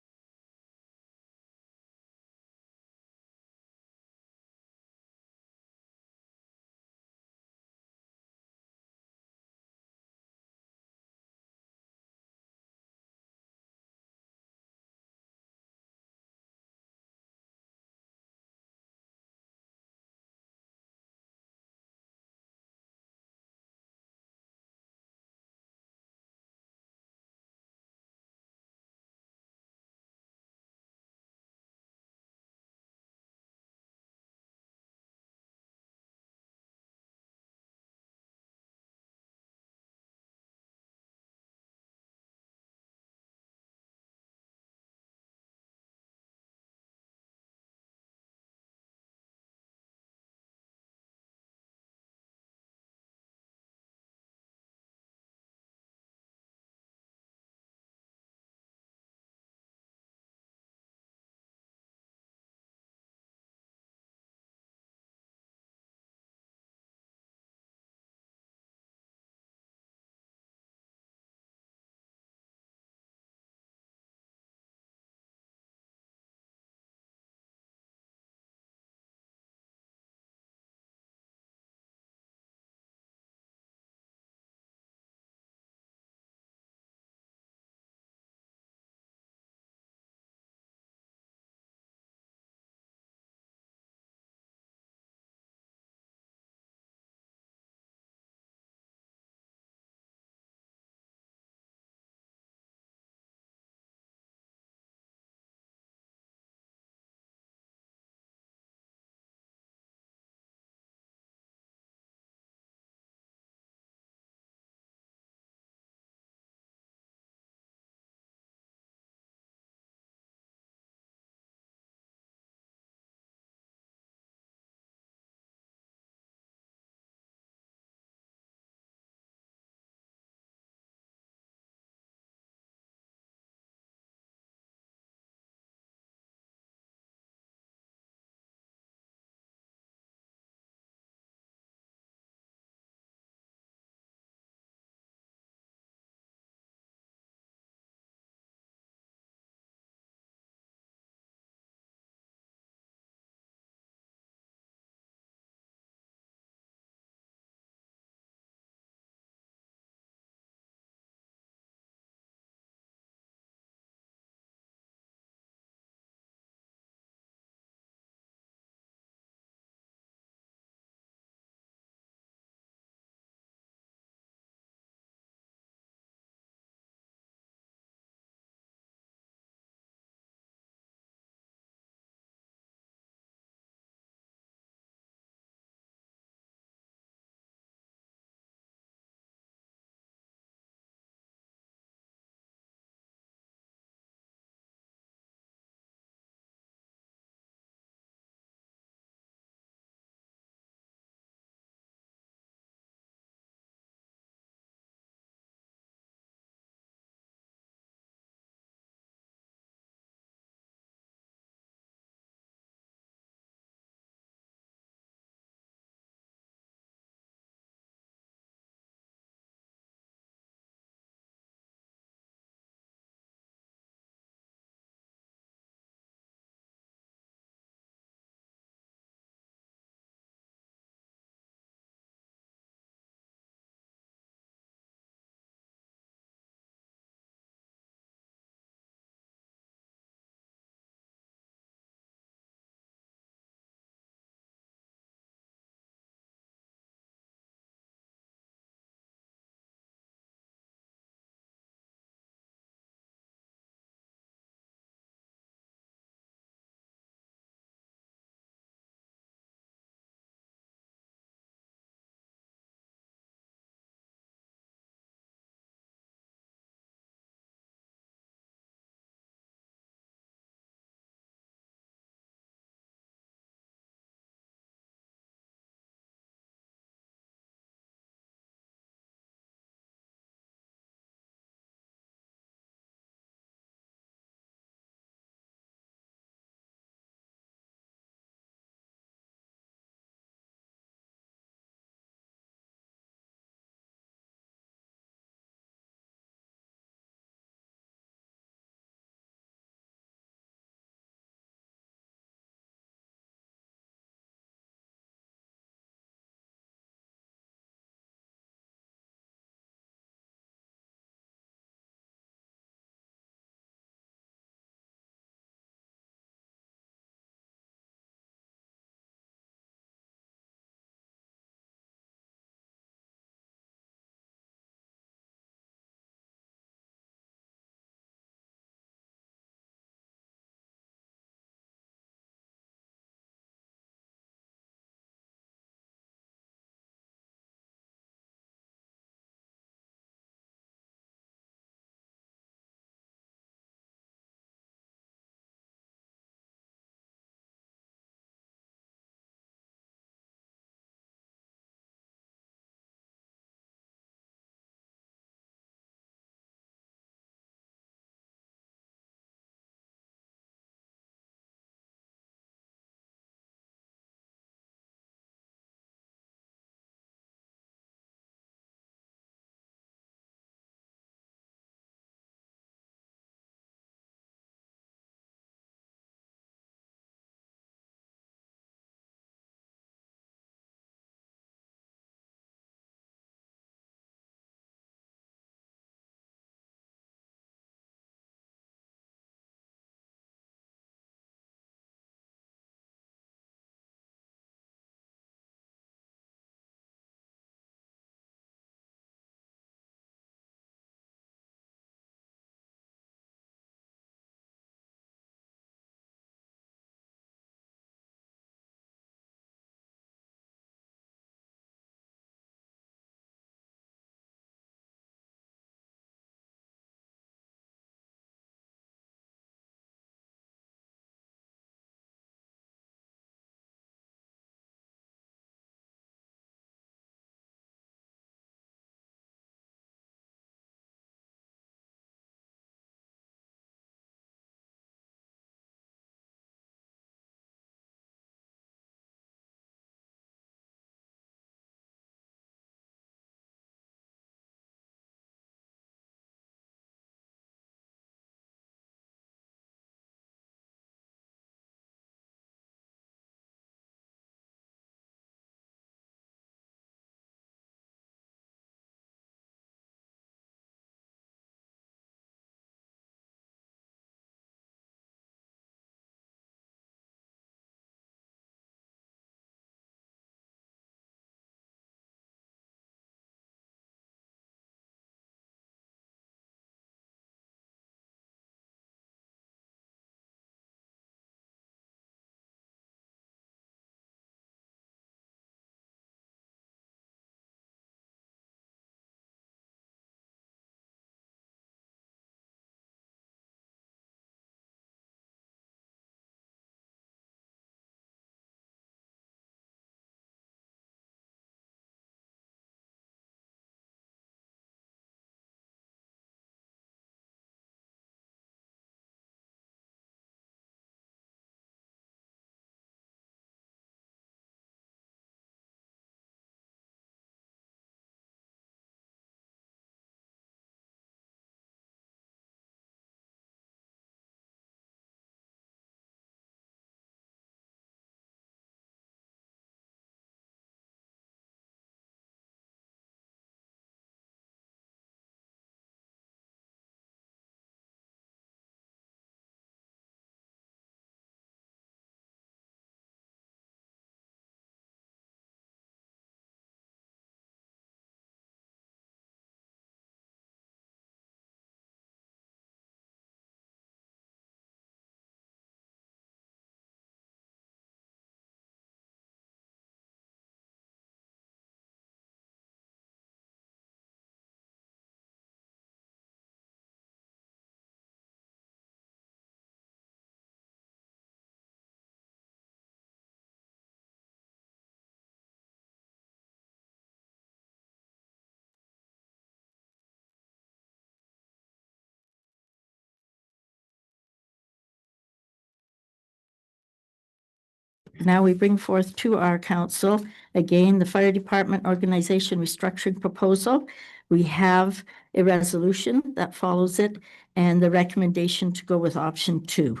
now we bring forth to our council, again, the fire department organization restructuring proposal. We have a resolution that follows it and the recommendation to go with option 2.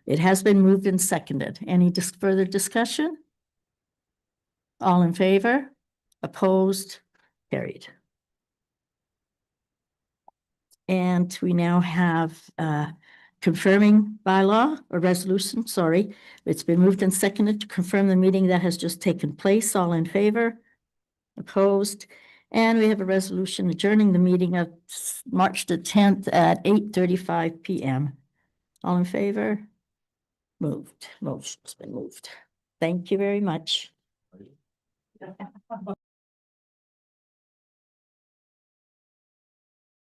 It has been moved and seconded. Any further discussion? All in favor? Opposed? Carried. And we now have confirming bylaw or resolution, sorry. It's been moved and seconded to confirm the meeting that has just taken place. All in favor? Opposed? And we have a resolution adjourning the meeting of March the 10th at 8:35 p.m. All in favor? Moved. Motion's been moved. Thank you very much.